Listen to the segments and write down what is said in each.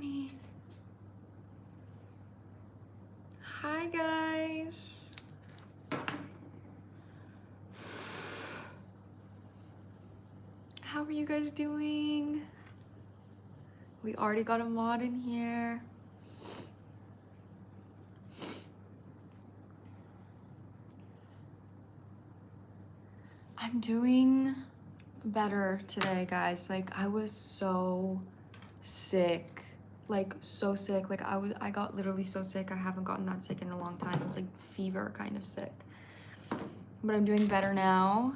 morning. Hi, guys. How are you guys doing? We already got a mod in here. I'm doing better today, guys. Like, I was so sick. Like, so sick. Like, I got literally so sick. I haven't gotten that sick in a long time. It was like fever kind of sick. But I'm doing better now.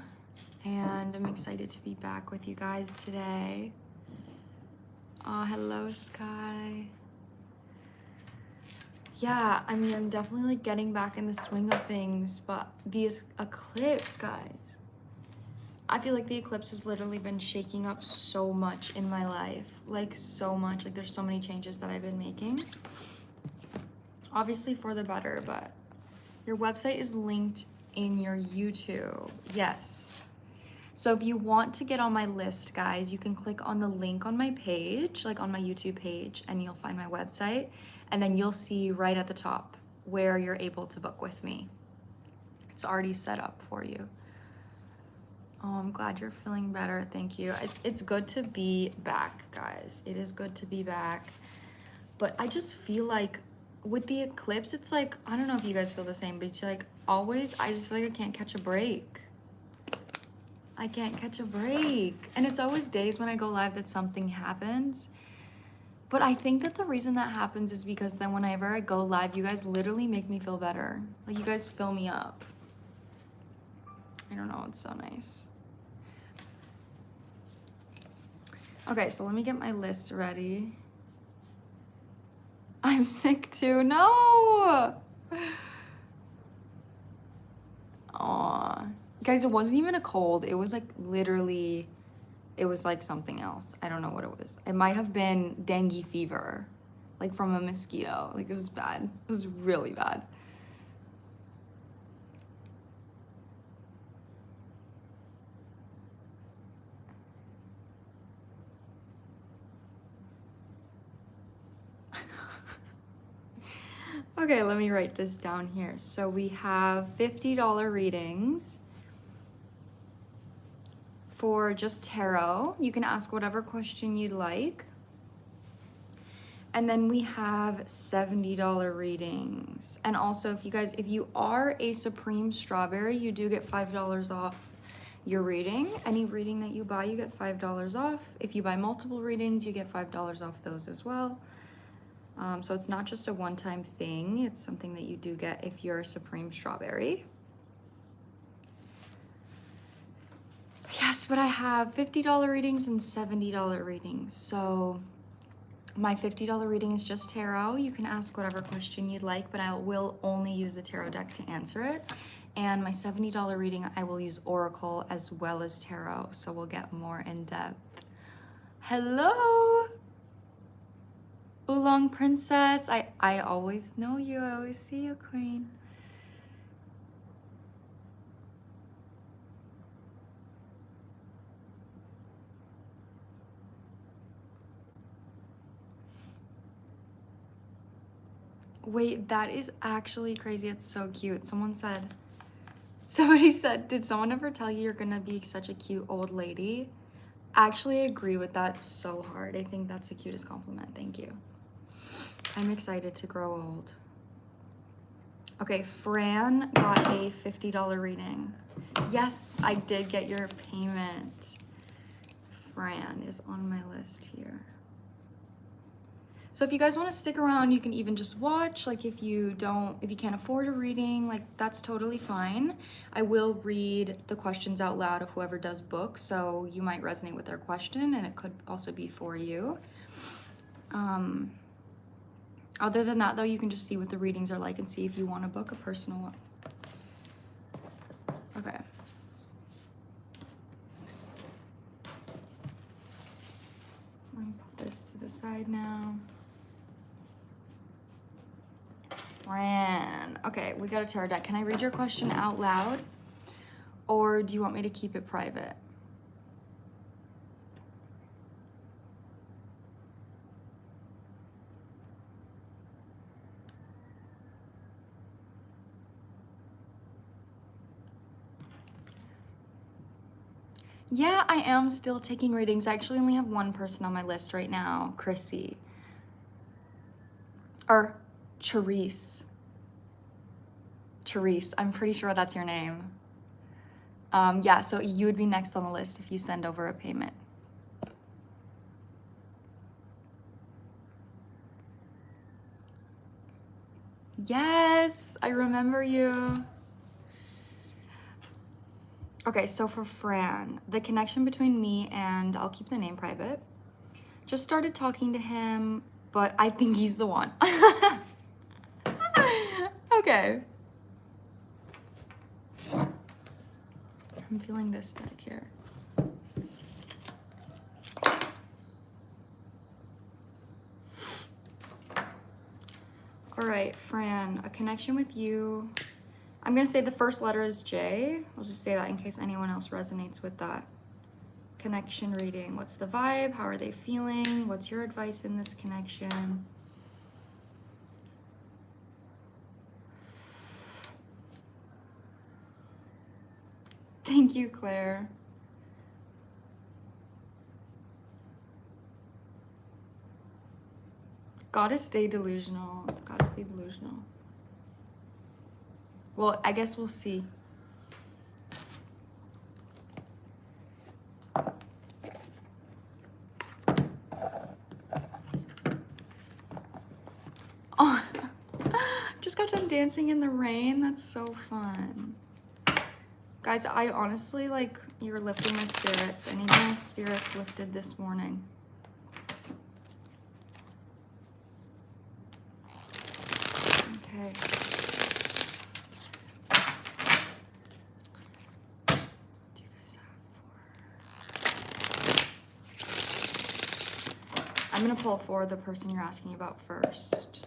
And I'm excited to be back with you guys today. Oh, hello, Sky. Yeah, I mean, I'm definitely like getting back in the swing of things, but these eclipse, guys. I feel like the eclipse has literally been shaking up so much in my life. Like, so much. Like, there's so many changes that I've been making. Obviously for the better, but your website is linked in your YouTube. Yes. So if you want to get on my list, guys, you can click on the link on my page, like on my YouTube page, and you'll find my website. And then you'll see right at the top where you're able to book with me. It's already set up for you. Oh, I'm glad you're feeling better. Thank you. It's good to be back, guys. It is good to be back. But I just feel like with the eclipse, it's like, I don't know if you guys feel the same, but it's like always, I just feel like I can't catch a break. I can't catch a break. And it's always days when I go live that something happens. But I think that the reason that happens is because then whenever I go live, you guys literally make me feel better. Like, you guys fill me up. I don't know, it's so nice. Okay, so let me get my list ready. I'm sick too. No! Aw. Guys, it wasn't even a cold. It was like literally, it was like something else. I don't know what it was. It might have been dengue fever, like from a mosquito. Like, it was bad. It was really bad. Okay, let me write this down here. So we have $50 readings for just tarot. You can ask whatever question you'd like. And then we have $70 readings. And also, if you are a Supreme Strawberry, you do get $5 off your reading. Any reading that you buy, you get $5 off. If you buy multiple readings, you get $5 off those as well. So it's not just a one-time thing. It's something that you do get if you're a Supreme Strawberry. Yes, but I have $50 readings and $70 readings. So my $50 reading is just tarot. You can ask whatever question you'd like, but I will only use the tarot deck to answer it. And my $70 reading, I will use Oracle as well as tarot, so we'll get more in depth. Hello! Oolong Princess, I always know you, I always see you, Queen. Wait, that is actually crazy. It's so cute. Somebody said, did someone ever tell you you're gonna be such a cute old lady? I actually agree with that so hard. I think that's the cutest compliment. Thank you. I'm excited to grow old. Okay, Fran got a $50 reading. Yes, I did get your payment. Fran is on my list here. So if you guys want to stick around, you can even just watch. Like, if you can't afford a reading, like, that's totally fine. I will read the questions out loud of whoever does book, so you might resonate with their question, and it could also be for you. Other than that, though, you can just see what the readings are like and see if you want to book a personal one. Okay. Let me put this to the side now. Fran. Okay, we got a tarot deck. Can I read your question out loud? Or do you want me to keep it private? Yeah, I am still taking readings. I actually only have one person on my list right now, Chrissy. Or Charice. Charice, I'm pretty sure that's your name. Yeah, so you would be next on the list if you send over a payment. Yes, I remember you. Okay, so for Fran, the connection between me and, I'll keep the name private, just started talking to him, but I think he's the one. Okay. I'm feeling this deck here. All right, Fran, a connection with you. I'm gonna say the first letter is J. I'll just say that in case anyone else resonates with that. Connection reading. What's the vibe? How are they feeling? What's your advice in this connection? Thank you, Claire. Gotta stay delusional. Gotta stay delusional. Well, I guess we'll see. Oh, just got done dancing in the rain. That's so fun. Guys, I honestly, like, you're lifting my spirits. I need my spirits lifted this morning. Okay. Do you guys have 4? I'm gonna pull for the person you're asking about first.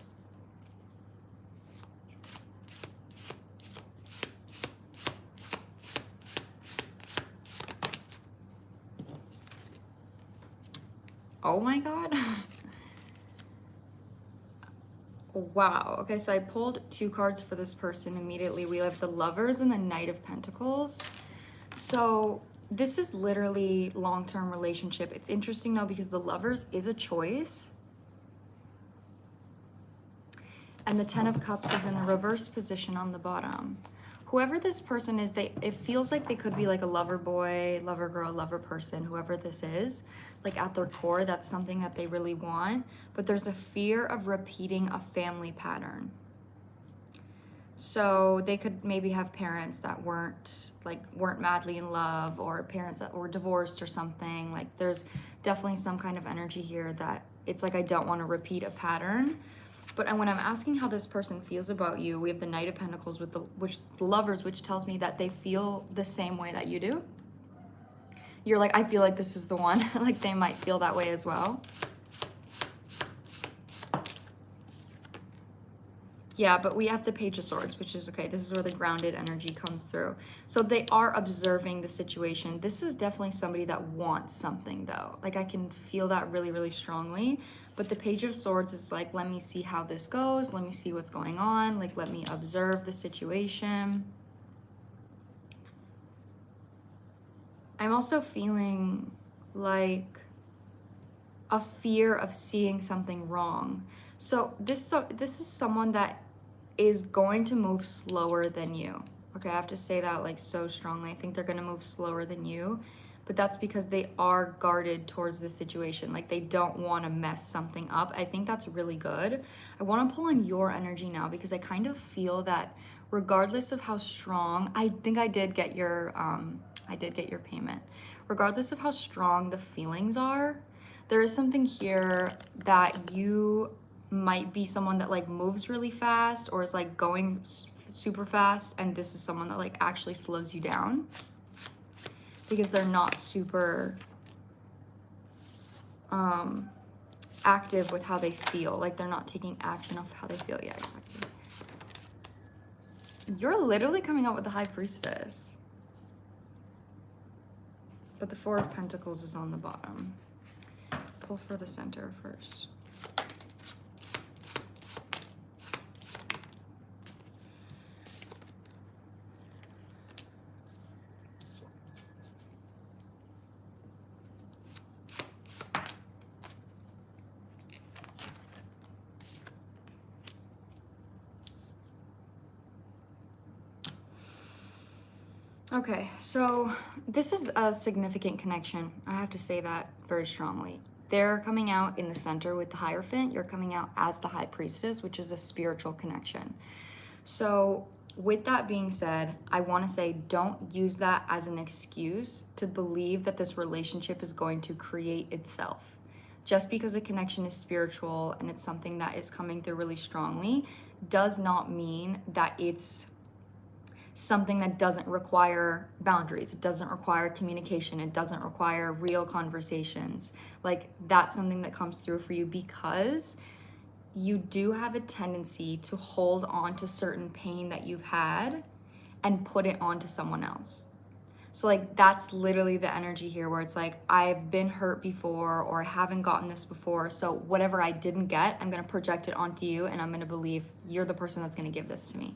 Oh my God. Wow. Okay, so I pulled 2 cards for this person immediately. We have the Lovers and the Knight of Pentacles. So this is literally long-term relationship. It's interesting though because the Lovers is a choice. And the 10 of Cups is in the reverse position on the bottom. Whoever this person is, it feels like they could be like a lover boy, lover girl, lover person, whoever this is. Like at their core, that's something that they really want. But there's a fear of repeating a family pattern. So they could maybe have parents that weren't madly in love, or parents that were divorced or something. Like there's definitely some kind of energy here that it's like, I don't want to repeat a pattern. But when I'm asking how this person feels about you, we have the Knight of Pentacles with the Lovers, which tells me that they feel the same way that you do. You're like, I feel like this is the one. Like they might feel that way as well. Yeah, but we have the Page of Swords, which is okay. This is where the grounded energy comes through. So they are observing the situation. This is definitely somebody that wants something though. Like I can feel that really, really strongly. But the Page of Swords is like, let me see how this goes. Let me see what's going on. Like, let me observe the situation. I'm also feeling like a fear of seeing something wrong. So this is someone that is going to move slower than you. Okay, I have to say that like so strongly. I think they're gonna move slower than you, but that's because they are guarded towards the situation. Like they don't want to mess something up. I think that's really good. I want to pull in your energy now because I kind of feel that regardless of how strong, I think I did get your payment. Regardless of how strong the feelings are, there is something here that you might be someone that like moves really fast or is like going super fast, and this is someone that like actually slows you down because they're not super active with how they feel. Like they're not taking action off how they feel. Yeah, exactly. You're literally coming out with the High Priestess. But the 4 of Pentacles is on the bottom. Pull for the center first. Okay, so this is a significant connection. I have to say that very strongly. They're coming out in the center with the Hierophant. You're coming out as the High Priestess, which is a spiritual connection. So with that being said, I want to say don't use that as an excuse to believe that this relationship is going to create itself. Just because a connection is spiritual and it's something that is coming through really strongly does not mean that it's something that doesn't require boundaries. It doesn't require communication. It doesn't require real conversations. Like, that's something that comes through for you because you do have a tendency to hold on to certain pain that you've had and put it onto someone else. So like, that's literally the energy here where it's like, I've been hurt before, or I haven't gotten this before. So whatever I didn't get, I'm going to project it onto you, and I'm going to believe you're the person that's going to give this to me.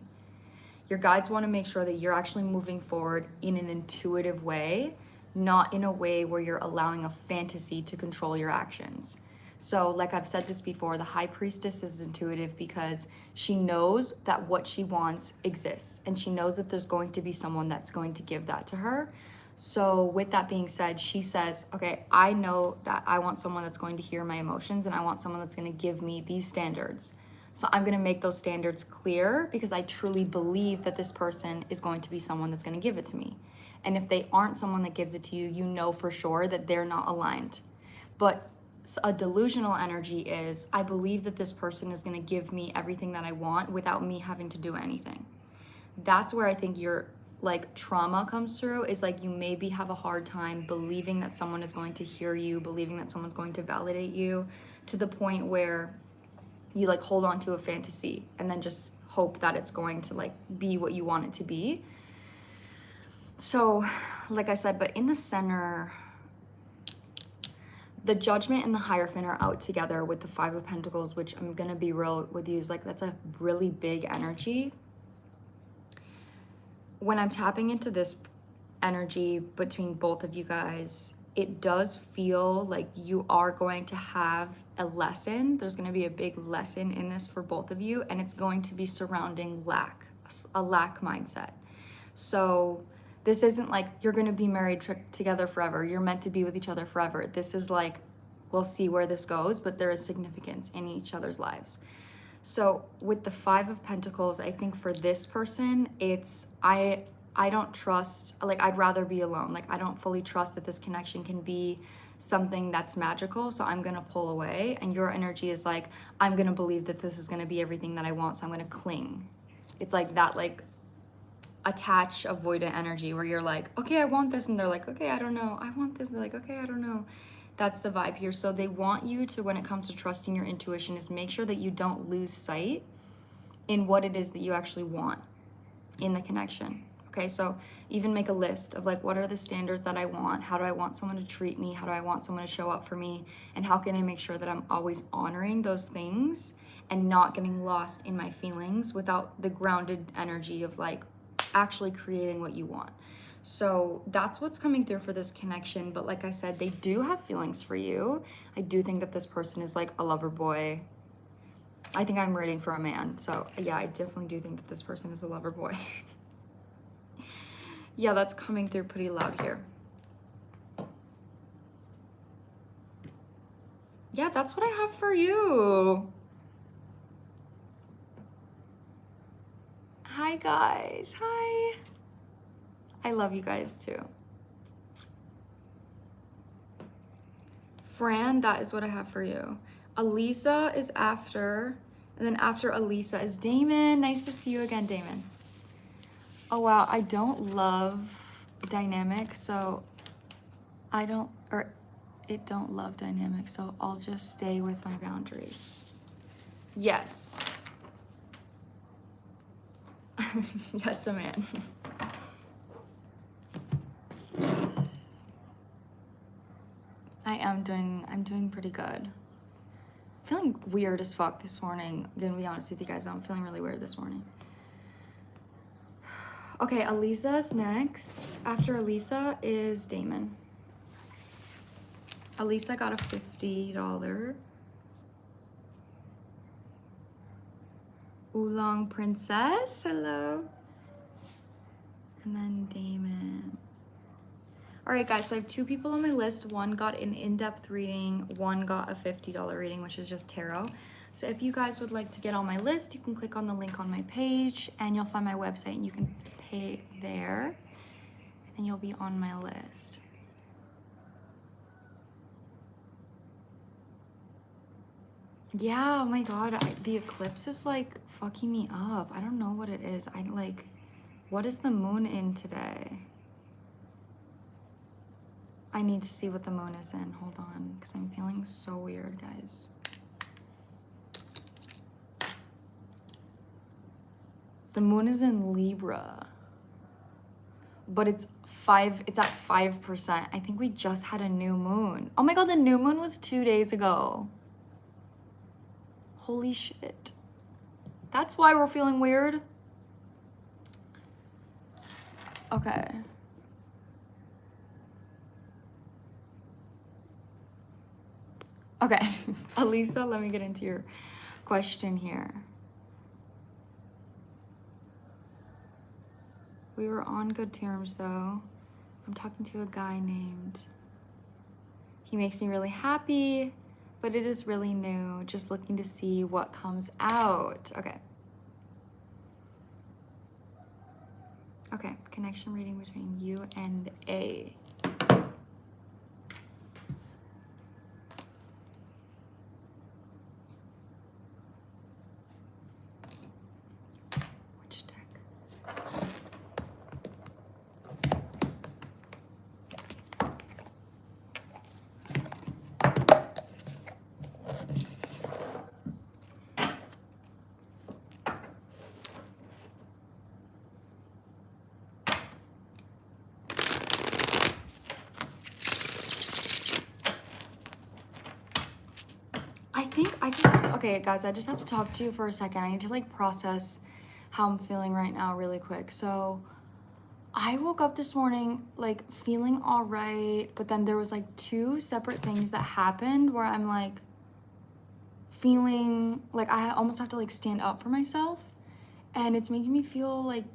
Your guides want to make sure that you're actually moving forward in an intuitive way, not in a way where you're allowing a fantasy to control your actions. So like I've said this before, the High Priestess is intuitive because she knows that what she wants exists, and she knows that there's going to be someone that's going to give that to her. So with that being said, she says, okay, I know that I want someone that's going to hear my emotions, and I want someone that's going to give me these standards. So I'm going to make those standards clear because I truly believe that this person is going to be someone that's going to give it to me. And if they aren't someone that gives it to you, you know for sure that they're not aligned. But a delusional energy is, I believe that this person is going to give me everything that I want without me having to do anything. That's where I think your like trauma comes through, is like you maybe have a hard time believing that someone is going to hear you, believing that someone's going to validate you, to the point where you like hold on to a fantasy and then just hope that it's going to like be what you want it to be. So like I said, but in the center, the Judgment and the Hierophant are out together with the Five of Pentacles, which I'm gonna be real with you, is like, that's a really big energy. When I'm tapping into this energy between both of you guys, it does feel like you are going to have a lesson. There's going to be a big lesson in this for both of you, and it's going to be surrounding lack, a lack mindset. So this isn't like you're going to be married together forever. You're meant to be with each other forever. This is like, we'll see where this goes, but there is significance in each other's lives. So with the Five of Pentacles, I think for this person, it's, I don't trust, like, I'd rather be alone. Like, I don't fully trust that this connection can be something that's magical, so I'm gonna pull away. And your energy is like, I'm gonna believe that this is gonna be everything that I want, so I'm gonna cling. It's like that, like, attach avoidant energy where you're like, okay, I want this, and they're like, okay, I don't know. I want this, and they're like, okay, I don't know. That's the vibe here. So they want you to, when it comes to trusting your intuition, is make sure that you don't lose sight in what it is that you actually want in the connection. Okay, so even make a list of like, what are the standards that I want? How do I want someone to treat me? How do I want someone to show up for me? And how can I make sure that I'm always honoring those things and not getting lost in my feelings without the grounded energy of like actually creating what you want? So that's what's coming through for this connection. But like I said, they do have feelings for you. I do think that this person is like a lover boy. I think I'm rooting for a man. So yeah, I definitely do think that this person is a lover boy. Yeah, that's coming through pretty loud here. Yeah, that's what I have for you. Hi guys, hi. I love you guys too. Fran, that is what I have for you. Alisa is after, and then after Alisa is Damon. Nice to see you again, Damon. Oh wow, I don't love dynamic, so it don't love dynamic, so I'll just stay with my boundaries. Yes. Yes, a man. I'm doing pretty good. Feeling weird as fuck this morning. I'm gonna be honest with you guys, I'm feeling really weird this morning. Okay, Alisa's next. After Alisa is Damon. Alisa got a $50. Oolong Princess, hello. And then Damon. All right, guys, so I have 2 people on my list. One got an in-depth reading, one got a $50 reading, which is just tarot. So if you guys would like to get on my list, you can click on the link on my page and you'll find my website and you can pay there and you'll be on my list. Yeah, oh my God, the eclipse is like fucking me up. I don't know what it is. What is the moon in today? I need to see what the moon is in. Hold on, because I'm feeling so weird, guys. The moon is in Libra, but it's at 5%. I think we just had a new moon. Oh my God, the new moon was 2 days ago. Holy shit. That's why we're feeling weird. Okay. Okay, Alisa, let me get into your question here. We were on good terms though. I'm talking to a guy named... He makes me really happy, but it is really new. Just looking to see what comes out. Okay. Okay, connection reading between you and A. Which deck? I think I just have to, okay guys, I just have to talk to you for a second. I need to like process how I'm feeling right now really quick. So I woke up this morning like feeling all right, but then there was like 2 separate things that happened where I'm like feeling like I almost have to like stand up for myself, and it's making me feel like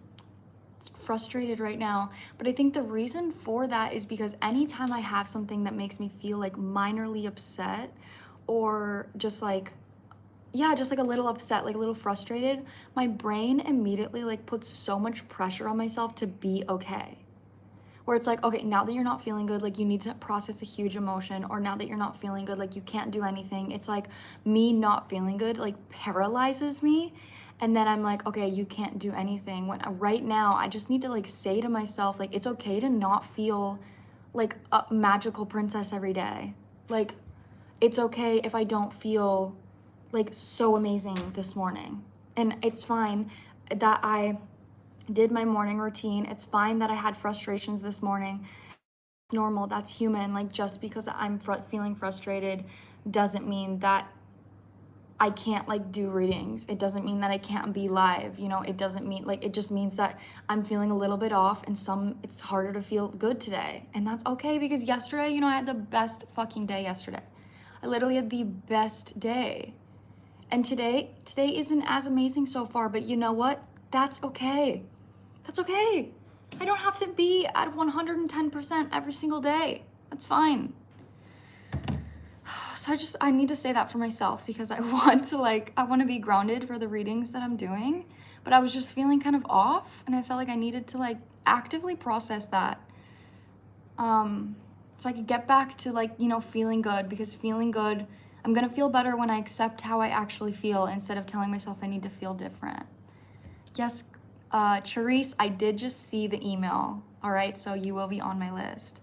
frustrated right now. But I think the reason for that is because anytime I have something that makes me feel like minorly upset or just like, yeah, just like a little upset, like a little frustrated, my brain immediately like puts so much pressure on myself to be okay. Where it's like, okay, now that you're not feeling good, like you need to process a huge emotion, or now that you're not feeling good, like you can't do anything. It's like me not feeling good like paralyzes me. And then I'm like, okay, you can't do anything. When right now I just need to like say to myself, like, it's okay to not feel like a magical princess every day. Like, it's okay if I don't feel like so amazing this morning. And it's fine that I did my morning routine. It's fine that I had frustrations this morning. It's normal, that's human. Like, just because I'm feeling frustrated doesn't mean that I can't like do readings. It doesn't mean that I can't be live, you know. It doesn't mean like, it just means that I'm feeling a little bit off and it's harder to feel good today. And that's okay, because yesterday, you know, I had the best fucking day yesterday. I literally had the best day. And today isn't as amazing so far, but you know what? That's okay. That's okay. I don't have to be at 110% every single day. That's fine. So I need to say that for myself, because I want to be grounded for the readings that I'm doing, but I was just feeling kind of off, and I felt like I needed to like actively process that. So I could get back to like, you know, feeling good, because feeling good, I'm gonna feel better when I accept how I actually feel instead of telling myself I need to feel different. Yes, Charice, I did just see the email. All right, so you will be on my list.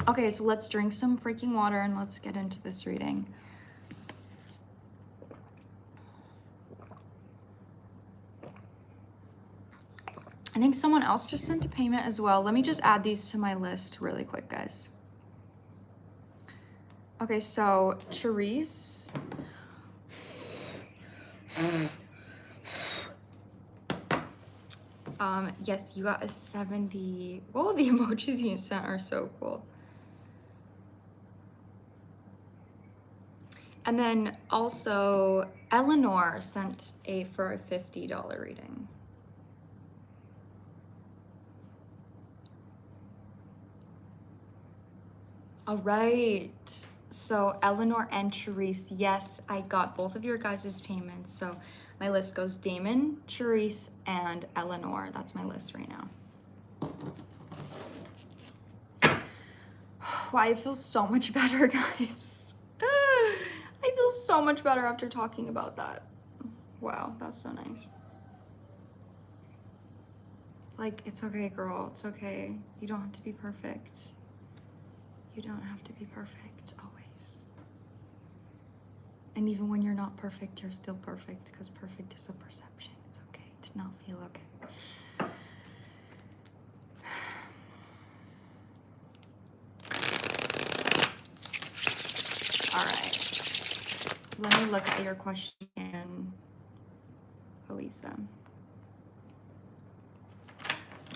Okay, so let's drink some freaking water and let's get into this reading. I think someone else just sent a payment as well. Let me just add these to my list really quick, guys. Okay, so Charice. Yes, you got a 70. Oh, the emojis you sent are so cool. And then also Eleanor sent for a $50 reading. All right. So Eleanor and Charice, yes, I got both of your guys' payments. So my list goes Damon, Charice, and Eleanor. That's my list right now. Wow, I feel so much better, guys. I feel so much better after talking about that. Wow, that's so nice. Like, it's okay, girl. It's okay. You don't have to be perfect. You don't have to be perfect, always. And even when you're not perfect, you're still perfect, because perfect is a perception. It's okay to not feel okay. All right. Let me look at your question, Alisa.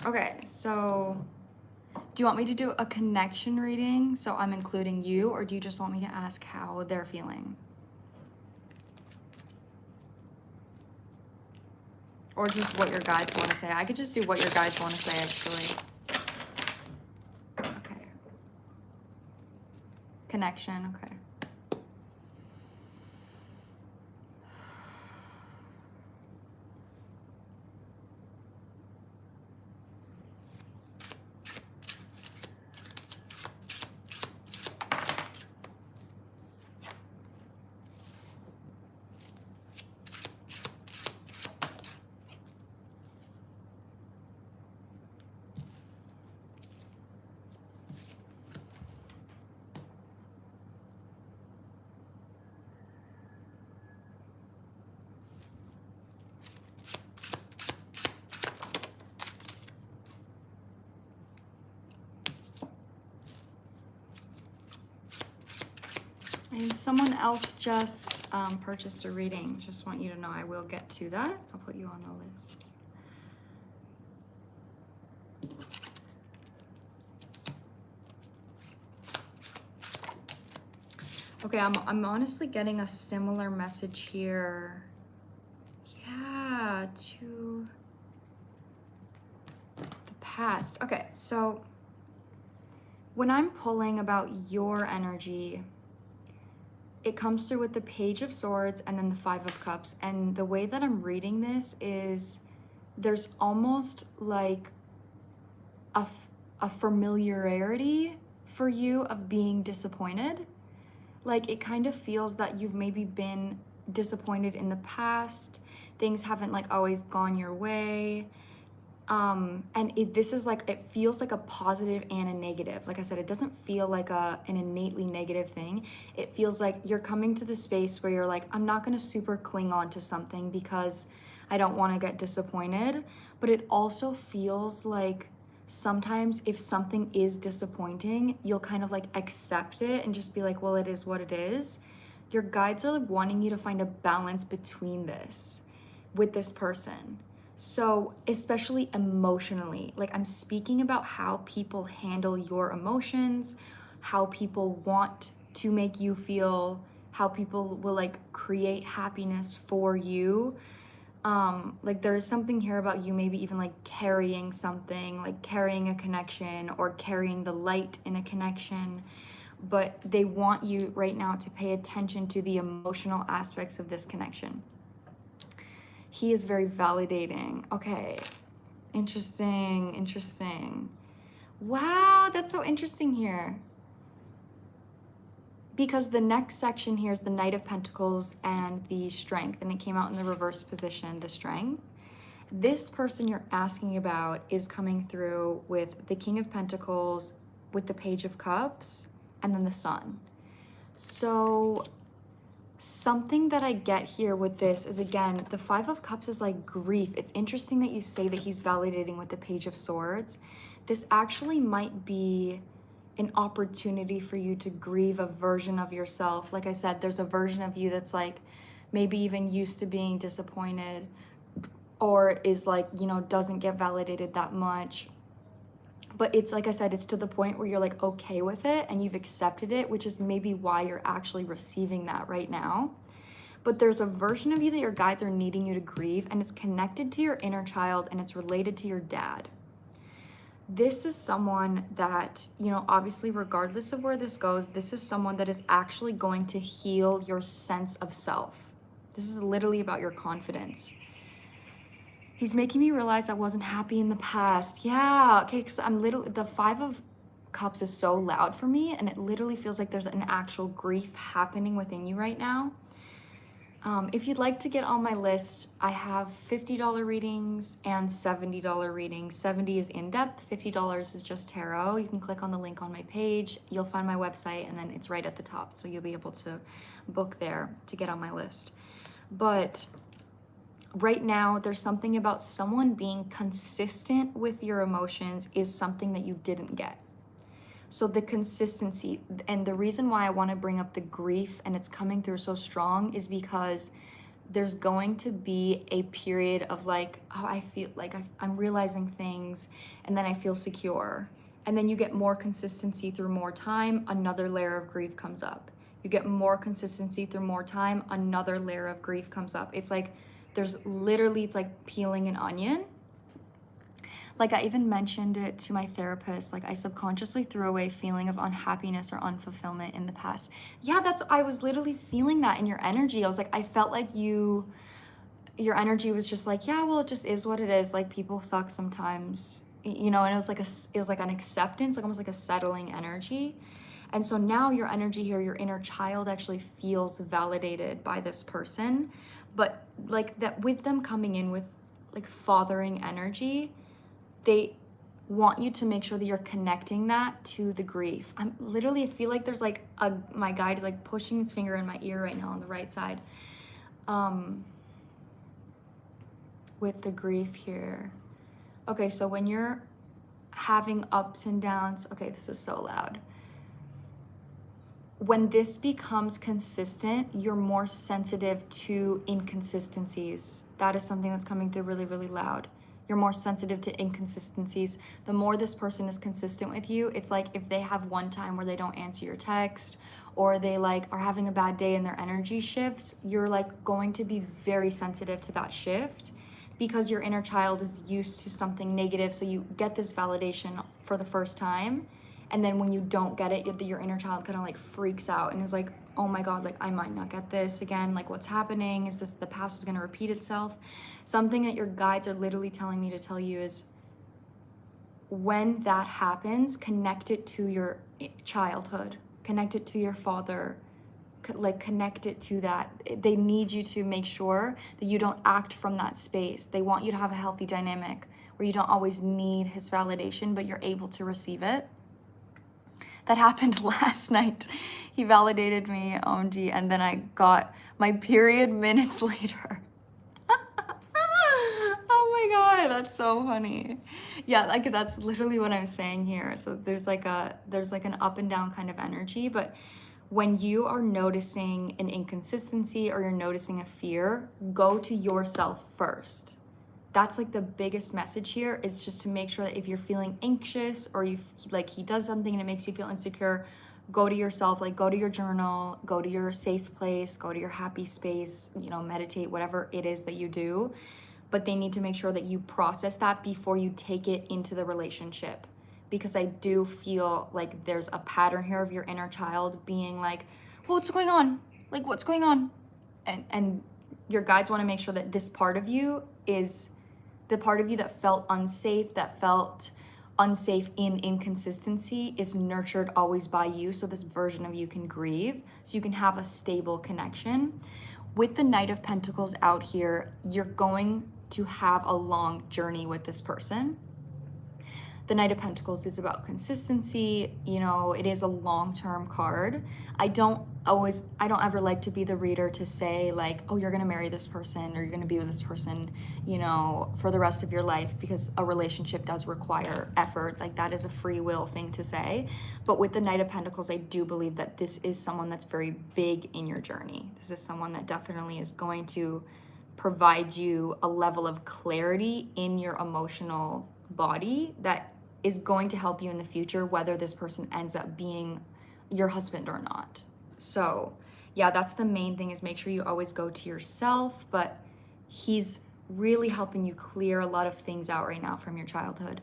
Okay, so do you want me to do a connection reading so I'm including you, or do you just want me to ask how they're feeling? Or just what your guides want to say? I could just do what your guides want to say, actually. Okay. Connection, okay. And someone else just purchased a reading. Just want you to know I will get to that. I'll put you on the list. Okay, I'm honestly getting a similar message here. Yeah, to the past. Okay, so when I'm pulling about your energy, it comes through with the Page of Swords and then the Five of Cups. And the way that I'm reading this is there's almost like a familiarity for you of being disappointed. Like, it kind of feels that you've maybe been disappointed in the past. Things haven't like always gone your way. And this is like, it feels like a positive and a negative. Like I said, it doesn't feel like an innately negative thing. It feels like you're coming to the space where you're like, I'm not gonna super cling on to something because I don't wanna get disappointed. But it also feels like sometimes if something is disappointing, you'll kind of like accept it and just be like, well, it is what it is. Your guides are like wanting you to find a balance between this with this person. So especially emotionally, like I'm speaking about how people handle your emotions, how people want to make you feel, how people will like create happiness for you. Like there's something here about you maybe even like carrying something, like carrying a connection or carrying the light in a connection. But they want you right now to pay attention to the emotional aspects of this connection. He is very validating. Okay, interesting. Wow, that's so interesting here. Because the next section here is the Knight of Pentacles and the Strength, and it came out in the reverse position, the Strength. This person you're asking about is coming through with the King of Pentacles, with the Page of Cups, and then the Sun. So something that I get here with this is, again, the Five of Cups is like grief. It's interesting that you say that he's validating with the Page of Swords. This actually might be an opportunity for you to grieve a version of yourself. Like I said, there's a version of you that's like maybe even used to being disappointed, or is like, you know, doesn't get validated that much. But it's like I said, it's to the point where you're like okay with it and you've accepted it, which is maybe why you're actually receiving that right now. But there's a version of you that your guides are needing you to grieve, and it's connected to your inner child and it's related to your dad. This is someone that, you know, obviously regardless of where this goes, this is someone that is actually going to heal your sense of self. This is literally about your confidence. He's making me realize I wasn't happy in the past. Yeah, okay, because the 5 of Cups is so loud for me, and it literally feels like there's an actual grief happening within you right now. If you'd like to get on my list, I have $50 readings and $70 readings. 70 is in-depth, $50 is just tarot. You can click on the link on my page. You'll find my website, and then it's right at the top, so you'll be able to book there to get on my list. But right now, there's something about someone being consistent with your emotions is something that you didn't get. So the consistency, and the reason why I want to bring up the grief and it's coming through so strong is because there's going to be a period of like, oh, I feel like I'm realizing things, and then I feel secure. And then you get more consistency through more time, another layer of grief comes up. You get more consistency through more time, another layer of grief comes up. It's like, it's like peeling an onion. Like I even mentioned it to my therapist, like I subconsciously threw away feeling of unhappiness or unfulfillment in the past. Yeah, I was literally feeling that in your energy. I was like, I felt like your energy was just like, yeah, well, it just is what it is. Like people suck sometimes, you know, and it was like an acceptance, like almost like a settling energy. And so now your energy here, your inner child actually feels validated by this person. But like that with them coming in with like fathering energy, they want you to make sure that you're connecting that to the grief. I feel like there's like my guide is like pushing his finger in my ear right now on the right side. With the grief here. Okay, so when you're having ups and downs, okay, this is so loud. When this becomes consistent, you're more sensitive to inconsistencies. That is something that's coming through really, really loud. You're more sensitive to inconsistencies. The more this person is consistent with you, it's like if they have one time where they don't answer your text, or they like are having a bad day and their energy shifts, you're like going to be very sensitive to that shift because your inner child is used to something negative. So you get this validation for the first time. And then when you don't get it, your inner child kind of like freaks out and is like, oh my God, like I might not get this again. Like what's happening? Is this, the past is going to repeat itself? Something that your guides are literally telling me to tell you is when that happens, connect it to your childhood, connect it to your father, like connect it to that. They need you to make sure that you don't act from that space. They want you to have a healthy dynamic where you don't always need his validation, but you're able to receive it. That happened last night. He validated me, OMG, and then I got my period minutes later. Oh my God, that's so funny. Yeah, like that's literally what I'm saying here. So there's like an up and down kind of energy, but when you are noticing an inconsistency or you're noticing a fear, go to yourself first. That's like the biggest message here, is just to make sure that if you're feeling anxious or you like he does something and it makes you feel insecure, go to yourself, like go to your journal, go to your safe place, go to your happy space, you know, meditate, whatever it is that you do. But they need to make sure that you process that before you take it into the relationship. Because I do feel like there's a pattern here of your inner child being like, well, what's going on? Like, what's going on? And your guides want to make sure that this part of you is the part of you that felt unsafe in inconsistency is nurtured always by you. So this version of you can grieve, so you can have a stable connection. With the Knight of Pentacles out here, you're going to have a long journey with this person. The Knight of Pentacles is about consistency. You know, it is a long-term card. I don't ever like to be the reader to say like, oh, you're gonna marry this person or you're gonna be with this person, you know, for the rest of your life, because a relationship does require effort. Like that is a free will thing to say. But with the Knight of Pentacles, I do believe that this is someone that's very big in your journey. This is someone that definitely is going to provide you a level of clarity in your emotional body that is going to help you in the future, whether this person ends up being your husband or not. So yeah, that's the main thing, is make sure you always go to yourself, but he's really helping you clear a lot of things out right now from your childhood.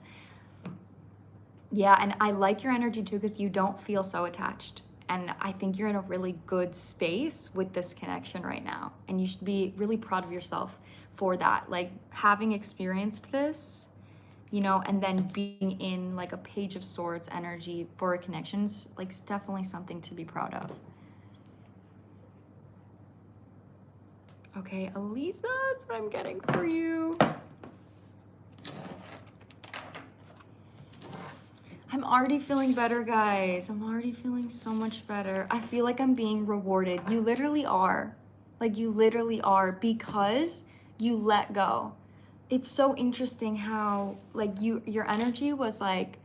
Yeah, and I like your energy too, because you don't feel so attached. And I think you're in a really good space with this connection right now. And you should be really proud of yourself for that. Like, having experienced this, you know, and then being in like a Page of Swords energy for a connection's like, it's definitely something to be proud of. Okay, Alisa, that's what I'm getting for you. I'm already feeling better, guys. I'm already feeling so much better. I feel like I'm being rewarded. You literally are. Like, you literally are, because you let go. It's so interesting how, like, your energy was like,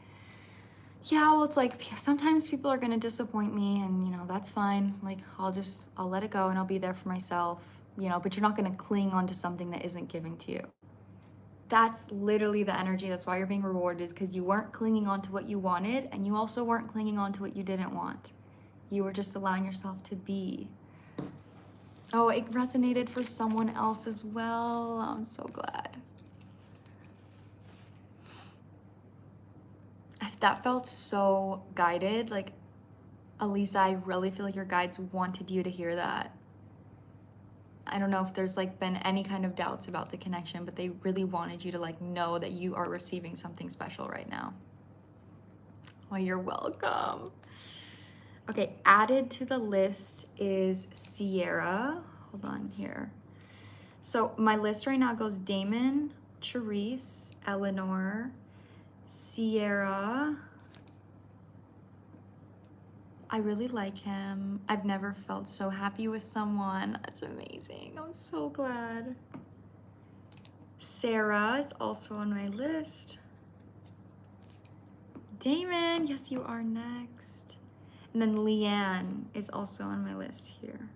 yeah, well, it's like, sometimes people are gonna disappoint me, and, you know, that's fine. Like, I'll let it go, and I'll be there for myself, you know, but you're not gonna cling on to something that isn't giving to you. That's literally the energy. That's why you're being rewarded, is because you weren't clinging on to what you wanted, and you also weren't clinging on to what you didn't want. You were just allowing yourself to be. Oh, it resonated for someone else as well. I'm so glad. That felt so guided. Like, Alisa, I really feel like your guides wanted you to hear that. I don't know if there's like been any kind of doubts about the connection, but they really wanted you to like know that you are receiving something special right now. Oh, you're welcome. Okay, added to the list is Sierra. Hold on here. So my list right now goes Damon, Charice, Eleanor, Sierra. I really like him. I've never felt so happy with someone. That's amazing. I'm so glad. Sarah is also on my list. Damon, yes, you are next. And then Leanne is also on my list here.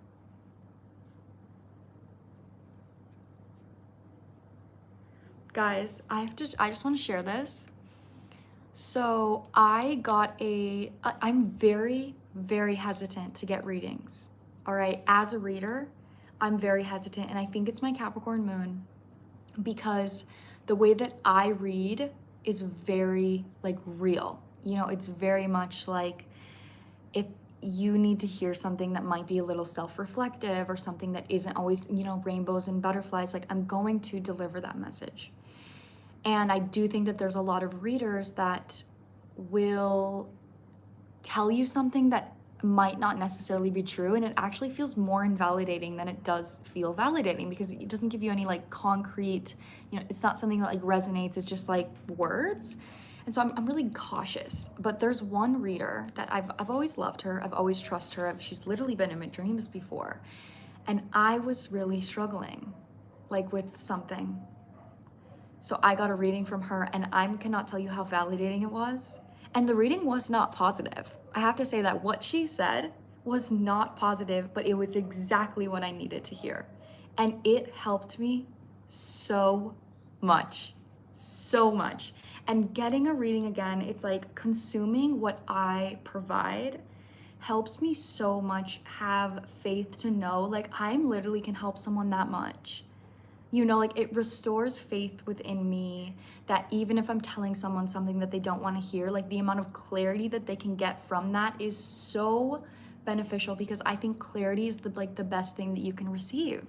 Guys, I just want to share this. So I'm very, very hesitant to get readings. All right, as a reader, I'm very hesitant, and I think it's my Capricorn moon, because the way that I read is very like real. You know, it's very much like, if you need to hear something that might be a little self-reflective, or something that isn't always, you know, rainbows and butterflies, like, I'm going to deliver that message. And I do think that there's a lot of readers that will tell you something that might not necessarily be true, and it actually feels more invalidating than it does feel validating, because it doesn't give you any like concrete, you know, it's not something that like resonates. It's just like words. And so I'm really cautious. But there's one reader that I've always loved her. I've always trusted her. She's literally been in my dreams before. And I was really struggling like with something. So I got a reading from her, and I cannot tell you how validating it was. And the reading was not positive. I have to say that what she said was not positive, but it was exactly what I needed to hear. And it helped me so much, so much. And getting a reading again, it's like consuming what I provide helps me so much have faith to know, like, I'm literally can help someone that much. You know, like, it restores faith within me that even if I'm telling someone something that they don't want to hear, like, the amount of clarity that they can get from that is so beneficial, because I think clarity is the best thing that you can receive.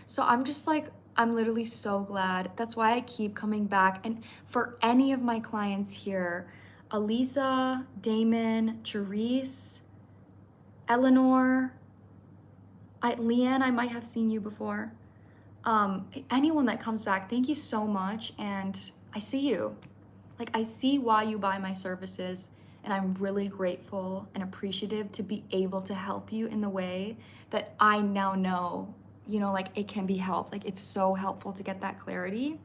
So I'm just like, I'm literally so glad. That's why I keep coming back. And for any of my clients here, Alisa, Damon, Charice, Eleanor, Leanne, I might have seen you before. Anyone that comes back, thank you so much. And I see you. Like, I see why you buy my services, and I'm really grateful and appreciative to be able to help you in the way that I now know, you know, like, it can be helped. Like, it's so helpful to get that clarity.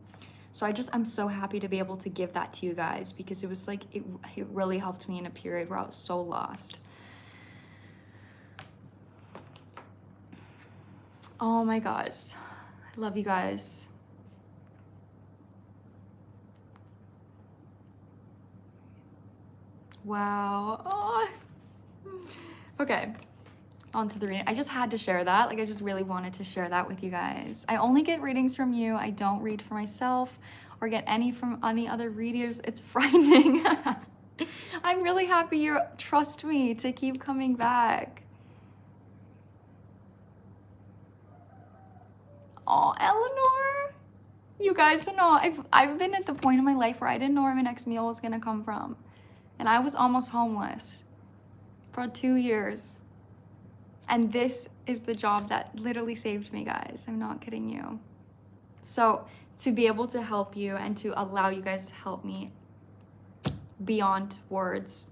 So I'm so happy to be able to give that to you guys, because it was like, it really helped me in a period where I was so lost. Oh my gosh, I love you guys. Wow. Oh. Okay, on to the reading. I just had to share that. Like, I just really wanted to share that with you guys. I only get readings from you. I don't read for myself or get any from any other readers. It's frightening. I'm really happy you trust me to keep coming back. Oh, Eleanor. You guys don't know. I've been at the point in my life where I didn't know where my next meal was gonna come from. And I was almost homeless for 2 years. And this is the job that literally saved me, guys. I'm not kidding you. So to be able to help you and to allow you guys to help me beyond words,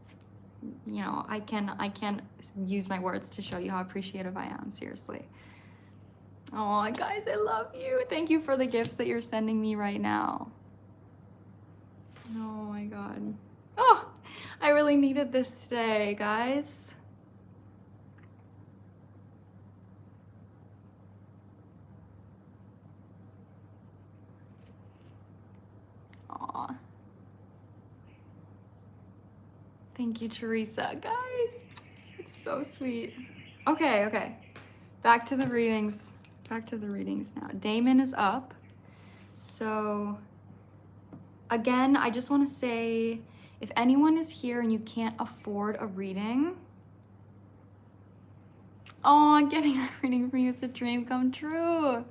you know, I can't use my words to show you how appreciative I am, seriously. Oh, guys, I love you. Thank you for the gifts that you're sending me right now. Oh my God. Oh, I really needed this today, guys. Aw. Thank you, Teresa. Guys, it's so sweet. Okay. Back to the readings. Back to the readings now. Damon is up. So, again, I just want to say, if anyone is here and you can't afford a reading, oh, getting that reading from you is a dream come true.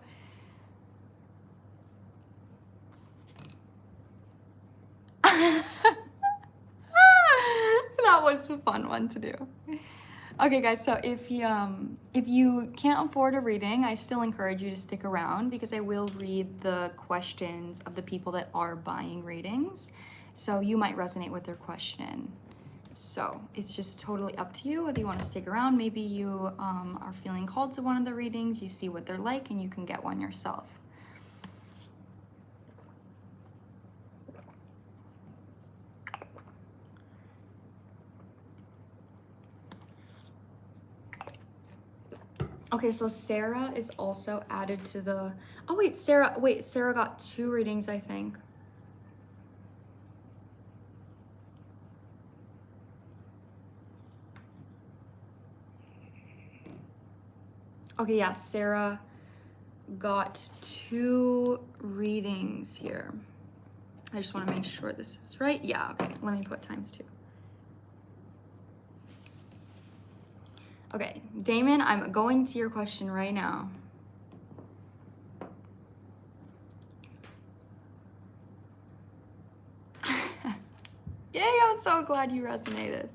That was a fun one to do. Okay, guys, so if you can't afford a reading, I still encourage you to stick around because I will read the questions of the people that are buying readings. So you might resonate with their question. So it's just totally up to you whether you want to stick around. Maybe you are feeling called to one of the readings, you see what they're like, and you can get one yourself. Okay, so Sarah is also added to the... Oh, wait, Sarah got 2 readings, I think. Okay, yeah, Sarah got 2 readings here. I just want to make sure this is right. Yeah, okay, let me put ×2. Okay, Damon, I'm going to your question right now. Yay, I'm so glad you resonated.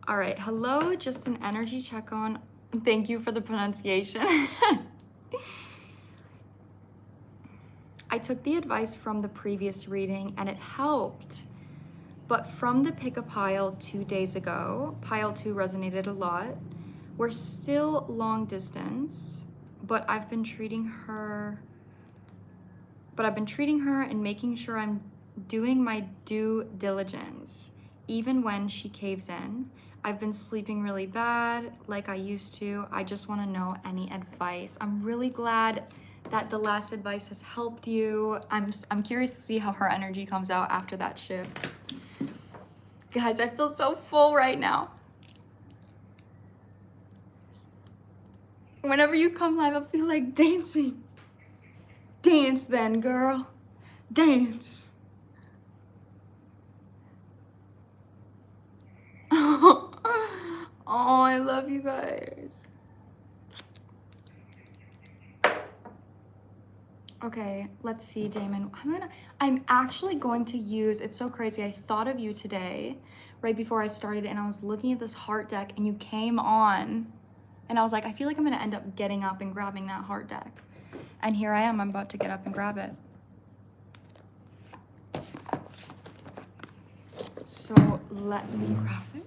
All right, hello, just an energy check on. Thank you for the pronunciation. I took the advice from the previous reading and it helped. But from the pick a pile 2 days ago, pile 2 resonated a lot. We're still long distance, but I've been treating her and making sure I'm doing my due diligence, even when she caves in. I've been sleeping really bad, like I used to. I just want to know any advice. I'm really glad that the last advice has helped you. I'm curious to see how her energy comes out after that shift. Guys, I feel so full right now. Whenever you come live, I feel like dancing. Dance then, girl. Dance. Oh, I love you guys. Okay, let's see, Damon. I'm actually going to use, it's so crazy. I thought of you today, right before I started, and I was looking at this heart deck and you came on. And I was like, I feel like I'm gonna end up getting up and grabbing that heart deck. And here I am, I'm about to get up and grab it. So let me grab it.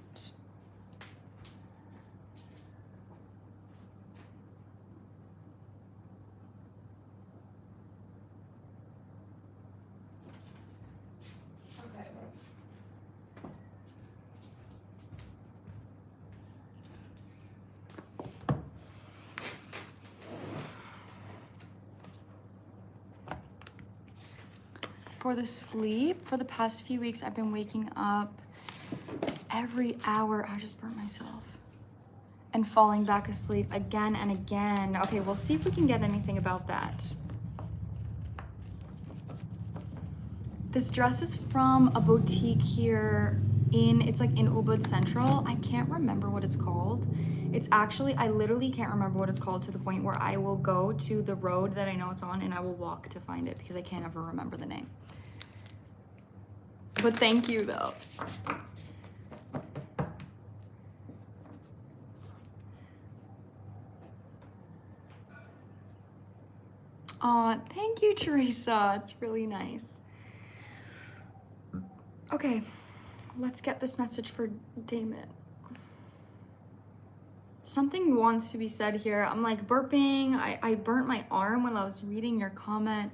For the sleep, for the past few weeks, I've been waking up Every hour, I just burnt myself. And falling back asleep again and again. Okay, we'll see if we can get anything about that. This dress is from a boutique here it's like in Ubud Central. I can't remember what it's called. It's actually, I literally can't remember what it's called to the point where I will go to the road that I know it's on and I will walk to find it because I can't ever remember the name. But thank you though. Aw, thank you, Teresa. It's really nice. Okay, let's get this message for Damon. Something wants to be said here. I'm like burping. I burnt my arm while I was reading your comment.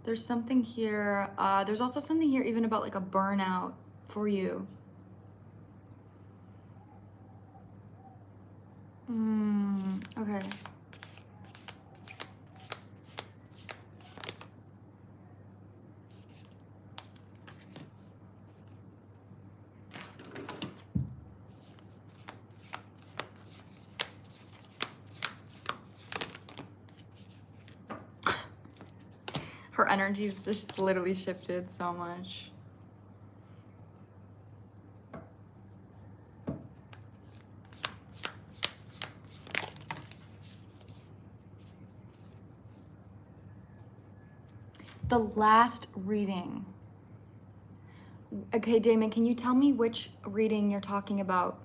There's something here. There's also something here even about like a burnout for you. Okay. Her energy's just literally shifted so much. The last reading. Okay, Damon, can you tell me which reading you're talking about?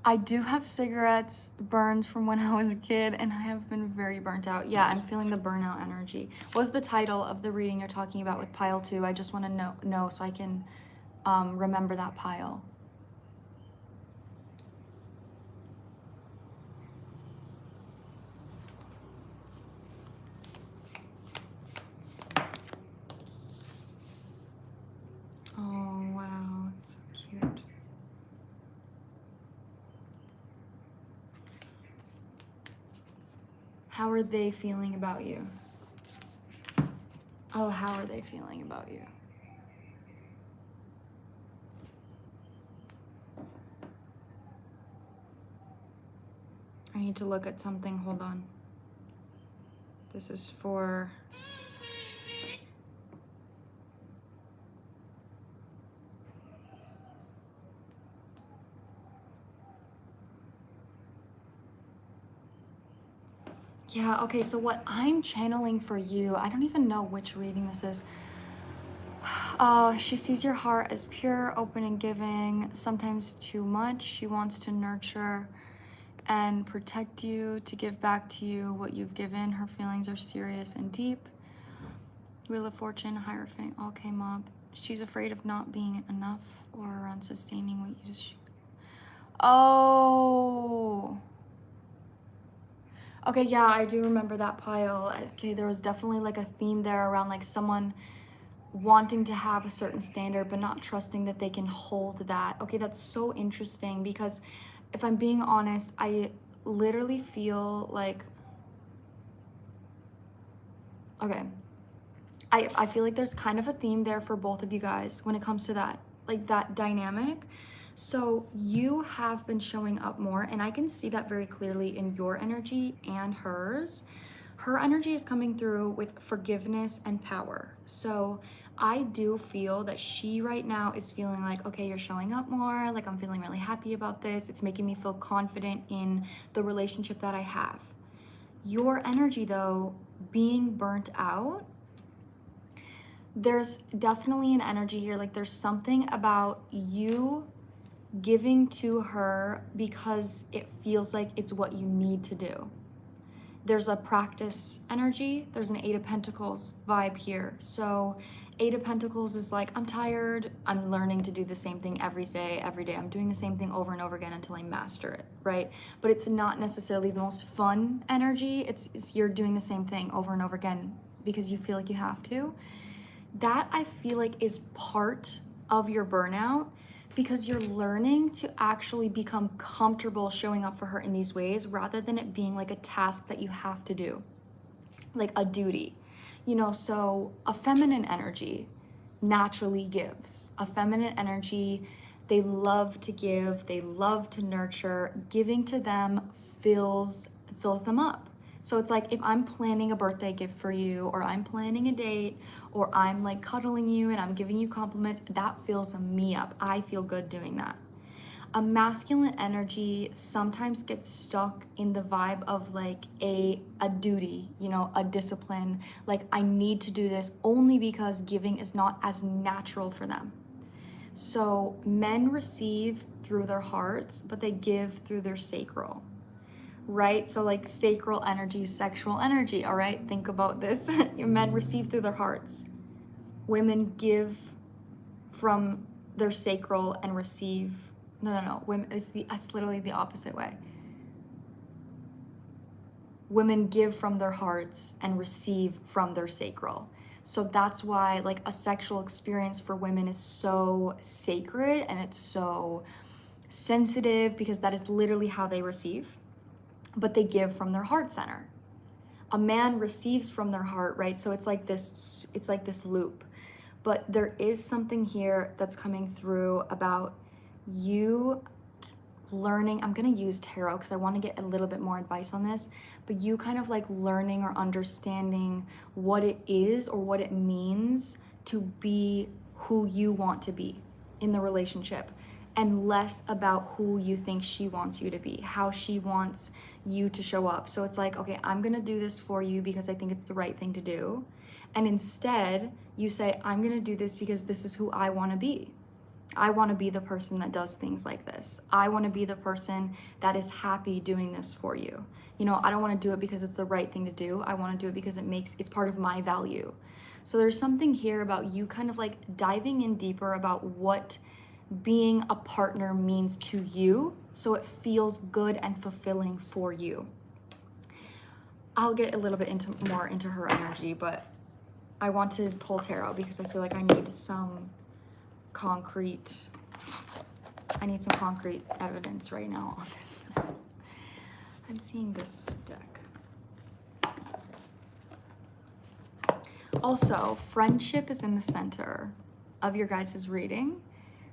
I do have cigarettes burns from when I was a kid and I have been very burnt out. Yeah, I'm feeling the burnout energy. What's the title of the reading you're talking about with pile 2? I just want to know so I can remember that pile. Oh, wow, it's so cute. How are they feeling about you? Oh, how are they feeling about you? I need to look at something. Hold on. This is for... Yeah, okay, so what I'm channeling for you, I don't even know which reading this is. She sees your heart as pure, open, and giving, sometimes too much. She wants to nurture and protect you, to give back to you what you've given. Her feelings are serious and deep. Wheel of Fortune, Hierophant, all came up. She's afraid of not being enough or unsustaining what you just... Oh... Okay, yeah, I do remember that pile. Okay, there was definitely like a theme there around like someone wanting to have a certain standard but not trusting that they can hold that. Okay, that's so interesting because if I'm being honest, I literally feel like... Okay. I feel like there's kind of a theme there for both of you guys when it comes to that, like that dynamic. So you have been showing up more and I can see that very clearly in your energy and hers. Her energy is coming through with forgiveness and power. So I do feel that she right now is feeling like, okay, you're showing up more, like I'm feeling really happy about this. It's making me feel confident in the relationship that I have. Your energy though, being burnt out, there's definitely an energy here. Like there's something about you giving to her because it feels like it's what you need to do. There's a practice energy. There's an Eight of Pentacles vibe here. So Eight of Pentacles is like, I'm tired. I'm learning to do the same thing every day. I'm doing the same thing over and over again until I master it, right? But it's not necessarily the most fun energy. It's you're doing the same thing over and over again because you feel like you have to. That I feel like is part of your burnout because you're learning to actually become comfortable showing up for her in these ways rather than it being like a task that you have to do, like a duty, you know. So a feminine energy naturally gives. A feminine energy, they love to give, they love to nurture. Giving to them fills them up. So it's like if I'm planning a birthday gift for you, or I'm planning a date, or I'm like cuddling you and I'm giving you compliments, that fills me up. I feel good doing that. A masculine energy sometimes gets stuck in the vibe of like a duty, you know, a discipline. Like I need to do this only because giving is not as natural for them. So men receive through their hearts, but they give through their sacral, right? So like sacral energy, sexual energy, all right? Think about this. Men receive through their hearts. Women give from their sacral and receive. No. Women, it's literally the opposite way. Women give from their hearts and receive from their sacral. So that's why like a sexual experience for women is so sacred and it's so sensitive, because that is literally how they receive, but they give from their heart center. A man receives from their heart, right? So it's like this loop. But there is something here that's coming through about you learning. I'm going to use tarot because I want to get a little bit more advice on this, but you kind of like learning or understanding what it is or what it means to be who you want to be in the relationship, and less about who you think she wants you to be, how she wants you to show up. So it's like, okay, I'm going to do this for you because I think it's the right thing to do. And instead you say, I'm going to do this because this is who I want to be. I want to be the person that does things like this. I want to be the person that is happy doing this for you. You know, I don't want to do it because it's the right thing to do. I want to do it because it's part of my value. So there's something here about you kind of like diving in deeper about what being a partner means to you, so it feels good and fulfilling for you. I'll get a little bit more into her energy, but I want to pull tarot because I feel like I need some concrete evidence right now on this. I'm seeing this deck. Also, friendship is in the center of your guys' reading,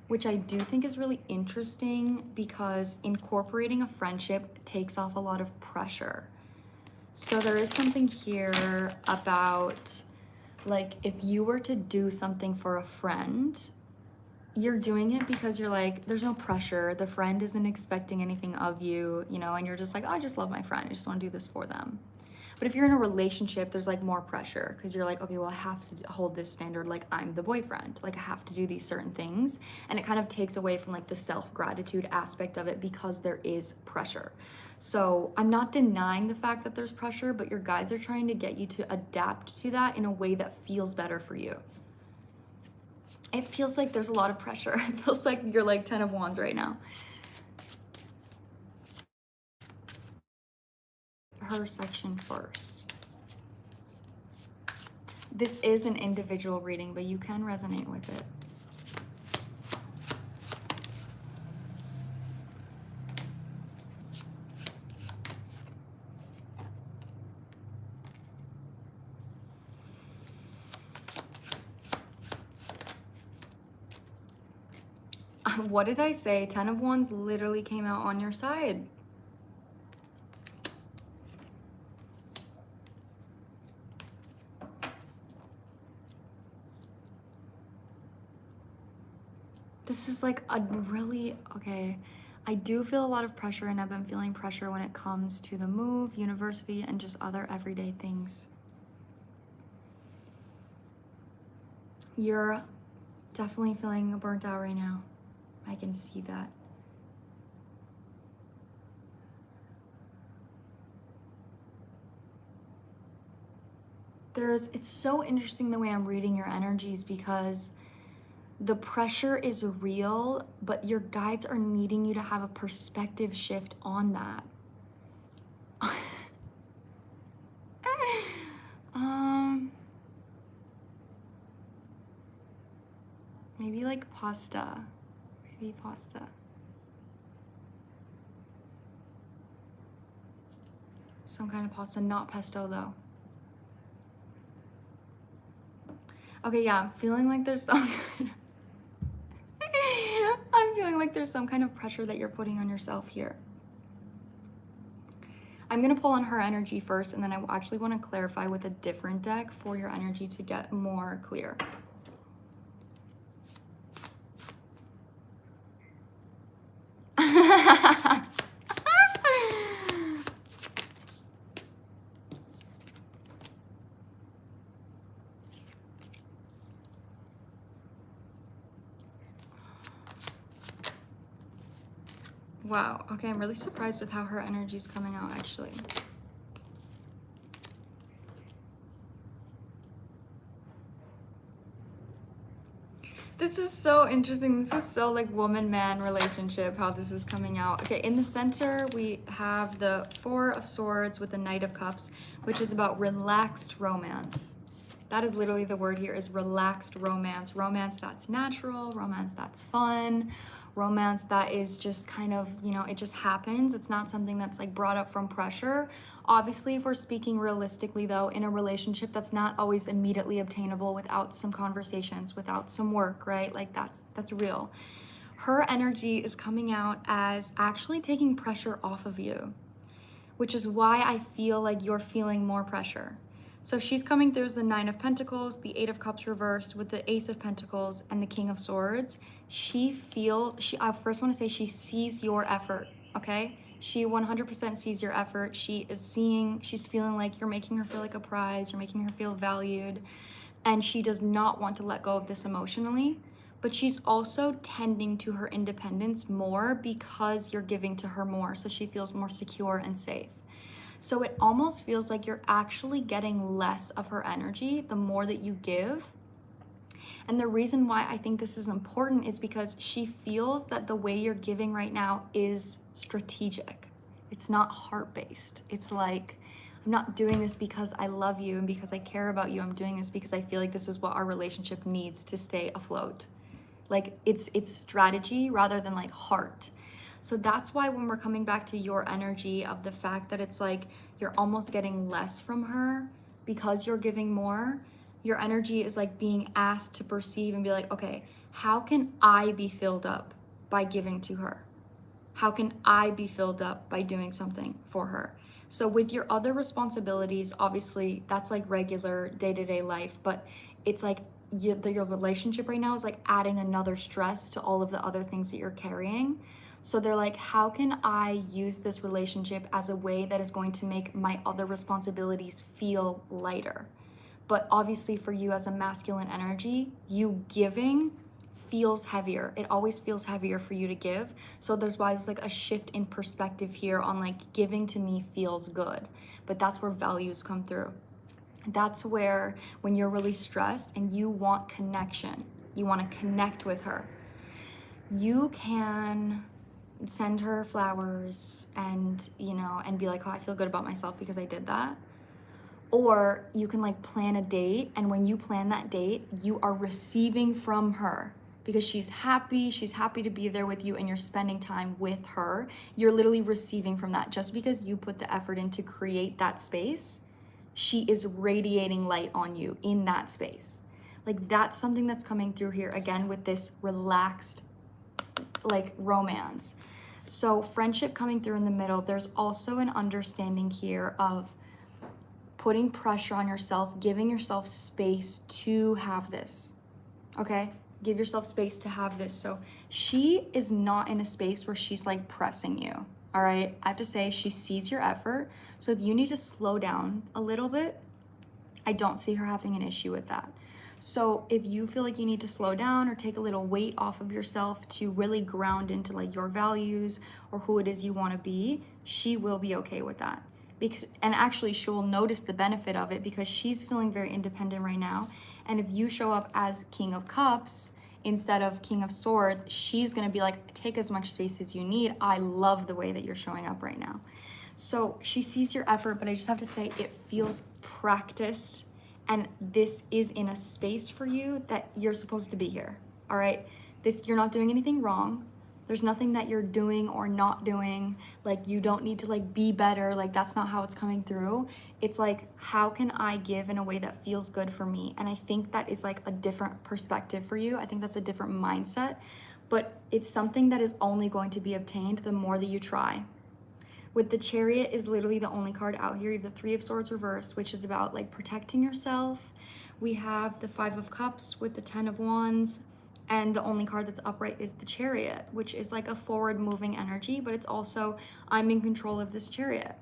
which I do think is really interesting because incorporating a friendship takes off a lot of pressure. So there is something here about like if you were to do something for a friend, you're doing it because you're like, there's no pressure. The friend isn't expecting anything of you, you know, and you're just like, oh, I just love my friend. I just want to do this for them. But if you're in a relationship, there's like more pressure because you're like, okay, well, I have to hold this standard. Like I'm the boyfriend, like I have to do these certain things. And it kind of takes away from like the self-gratitude aspect of it because there is pressure. So I'm not denying the fact that there's pressure, but your guides are trying to get you to adapt to that in a way that feels better for you. It feels like there's a lot of pressure. It feels like you're like 10 of Wands right now. Her section first. This is an individual reading, but you can resonate with it. What did I say? 10 of Wands literally came out on your side. This is like a really, okay, I do feel a lot of pressure, and I've been feeling pressure when it comes to the move, university, and just other everyday things. You're definitely feeling burnt out right now. I can see that. It's so interesting the way I'm reading your energies because the pressure is real, but your guides are needing you to have a perspective shift on that. Maybe like pasta. Maybe pasta. Some kind of pasta, not pesto though. Okay, yeah, I'm feeling like there's some I'm feeling like there's some kind of pressure that you're putting on yourself here. I'm gonna pull on her energy first, and then I actually want to clarify with a different deck for your energy to get more clear. Wow, okay, I'm really surprised with how her energy is coming out, actually. This is so interesting. This is so like woman-man relationship, how this is coming out. Okay, in the center, we have the Four of Swords with the Knight of Cups, which is about relaxed romance. That is literally the word here, is relaxed romance. Romance that's natural, romance that's fun, romance that is just kind of, you know, it just happens. It's not something that's like brought up from pressure. Obviously, if we're speaking realistically though, in a relationship, that's not always immediately obtainable without some conversations, without some work, right? Like that's real. Her energy is coming out as actually taking pressure off of you, which is why I feel like you're feeling more pressure. So she's coming through as the Nine of Pentacles, the Eight of Cups reversed with the Ace of Pentacles and the King of Swords. I first want to say she sees your effort, okay? She 100% sees your effort. She's feeling like you're making her feel like a prize, you're making her feel valued, and she does not want to let go of this emotionally. But she's also tending to her independence more because you're giving to her more, so she feels more secure and safe. So it almost feels like you're actually getting less of her energy the more that you give. And the reason why I think this is important is because she feels that the way you're giving right now is strategic. It's not heart-based. It's like, I'm not doing this because I love you and because I care about you. I'm doing this because I feel like this is what our relationship needs to stay afloat. Like it's strategy rather than like heart. So that's why when we're coming back to your energy of the fact that it's like you're almost getting less from her because you're giving more, your energy is like being asked to perceive and be like, okay, how can I be filled up by giving to her? How can I be filled up by doing something for her? So with your other responsibilities, obviously that's like regular day-to-day life, but it's like your relationship right now is like adding another stress to all of the other things that you're carrying. So they're like, how can I use this relationship as a way that is going to make my other responsibilities feel lighter? But obviously for you as a masculine energy, you giving feels heavier. It always feels heavier for you to give. So there's why it's like a shift in perspective here on like giving to me feels good. But that's where values come through. That's where when you're really stressed and you want connection, you want to connect with her, you can send her flowers and, you know, and be like, oh, I feel good about myself because I did that. Or you can like plan a date, and when you plan that date, you are receiving from her because she's happy to be there with you and you're spending time with her. You're literally receiving from that. Just because you put the effort in to create that space, she is radiating light on you in that space. Like that's something that's coming through here again with this relaxed like romance. So friendship coming through in the middle. There's also an understanding here of putting pressure on yourself, giving yourself space to have this, okay? Give yourself space to have this. So she is not in a space where she's like pressing you, all right? I have to say she sees your effort. So if you need to slow down a little bit, I don't see her having an issue with that. So if you feel like you need to slow down or take a little weight off of yourself to really ground into like your values or who it is you want to be, she will be okay with that. And actually she will notice the benefit of it because she's feeling very independent right now. And if you show up as King of Cups instead of King of Swords, she's gonna be like, take as much space as you need. I love the way that you're showing up right now. So she sees your effort, but I just have to say it feels practiced, and this is in a space for you that you're supposed to be here, all right? You're not doing anything wrong. There's nothing that you're doing or not doing. Like, you don't need to like be better. Like, that's not how it's coming through. It's like, how can I give in a way that feels good for me? And I think that is like a different perspective for you. I think that's a different mindset, but it's something that is only going to be obtained the more that you try. With the Chariot is literally the only card out here. You have the Three of Swords reversed, which is about like protecting yourself. We have the Five of Cups with the Ten of Wands, and the only card that's upright is the Chariot, which is like a forward moving energy, but it's also, I'm in control of this chariot.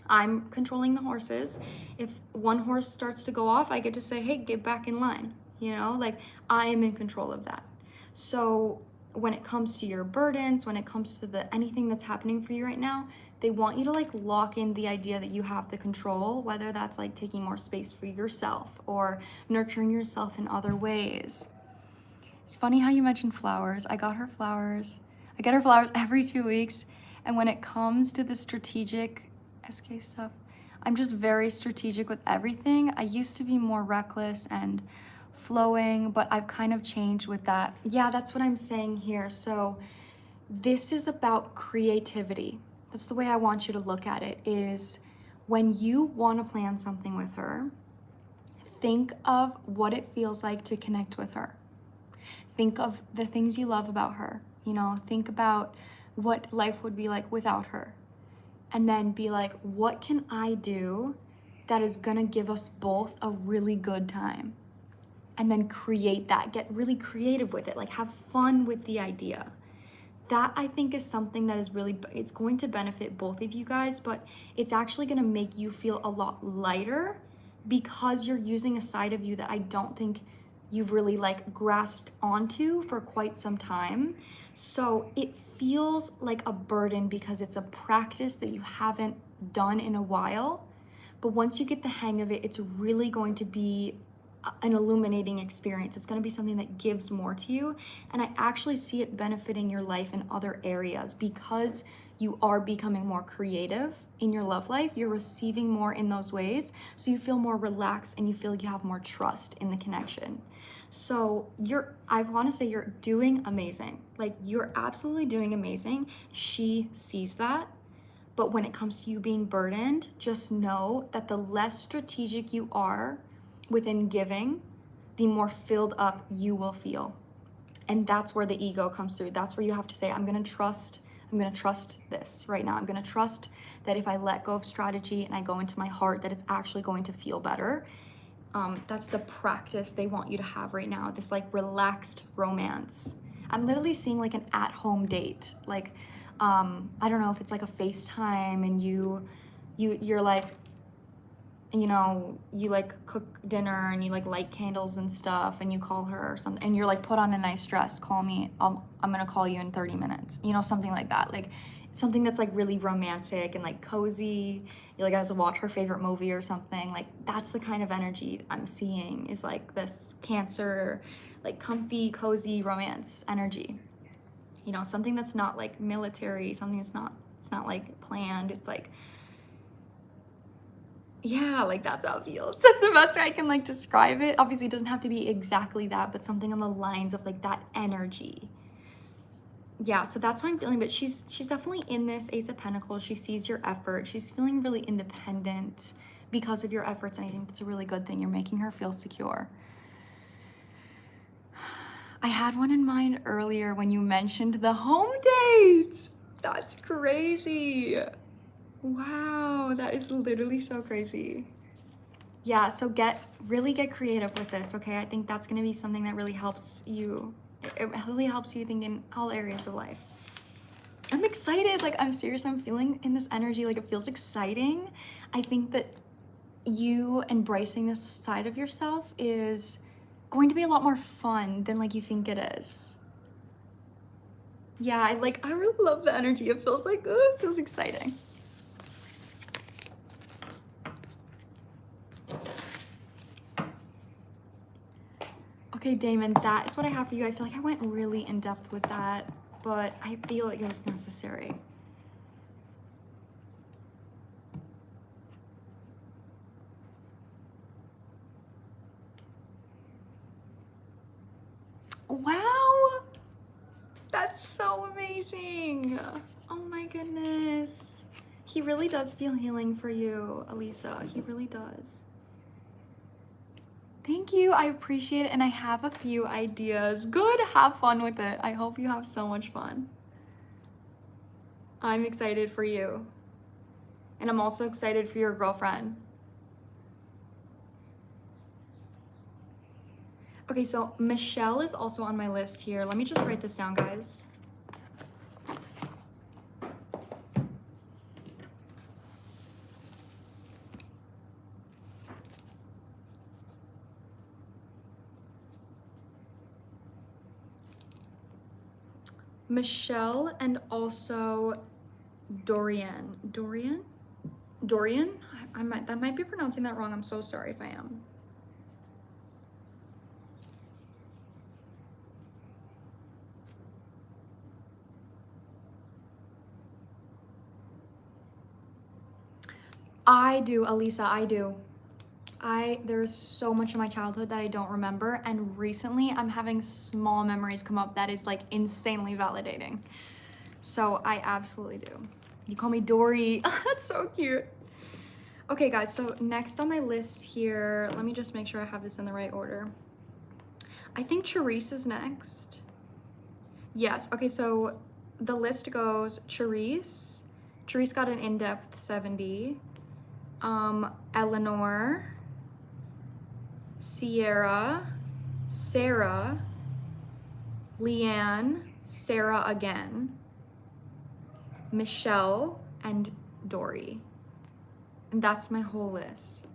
I'm controlling the horses. If one horse starts to go off, I get to say, hey, get back in line. You know, like, I am in control of that. So when it comes to your burdens, when it comes to anything that's happening for you right now, they want you to like lock in the idea that you have the control, whether that's like taking more space for yourself or nurturing yourself in other ways. It's funny how you mentioned flowers. I got her flowers. I get her flowers every 2 weeks. And when it comes to the strategic SK stuff, I'm just very strategic with everything. I used to be more reckless and flowing, but I've kind of changed with that. Yeah, that's what I'm saying here. So this is about creativity. That's the way I want you to look at it, is when you want to plan something with her, think of what it feels like to connect with her. Think of the things you love about her, you know, think about what life would be like without her. And then be like, what can I do that is gonna give us both a really good time? And then create that, get really creative with it, like have fun with the idea. That I think is something that is really, it's going to benefit both of you guys, but it's actually gonna make you feel a lot lighter because you're using a side of you that I don't think you've really like grasped onto for quite some time. So it feels like a burden because it's a practice that you haven't done in a while. But once you get the hang of it, it's really going to be an illuminating experience. It's going to be something that gives more to you. And I actually see it benefiting your life in other areas because you are becoming more creative in your love life. You're receiving more in those ways. So you feel more relaxed and you feel like you have more trust in the connection. So I want to say you're doing amazing. Like, you're absolutely doing amazing. She sees that. But when it comes to you being burdened, just know that the less strategic you are within giving, the more filled up you will feel. And that's where the ego comes through. That's where you have to say, I'm gonna trust this right now. I'm gonna trust that if I let go of strategy and I go into my heart, that it's actually going to feel better. That's the practice they want you to have right now, this like relaxed romance. I'm literally seeing like an at-home date. Like, I don't know if it's like a FaceTime and you're like, you know, you like cook dinner and you like light candles and stuff and you call her or something and you're like, put on a nice dress, call me, I'm gonna call you in 30 minutes, you know, something like that. Like something that's like really romantic and like cozy. You like guys watch her favorite movie or something. Like that's the kind of energy I'm seeing, is like this Cancer, like comfy, cozy romance energy. You know, something that's not like military, something that's not, it's not like planned. It's like, yeah, like that's how it feels. That's the best way I can like describe it. Obviously it doesn't have to be exactly that, but something on the lines of like that energy. Yeah, so that's what I'm feeling, but she's definitely in this Ace of Pentacles. She sees your effort. She's feeling really independent because of your efforts, and I think that's a really good thing. You're making her feel secure. I had one in mind earlier when you mentioned the home date. That's crazy. Wow, that is literally so crazy. Yeah, so really get creative with this, okay? I think that's gonna be something that really helps you. It really helps you think in all areas of life. I'm excited, like I'm serious, I'm feeling in this energy, like it feels exciting. I think that you embracing this side of yourself is going to be a lot more fun than like you think it is. Yeah, I really love the energy. It feels like, oh, it feels exciting. Okay, Damon, that is what I have for you. I feel like I went really in depth with that, but I feel like it was necessary. Wow, that's That's so amazing. Oh my goodness. He really does feel healing for you, Alisa. He really does. Thank you. I appreciate it. And I have a few ideas. Good. Have fun with it. I hope you have so much fun. I'm excited for you. And I'm also excited for your girlfriend. Okay, so Michelle is also on my list here. Let me just write this down, guys. Michelle and also Dorian. Dorian? That might be pronouncing that wrong. I'm so sorry if I am. I do, Alisa, I do. There's so much of my childhood that I don't remember, and recently I'm having small memories come up that is like insanely validating. So I absolutely do. You call me Dory. That's so cute. Okay, guys, so next on my list here, let me just make sure I have this in the right order. I think Charice is next. Yes, okay, so the list goes Charice. Charice got an in-depth 70. Eleanor, Sierra, Sarah, Leanne, Sarah again, Michelle, and Dory. And that's my whole list.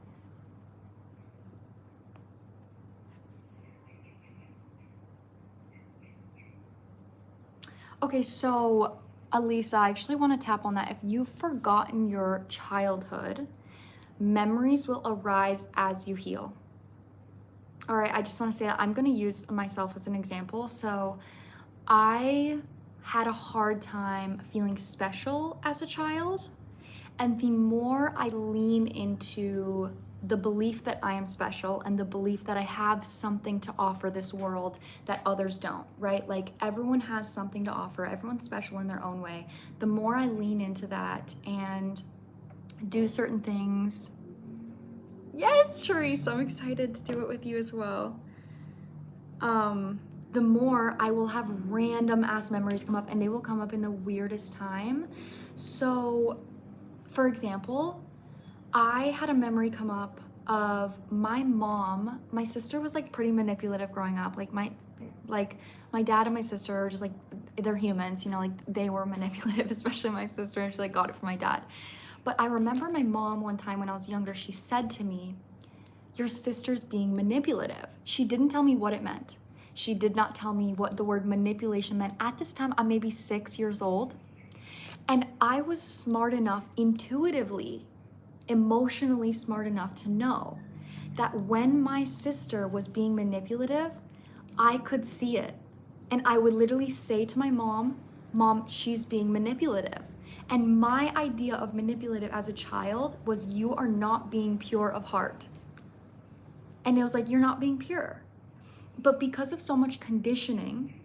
Okay, so Alisa, I actually want to tap on that. If you've forgotten your childhood, memories will arise as you heal. All right, I just want to say that I'm going to use myself as an example. So I had a hard time feeling special as a child. And the more I lean into the belief that I am special and the belief that I have something to offer this world that others don't, right? Like everyone has something to offer, everyone's special in their own way. The more I lean into that and do certain things. Yes, Charice, I'm excited to do it with you as well. The more I will have random ass memories come up, and they will come up in the weirdest time. So, for example, I had a memory come up of my mom. My sister was like pretty manipulative growing up. Like my dad and my sister are just like, they're humans, you know, like they were manipulative, especially my sister, and she like got it from my dad. But I remember my mom one time when I was younger, she said to me, "Your sister's being manipulative." She didn't tell me what it meant. She did not tell me what the word manipulation meant. At this time, I'm maybe 6 years old. And I was smart enough, intuitively, emotionally smart enough to know that when my sister was being manipulative, I could see it. And I would literally say to my mom, "Mom, she's being manipulative." And my idea of manipulative as a child was, you are not being pure of heart. And it was like, you're not being pure. But because of so much conditioning,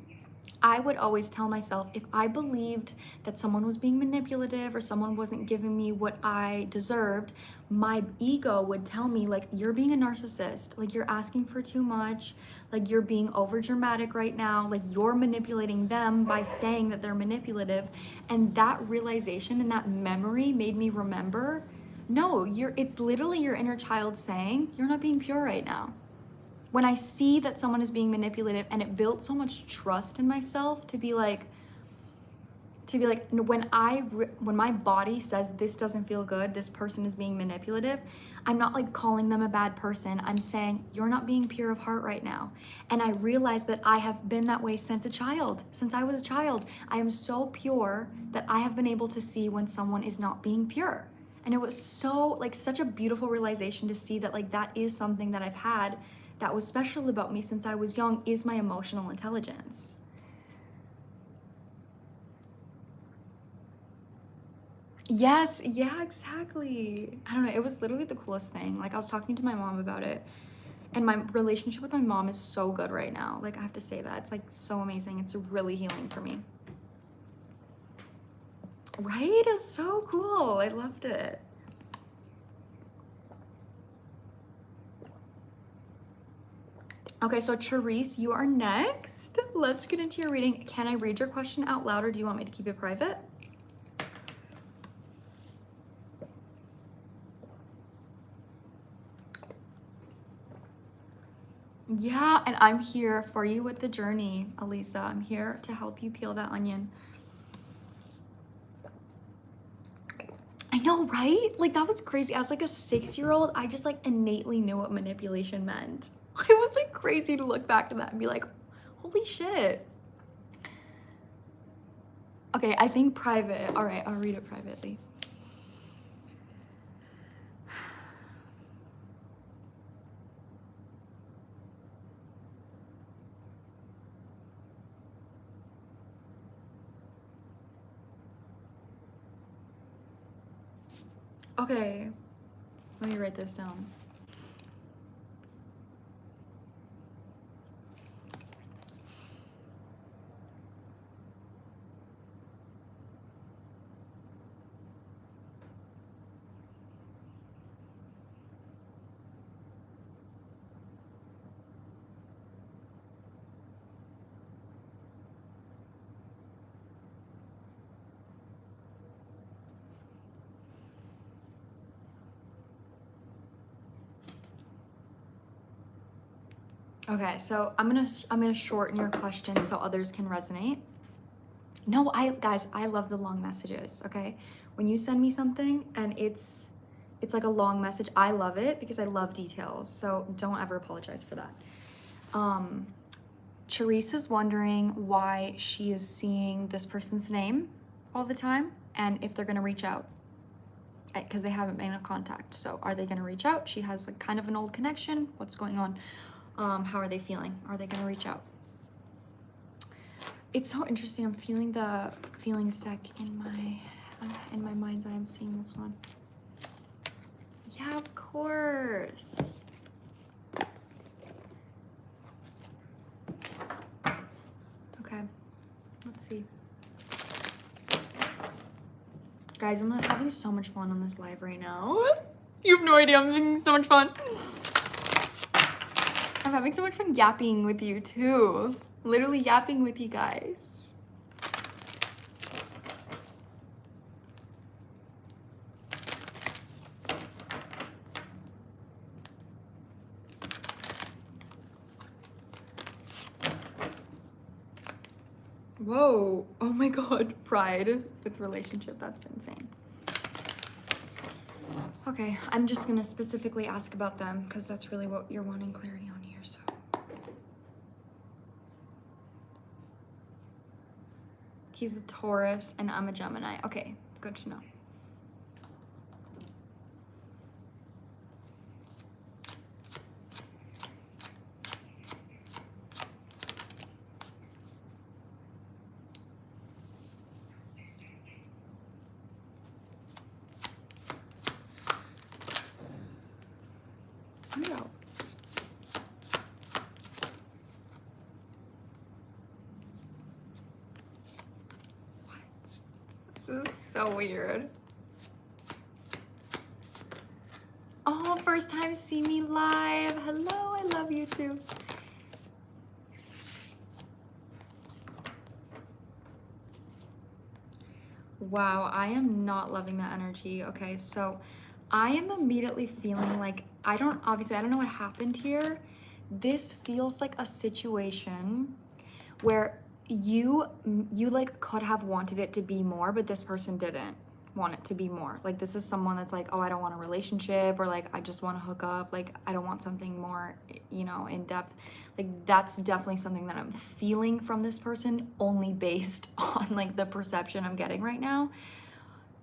I would always tell myself, if I believed that someone was being manipulative or someone wasn't giving me what I deserved, my ego would tell me, like, you're being a narcissist, like you're asking for too much, like you're being over dramatic right now, like you're manipulating them by saying that they're manipulative. And that realization and that memory made me remember, no, it's literally your inner child saying, you're not being pure right now. When I see that someone is being manipulative, and it built so much trust in myself to be like, when my body says this doesn't feel good, this person is being manipulative, I'm not like calling them a bad person. I'm saying, you're not being pure of heart right now. And I realized that I have been that way since I was a child. I am so pure that I have been able to see when someone is not being pure. And it was so like such a beautiful realization to see that like that is something that I've had that was special about me since I was young, is my emotional intelligence. Yes, yeah, exactly. I don't know, it was literally the coolest thing. Like I was talking to my mom about it, and my relationship with my mom is so good right now. Like I have to say that, it's like so amazing. It's really healing for me. Right? It was so cool. I loved it. Okay, so Charice, you are next. Let's get into your reading. Can I read your question out loud or do you want me to keep it private? Yeah, and I'm here for you with the journey, Alisa. I'm here to help you peel that onion. I know, right? Like, that was crazy. As like a 6-year-old, I just like innately knew what manipulation meant. It was like crazy to look back to that and be like, holy shit. Okay, I think private. All right, I'll read it privately. Okay, let me write this down. Okay, so I'm gonna shorten your question so others can resonate. No, guys, I love the long messages, okay? When you send me something and it's like a long message, I love it because I love details. So don't ever apologize for that. Charice is wondering why she is seeing this person's name all the time and if they're gonna reach out because they haven't been in contact. So are they gonna reach out? She has like kind of an old connection. What's going on? How are they feeling? Are they gonna reach out? It's so interesting. I'm feeling the feelings deck in my mind that I'm seeing this one. Yeah, of course. Okay, let's see. Guys, I'm having so much fun on this live right now. You have no idea. I'm having so much fun. I'm having so much fun yapping with you too. Literally yapping with you guys. Whoa, oh my God, pride with relationship, that's insane. Okay, I'm just gonna specifically ask about them because that's really what you're wanting clarity on here, so. He's a Taurus and I'm a Gemini. Okay, good to know. This is so weird. Oh, first time see me live. Hello, I love you too. Wow, I am not loving that energy. Okay, so I am immediately feeling like I don't know what happened here. This feels like a situation where you like could have wanted it to be more, but this person didn't want it to be more. Like this is someone that's like, oh, I don't want a relationship, or like I just want to hook up, like I don't want something more, you know, in depth. Like that's definitely something that I'm feeling from this person, only based on like the perception I'm getting right now.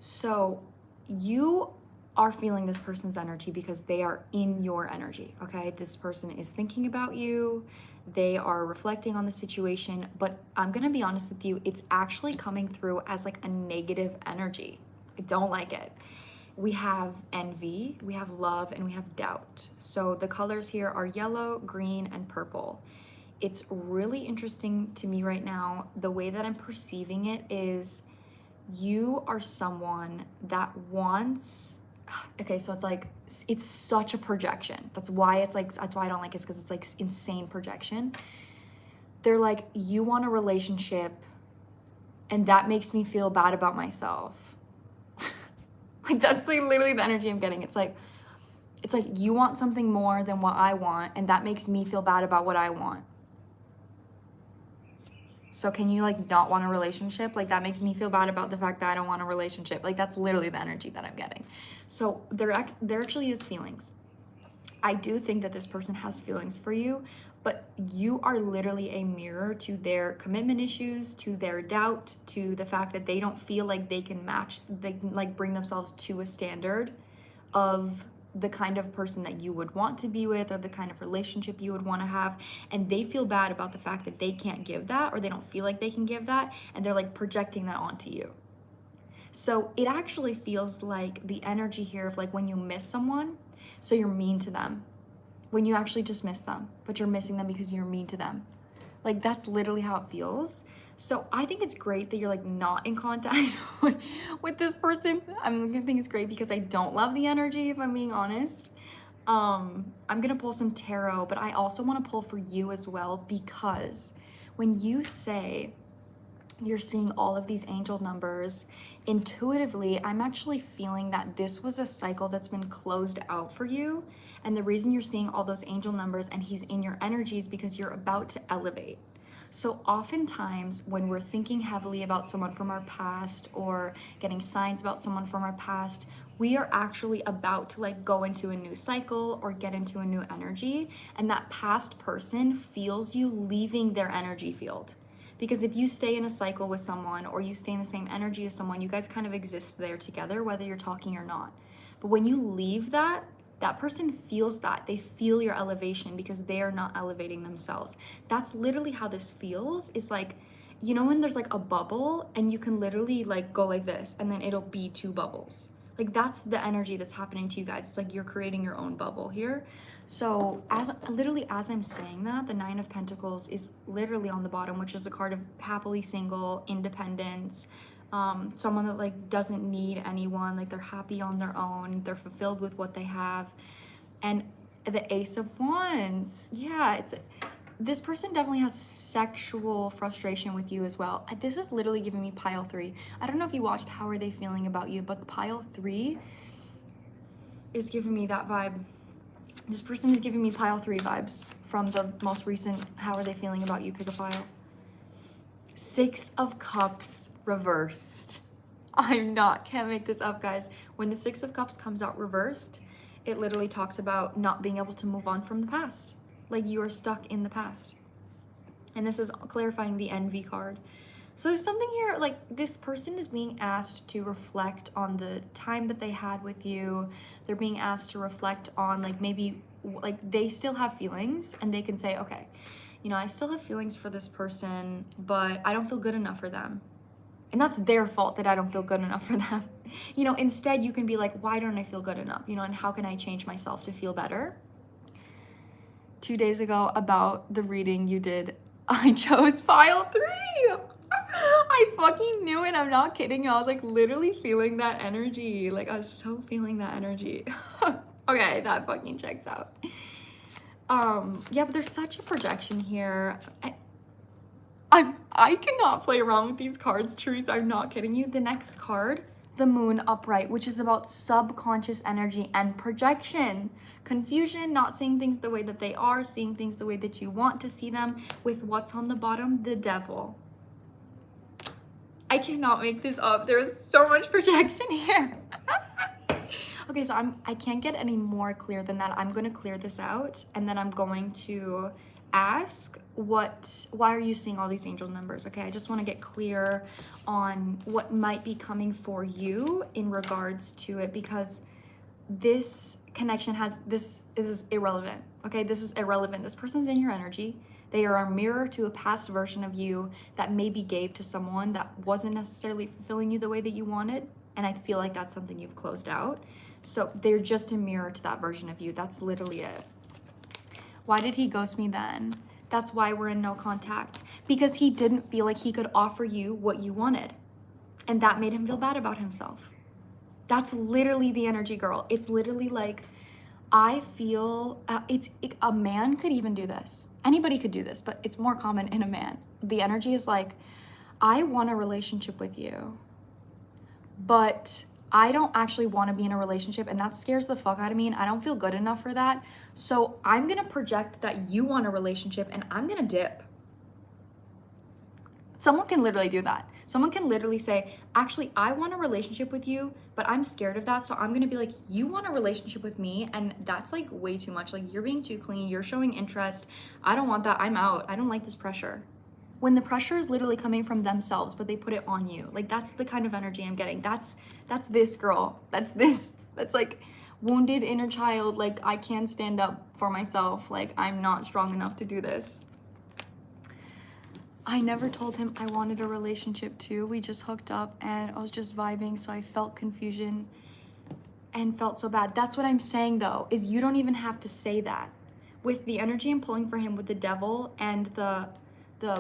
So you are feeling this person's energy because they are in your energy, okay? This person is thinking about you. They are reflecting on the situation, but I'm gonna be honest with you, it's actually coming through as like a negative energy. I don't like it. We have envy, we have love, and we have doubt. So the colors here are yellow, green, and purple. It's really interesting to me right now. The way that I'm perceiving it is you are someone that wants, okay, so it's like, it's such a projection. That's why it's like, that's why I don't like it, because it's like insane projection. They're like, you want a relationship and that makes me feel bad about myself. Like, that's like literally the energy I'm getting. It's like you want something more than what I want, and that makes me feel bad about what I want. So can you like not want a relationship? Like, that makes me feel bad about the fact that I don't want a relationship. Like, that's literally the energy that I'm getting. So there actually is feelings. I do think that this person has feelings for you, but you are literally a mirror to their commitment issues, to their doubt, to the fact that they don't feel like they can match, they can like bring themselves to a standard of the kind of person that you would want to be with, or the kind of relationship you would want to have. And they feel bad about the fact that they can't give that, or they don't feel like they can give that, and they're like projecting that onto you. So it actually feels like the energy here of like when you miss someone, so you're mean to them. When you actually just miss them, but you're missing them because you're mean to them. Like, that's literally how it feels. So I think it's great that you're like not in contact with this person. I think it's great because I don't love the energy, if I'm being honest. I'm gonna pull some tarot, but I also want to pull for you as well, because when you say you're seeing all of these angel numbers, intuitively, I'm actually feeling that this was a cycle that's been closed out for you. And the reason you're seeing all those angel numbers and he's in your energy is because you're about to elevate. So oftentimes when we're thinking heavily about someone from our past, or getting signs about someone from our past, we are actually about to like go into a new cycle or get into a new energy. And that past person feels you leaving their energy field. Because if you stay in a cycle with someone, or you stay in the same energy as someone, you guys kind of exist there together, whether you're talking or not. But when you leave that person feels that. They feel your elevation because they are not elevating themselves. That's literally how this feels. Is like, you know when there's like a bubble and you can literally like go like this and then it'll be two bubbles. Like, that's the energy that's happening to you guys. It's like you're creating your own bubble here. So as I'm saying that, the Nine of Pentacles is literally on the bottom, which is a card of happily single, independence, someone that like doesn't need anyone, like they're happy on their own, they're fulfilled with what they have. And the Ace of Wands, yeah, this person definitely has sexual frustration with you as well. This is literally giving me pile 3. I don't know if you watched How Are They Feeling About You, but the pile 3 is giving me that vibe. This person is giving me pile 3 vibes from the most recent How Are They Feeling About You. Pick a pile. 6 of Cups reversed. Can't make this up, guys. When the 6 of Cups comes out reversed, it literally talks about not being able to move on from the past. Like, you are stuck in the past. And this is clarifying the Envy card. So there's something here, like this person is being asked to reflect on the time that they had with you. They're being asked to reflect on like maybe like they still have feelings, and they can say, okay, you know, I still have feelings for this person, but I don't feel good enough for them. And that's their fault that I don't feel good enough for them. You know, instead you can be like, why don't I feel good enough? You know, and how can I change myself to feel better? 2 days ago, about the reading you did, I chose pile 3. I fucking knew it. I'm not kidding you. I was like literally feeling that energy. Like, I was so feeling that energy. Okay, that fucking checks out. Yeah, but there's such a projection here. I cannot play around with these cards, Charice. I'm not kidding you. The next card, the Moon upright, which is about subconscious energy and projection. Confusion, not seeing things the way that they are, seeing things the way that you want to see them, with what's on the bottom, the Devil. I cannot make this up. There is so much projection here. Okay, so I can't get any more clear than that. I'm gonna clear this out, and then I'm going to ask why are you seeing all these angel numbers? Okay, I just want to get clear on what might be coming for you in regards to it, because this connection this is irrelevant. Okay, this is irrelevant. This person's in your energy. They are a mirror to a past version of you that maybe gave to someone that wasn't necessarily fulfilling you the way that you wanted. And I feel like that's something you've closed out. So they're just a mirror to that version of you. That's literally it. Why did he ghost me then? That's why we're in no contact. Because he didn't feel like he could offer you what you wanted. And that made him feel bad about himself. That's literally the energy, girl. It's literally like, I feel, a man could even do this. Anybody could do this, but it's more common in a man. The energy is like, I want a relationship with you, but I don't actually want to be in a relationship, and that scares the fuck out of me, and I don't feel good enough for that. So I'm gonna project that you want a relationship, and I'm gonna dip. Someone can literally do that. Someone can literally say, actually, I want a relationship with you, but I'm scared of that. So I'm gonna be like, you want a relationship with me? And that's like way too much. Like, you're being too clingy, you're showing interest. I don't want that, I'm out. I don't like this pressure. When the pressure is literally coming from themselves, but they put it on you. Like, that's the kind of energy I'm getting. That's this, girl. That's this. That's like wounded inner child. Like, I can't stand up for myself. Like, I'm not strong enough to do this. I never told him I wanted a relationship too. We just hooked up and I was just vibing, so I felt confusion and felt so bad. That's what I'm saying though, is you don't even have to say that. With the energy I'm pulling for him with the devil and the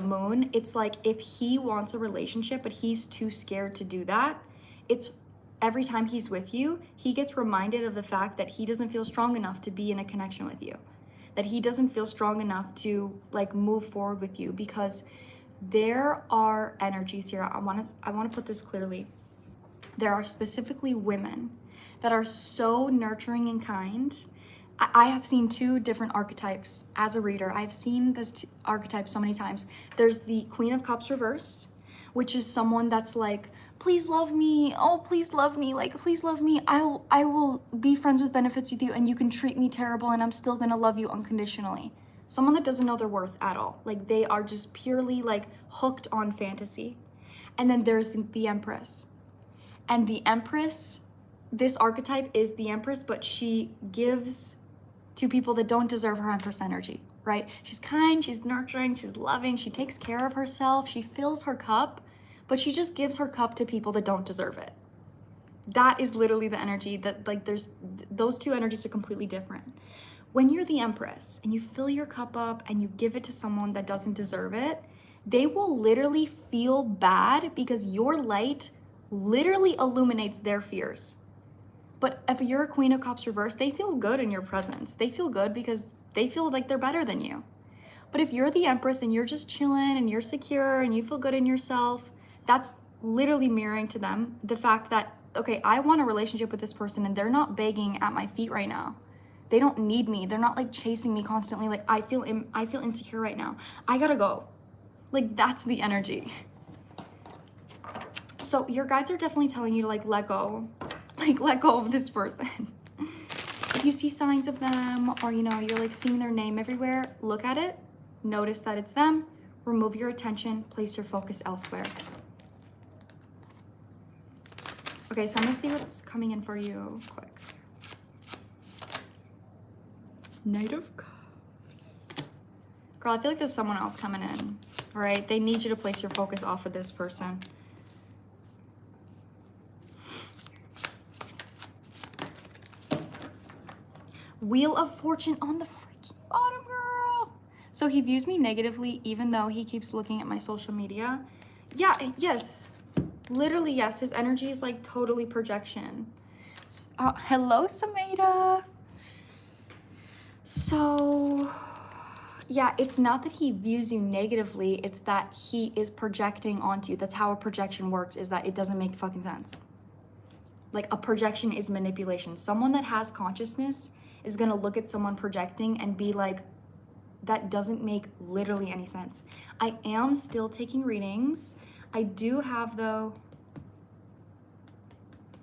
moon, it's like if he wants a relationship but he's too scared to do that, it's every time he's with you, he gets reminded of the fact that he doesn't feel strong enough to be in a connection with you. That he doesn't feel strong enough to like move forward with you, because there are energies here. I want to put this clearly. There are specifically women that are so nurturing and kind. I have seen two different archetypes as a reader. I've seen this archetype so many times. There's the Queen of Cups reversed, which is someone that's like, please love me. Oh, please love me. Like, please love me. I will be friends with benefits with you, and you can treat me terrible and I'm still gonna love you unconditionally. Someone that doesn't know their worth at all. Like, they are just purely like hooked on fantasy. And then there's the Empress. And the Empress, this archetype is the Empress, but she gives to people that don't deserve her Empress energy, right? She's kind, she's nurturing, she's loving, she takes care of herself, she fills her cup, but she just gives her cup to people that don't deserve it. That is literally the energy that, like, there's, those two energies are completely different. When you're the Empress and you fill your cup up and you give it to someone that doesn't deserve it, they will literally feel bad because your light literally illuminates their fears. But if you're a Queen of Cups reversed, they feel good in your presence. They feel good because they feel like they're better than you. But if you're the Empress and you're just chilling and you're secure and you feel good in yourself, that's literally mirroring to them the fact that, okay, I want a relationship with this person and they're not begging at my feet right now. They don't need me. They're not like chasing me constantly. Like, I feel insecure right now. I gotta go. Like, that's the energy. So your guides are definitely telling you to like let go. Like, let go of this person. If you see signs of them, or you know, you're like seeing their name everywhere, look at it, notice that it's them, remove your attention, place your focus elsewhere. Okay, so I'm gonna see what's coming in for you quick. Knight of Cups. Girl, I feel like there's someone else coming in, right? They need you to place your focus off of this person. Wheel of Fortune on the freaking bottom, girl. So he views me negatively even though he keeps looking at my social media. Yeah, yes. Literally, yes. His energy is like totally projection. Hello, Sameda. So, yeah, it's not that he views you negatively. It's that he is projecting onto you. That's how a projection works, is that it doesn't make fucking sense. Like, a projection is manipulation. Someone that has consciousness is gonna look at someone projecting and be like, that doesn't make literally any sense. I am still taking readings. I do have, though,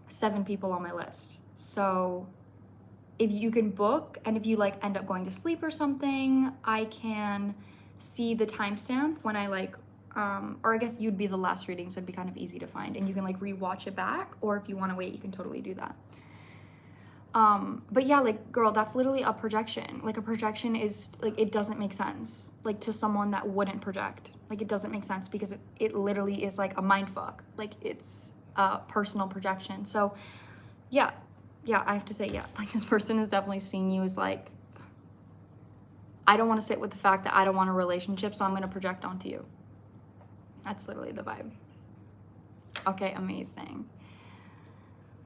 7 people on my list. So if you can book, and if you like end up going to sleep or something, I can see the timestamp when I like, or I guess you'd be the last reading, so it'd be kind of easy to find, and you can like rewatch it back, or if you want to wait, you can totally do that. But yeah, like, girl, that's literally a projection. Like, a projection is like, it doesn't make sense, like, to someone that wouldn't project. Like, it doesn't make sense because it literally is like a mind fuck. Like, it's a personal projection. So yeah, I have to say, yeah, like, this person is definitely seeing you as like, I don't want to sit with the fact that I don't want a relationship, so I'm going to project onto you. That's literally the vibe. Okay, amazing.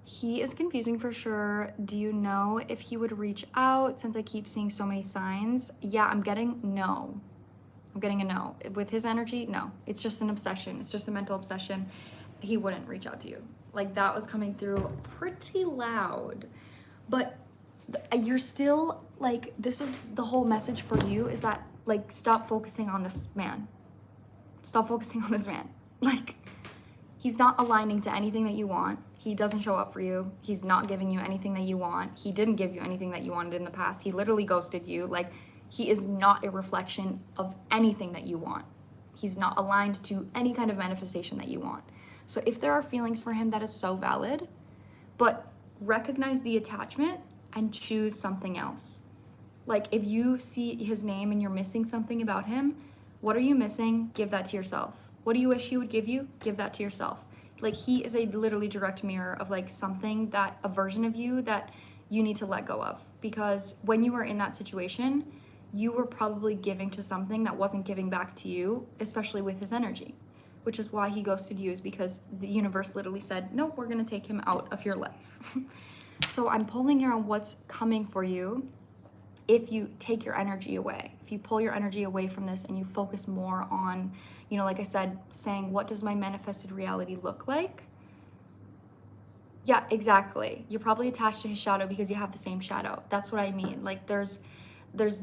He is confusing for sure. Do you know if he would reach out since I keep seeing so many signs? Yeah, I'm getting no. I'm getting a no. With his energy, no. It's just an obsession. It's just a mental obsession. He wouldn't reach out to you. Like, that was coming through pretty loud. But you're still, like, this is the whole message for you, is that, like, stop focusing on this man. Stop focusing on this man. Like, he's not aligning to anything that you want. He doesn't show up for you. He's not giving you anything that you want. He didn't give you anything that you wanted in the past. He literally ghosted you. Like, he is not a reflection of anything that you want. He's not aligned to any kind of manifestation that you want. So if there are feelings for him, that is so valid, but recognize the attachment and choose something else. Like, if you see his name and you're missing something about him, what are you missing? Give that to yourself. What do you wish he would give you? Give that to yourself. Like, he is a literally direct mirror of, like, something that, a version of you that you need to let go of. Because when you were in that situation, you were probably giving to something that wasn't giving back to you, especially with his energy, which is why he ghosted you, is because the universe literally said, no, we're gonna take him out of your life. So I'm pulling here on what's coming for you if you take your energy away. If you pull your energy away from this and you focus more on, you know, like I said, saying, what does my manifested reality look like? Yeah, exactly. You're probably attached to his shadow because you have the same shadow. That's what I mean. Like, there's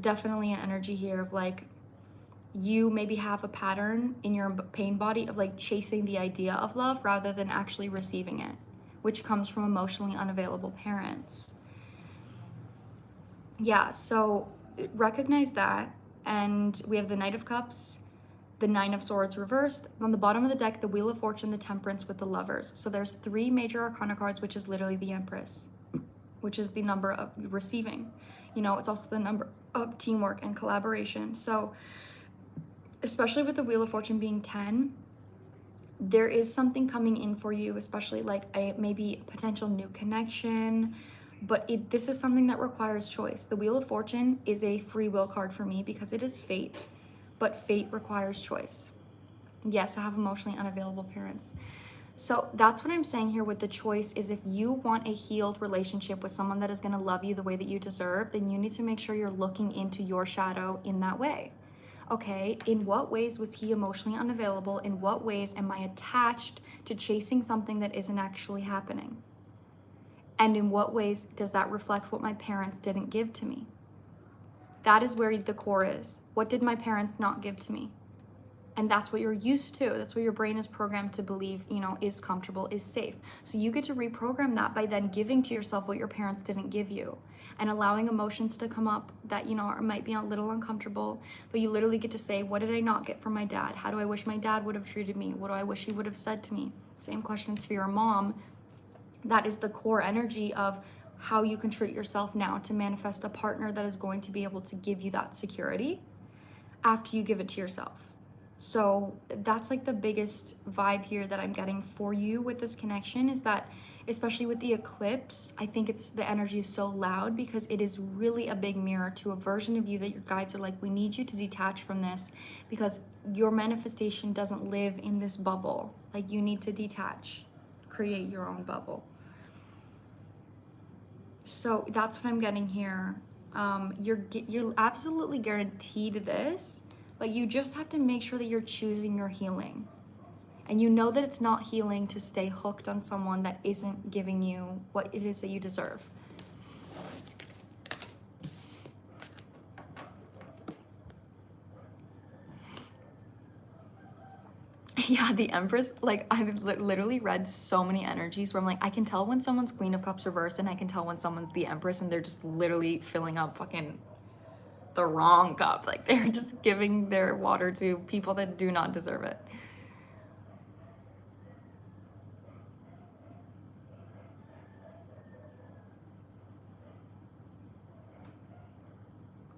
definitely an energy here of, like, you maybe have a pattern in your pain body of, like, chasing the idea of love rather than actually receiving it, which comes from emotionally unavailable parents. Yeah, so recognize that. And we have the Knight of Cups, the Nine of Swords reversed. On the bottom of the deck, the Wheel of Fortune, the Temperance with the Lovers. So there's 3 major arcana cards, which is literally the Empress, which is the number of receiving. You know, it's also the number of teamwork and collaboration. So especially with the Wheel of Fortune being 10, there is something coming in for you, especially like maybe a potential new connection, but this is something that requires choice. The Wheel of Fortune is a free will card for me because it is fate, but fate requires choice. Yes, I have emotionally unavailable parents. So that's what I'm saying here with the choice is, if you want a healed relationship with someone that is going to love you the way that you deserve, then you need to make sure you're looking into your shadow in that way. Okay, in what ways was he emotionally unavailable? In what ways am I attached to chasing something that isn't actually happening? And in what ways does that reflect what my parents didn't give to me? That is where the core is. What did my parents not give to me? And that's what you're used to. That's what your brain is programmed to believe, you know, is comfortable, is safe. So you get to reprogram that by then giving to yourself what your parents didn't give you, and allowing emotions to come up that, you know, might be a little uncomfortable, but you literally get to say, what did I not get from my dad? How do I wish my dad would have treated me? What do I wish he would have said to me? Same questions for your mom. That is the core energy of how you can treat yourself now to manifest a partner that is going to be able to give you that security after you give it to yourself. So that's like the biggest vibe here that I'm getting for you with this connection, is that, especially with the eclipse, I think the energy is so loud because it is really a big mirror to a version of you that your guides are like, we need you to detach from this because your manifestation doesn't live in this bubble. Like, you need to detach, create your own bubble. So that's what I'm getting here. You're absolutely guaranteed this, but you just have to make sure that you're choosing your healing. And you know that it's not healing to stay hooked on someone that isn't giving you what it is that you deserve. Yeah, the Empress, like, I've literally read so many energies where I'm like, I can tell when someone's Queen of Cups reversed, and I can tell when someone's the Empress and they're just literally filling up fucking the wrong cup. Like, they're just giving their water to people that do not deserve it.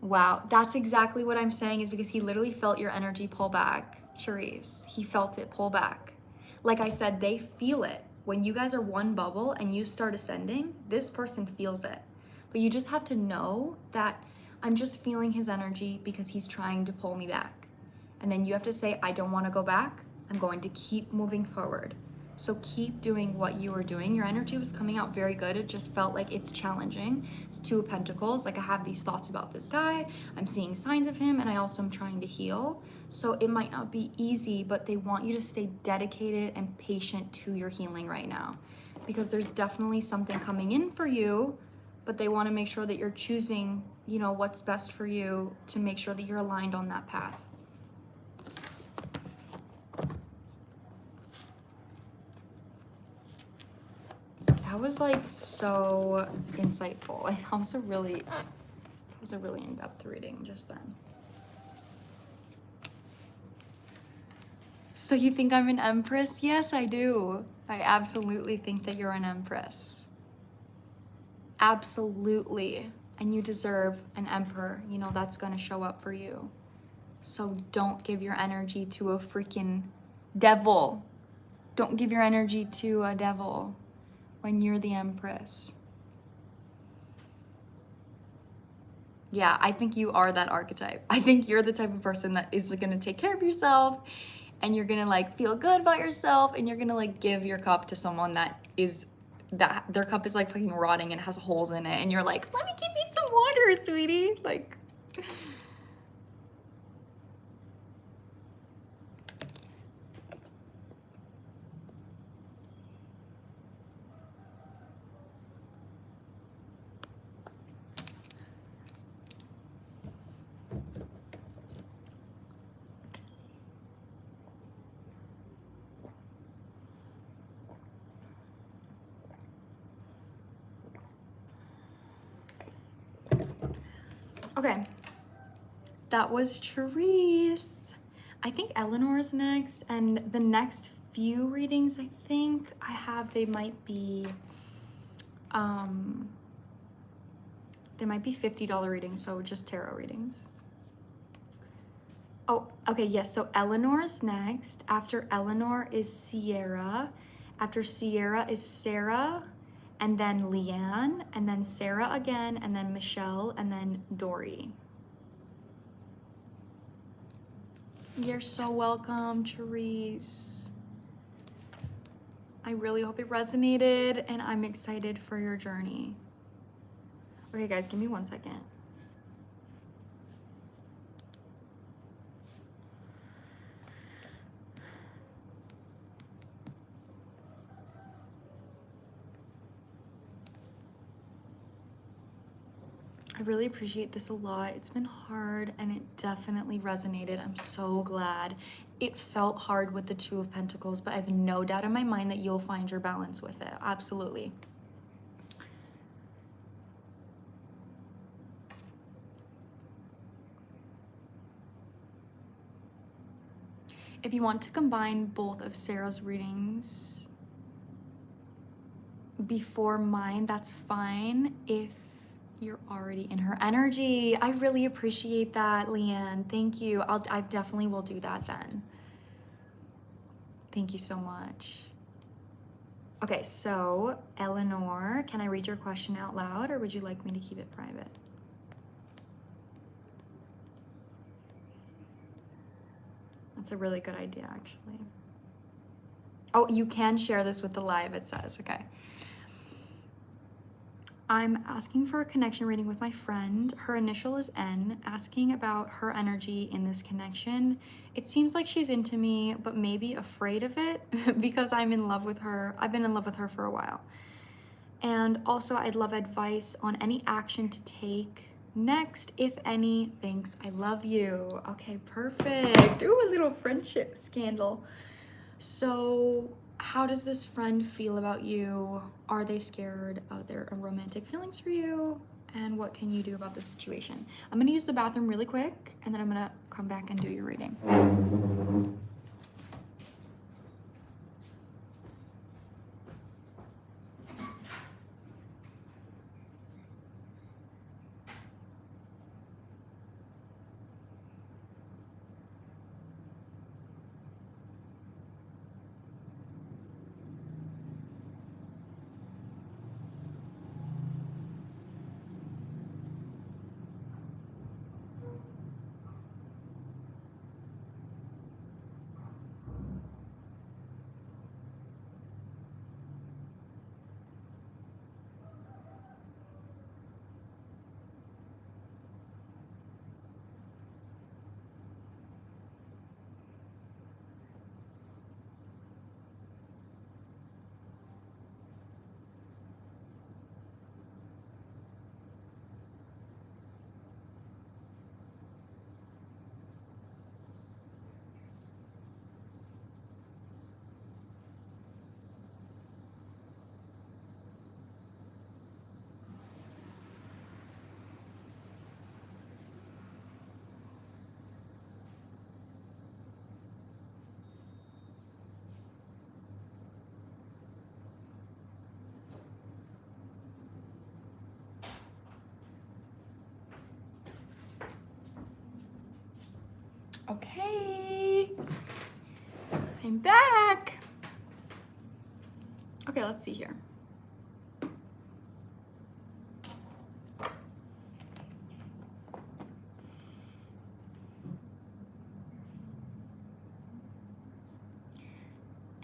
Wow, that's exactly what I'm saying, is because he literally felt your energy pull back, Charice. He felt it pull back. Like I said, they feel it. When you guys are one bubble and you start ascending, this person feels it. But you just have to know that I'm just feeling his energy because he's trying to pull me back. And then you have to say, I don't want to go back. I'm going to keep moving forward. So keep doing what you were doing. Your energy was coming out very good. It just felt like it's challenging. It's Two of Pentacles. Like I have these thoughts about this guy. I'm seeing signs of him and I also am trying to heal. So it might not be easy, but they want you to stay dedicated and patient to your healing right now. Because there's definitely something coming in for you, but they want to make sure that you're choosing, you know, what's best for you to make sure that you're aligned on that path. That was like so insightful. Like that was a really in-depth reading just then. So you think I'm an empress? Yes, I do. I absolutely think that you're an empress. Absolutely. And you deserve an emperor. You know, that's gonna show up for you. So don't give your energy to a freaking devil. Don't give your energy to a devil when you're the empress. Yeah, I think you are that archetype. I think you're the type of person that is gonna take care of yourself and you're gonna like feel good about yourself and you're gonna like give your cup to someone that their cup is like fucking rotting and has holes in it and you're like, let me give you some water, sweetie. Like, okay, that was Charice. I think Eleanor's next, and the next few readings I think I have, they might be $50 readings, so just tarot readings. Oh, okay, yes, so Eleanor's next. After Eleanor is Sierra. After Sierra is Sarah, and then Leanne, and then Sarah again, and then Michelle, and then Dory. You're so welcome, Charice. I really hope it resonated, and I'm excited for your journey. Okay, guys, give me 1 second. I really appreciate this a lot. It's been hard and it definitely resonated. I'm so glad. It felt hard with the Two of Pentacles, but I have no doubt in my mind that you'll find your balance with it. Absolutely. If you want to combine both of Sarah's readings before mine, that's fine. If you're already in her energy, I really appreciate that, Leanne. Thank you. I definitely will do that then. Thank you so much. Okay, so Eleanor, can I read your question out loud or would you like me to keep it private? That's a really good idea, actually. Oh, you can share this with the live, it says, okay. I'm asking for a connection reading with my friend. Her initial is N, asking about her energy in this connection. It seems like she's into me, but maybe afraid of it because I'm in love with her. I've been in love with her for a while. And also I'd love advice on any action to take next, if any. Thanks, I love you. Okay, perfect. Ooh, a little friendship scandal. So how does this friend feel about you? Are they scared of their romantic feelings for you? And what can you do about the situation? I'm gonna use the bathroom really quick and then I'm gonna come back and do your reading. I'm back. Okay, let's see here.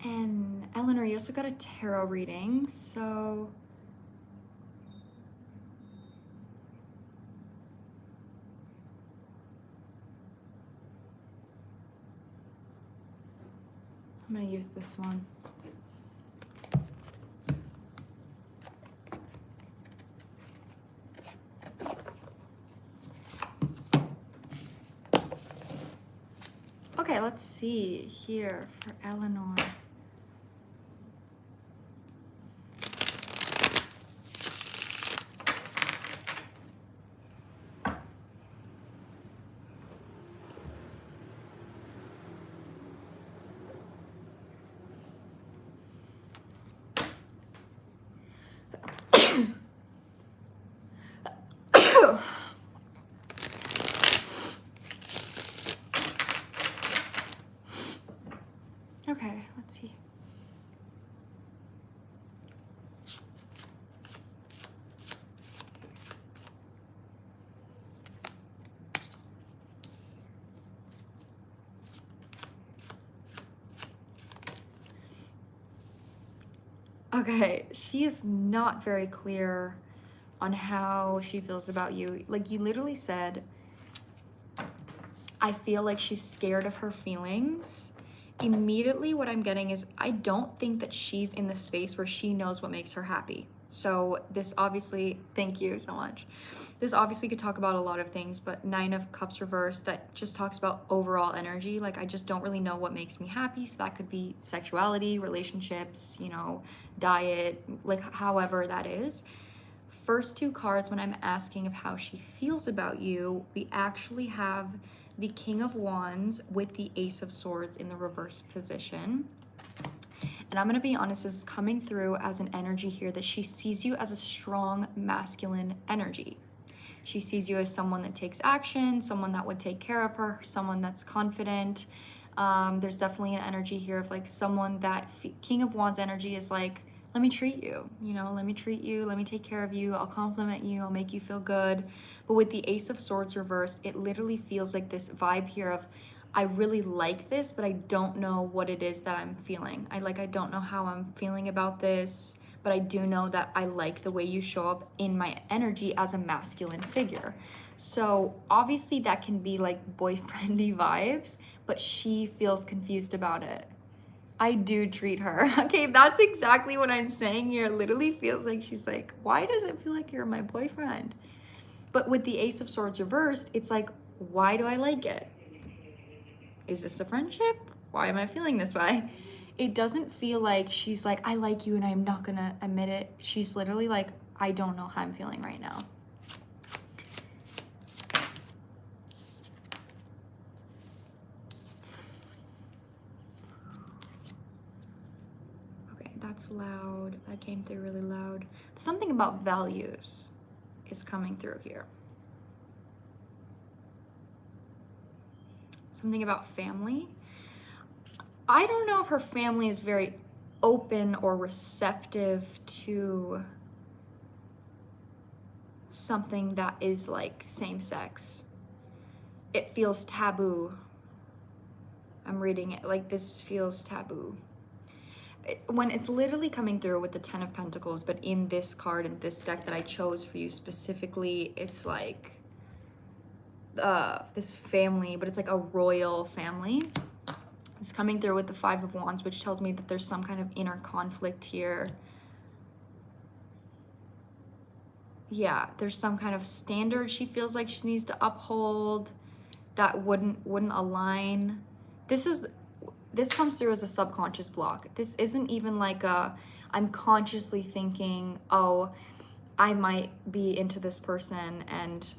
And Eleanor, you also got a tarot reading, so I'm gonna use this one. Okay, let's see here for Eleanor. Okay, let's see. Okay, she is not very clear on how she feels about you. Like, you literally said, I feel like she's scared of her feelings. Immediately what I'm getting is I don't think that she's in the space where she knows what makes her happy. So this obviously, thank you so much. This obviously could talk about a lot of things, but 9 of Cups reversed, that just talks about overall energy. Like, I just don't really know what makes me happy. So that could be sexuality, relationships, you know, diet, like however that is. First 2 cards, when I'm asking of how she feels about you, we actually have the King of Wands with the Ace of Swords in the reverse position. And I'm going to be honest, this is coming through as an energy here that she sees you as a strong masculine energy. She sees you as someone that takes action, someone that would take care of her, someone that's confident. There's definitely an energy here of like someone that King of Wands energy is like, let me treat you, you know, let me treat you, let me take care of you, I'll compliment you, I'll make you feel good. But with the Ace of Swords reversed, it literally feels like this vibe here of, I really like this, but I don't know what it is that I'm feeling. I don't know how I'm feeling about this, but I do know that I like the way you show up in my energy as a masculine figure. So obviously that can be like boyfriendy vibes, but she feels confused about it. I do treat her. Okay, that's exactly what I'm saying here. It literally feels like she's like, why does it feel like you're my boyfriend? But with the Ace of Swords reversed, it's like, why do I like it? Is this a friendship? Why am I feeling this way? It doesn't feel like she's like, I like you and I'm not gonna admit it. She's literally like, I don't know how I'm feeling right now. That's loud. That came through really loud. Something about values is coming through here. Something about family. I don't know if her family is very open or receptive to something that is like same sex. It feels taboo. I'm reading it like this feels taboo. When it's literally coming through with the 10 of Pentacles, but in this card, in this deck that I chose for you specifically, it's like this family, but it's like a royal family. It's coming through with the 5 of Wands, which tells me that there's some kind of inner conflict here. Yeah, there's some kind of standard she feels like she needs to uphold that wouldn't align. This comes through as a subconscious block. This isn't even like I'm consciously thinking, oh, I might be into this person and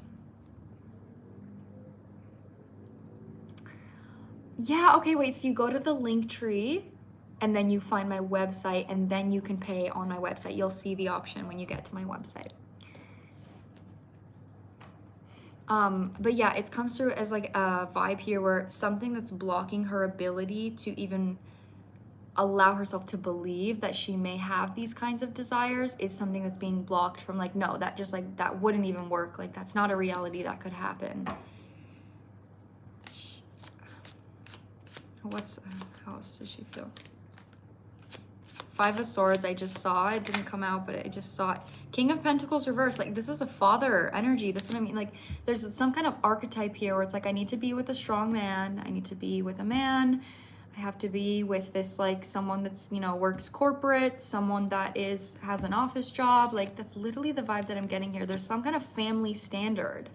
yeah, okay, wait, so you go to the link tree and then you find my website and then you can pay on my website. You'll see the option when you get to my website. But yeah, it comes through as like a vibe here where something that's blocking her ability to even allow herself to believe that she may have these kinds of desires is something that's being blocked from like, no, that just like, that wouldn't even work. Like that's not a reality that could happen. How else does she feel? Five of Swords, I just saw. It didn't come out, but I just saw it. King of Pentacles reverse. Like, this is a father energy. This is what I mean. Like, there's some kind of archetype here where it's like, I need to be with a strong man. I need to be with a man. I have to be with this, like, someone that's, you know, works corporate, someone that has an office job. Like, that's literally the vibe that I'm getting here. There's some kind of family standard.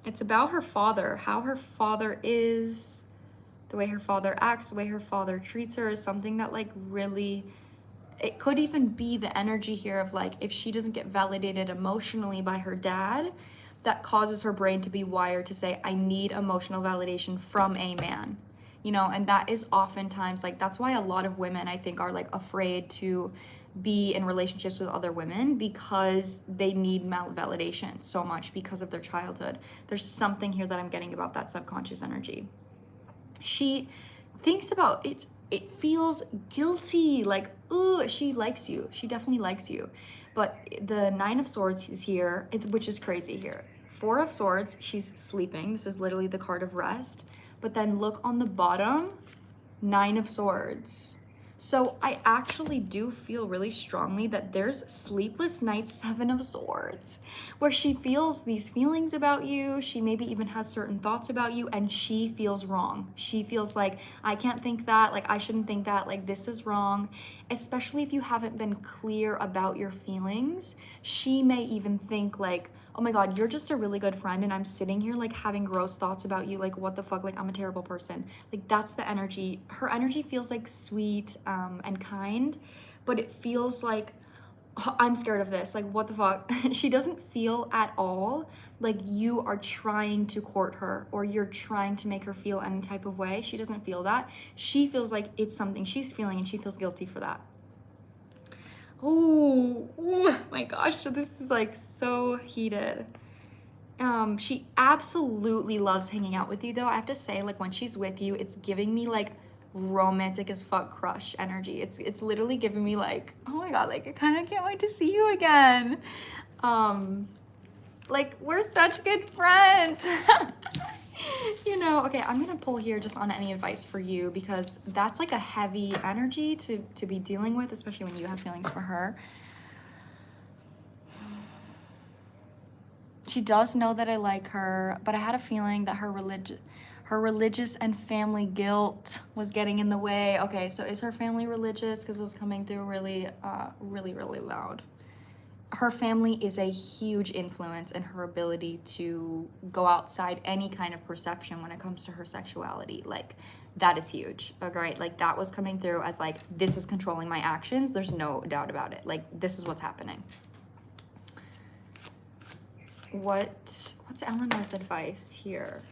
It's about her father, how her father is, the way her father acts, the way her father treats her is something that like really, it could even be the energy here of like, if she doesn't get validated emotionally by her dad, that causes her brain to be wired to say, I need emotional validation from a man, you know, and that is oftentimes like, that's why a lot of women I think are like afraid to be in relationships with other women because they need validation so much because of their childhood. There's something here that I'm getting about that subconscious energy. She thinks about it, it feels guilty, like, ooh, she likes you. She definitely likes you. But the Nine of Swords is here, which is crazy here. Four of Swords, she's sleeping. This is literally the card of rest. But then look on the bottom, Nine of Swords. So I actually do feel really strongly that there's sleepless nights, Seven of Swords, where she feels these feelings about you. She maybe even has certain thoughts about you and she feels wrong. She feels like, I can't think that, like I shouldn't think that, like this is wrong. Especially if you haven't been clear about your feelings. She may even think like, oh my God, you're just a really good friend and I'm sitting here like having gross thoughts about you, like what the fuck, like I'm a terrible person. Like that's the energy. Her energy feels like sweet and kind, but it feels like, oh, I'm scared of this, like what the fuck. She doesn't feel at all like you are trying to court her or you're trying to make her feel any type of way. She doesn't feel that. She feels like it's something she's feeling and she feels guilty for that. Oh my gosh, this is like so heated. She absolutely loves hanging out with you though. I have to say, like when she's with you, it's giving me like romantic as fuck crush energy. It's literally giving me like, oh my God, like I kind of can't wait to see you again. Like we're such good friends. You know, okay, I'm gonna pull here just on any advice for you because that's like a heavy energy to be dealing with, especially when you have feelings for her. She does know that I like her, but I had a feeling that her religious and family guilt was getting in the way. Okay, so is her family religious? Because it was coming through really, really loud. Her family is a huge influence in her ability to go outside any kind of perception when it comes to her sexuality. Like, that is huge, okay, right? Like, that was coming through as, like, this is controlling my actions. There's no doubt about it. Like, this is what's happening. What's Eleanor's advice here?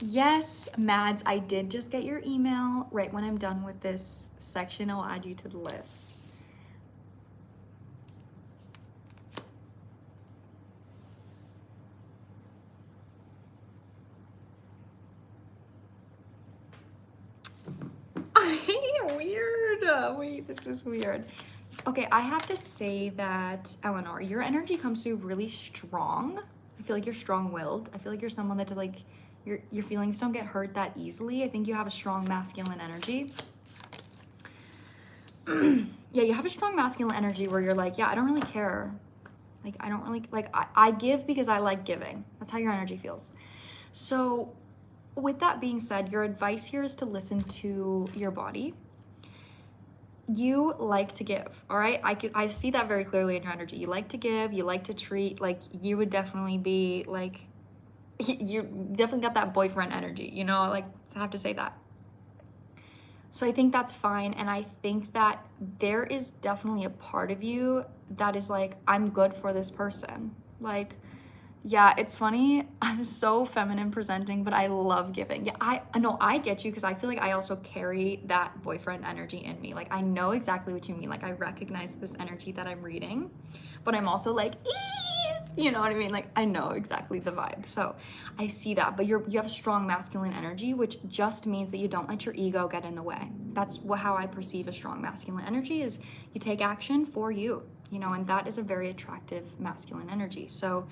Yes, Mads, I did just get your email. Right when I'm done with this section, I'll add you to the list. Weird. Wait, this is weird. Okay, I have to say that, Eleanor, your energy comes through really strong. I feel like you're strong-willed. I feel like you're someone that like, your feelings don't get hurt that easily. I think you have a strong masculine energy. Yeah, you have a strong masculine energy where you're like, yeah, I don't really care. Like, I don't really, like, I give because I like giving. That's how your energy feels. So with that being said, your advice here is to listen to your body. You like to give, all right? I see that very clearly in your energy. You like to give, you like to treat, like you would definitely be like, you definitely got that boyfriend energy, you know, like I have to say that. So I think that's fine. And I think that there is definitely a part of you that is like, I'm good for this person. Like Yeah, it's funny. I'm so feminine presenting, but I love giving. Yeah, I know I get you because I feel like I also carry that boyfriend energy in me. Like I know exactly what you mean. Like I recognize this energy that I'm reading, but I'm also like, "Ee!" You know what I mean? Like I know exactly the vibe. So I see that, but you have strong masculine energy, which just means that you don't let your ego get in the way. That's how I perceive a strong masculine energy is you take action for you know, and that is a very attractive masculine energy. So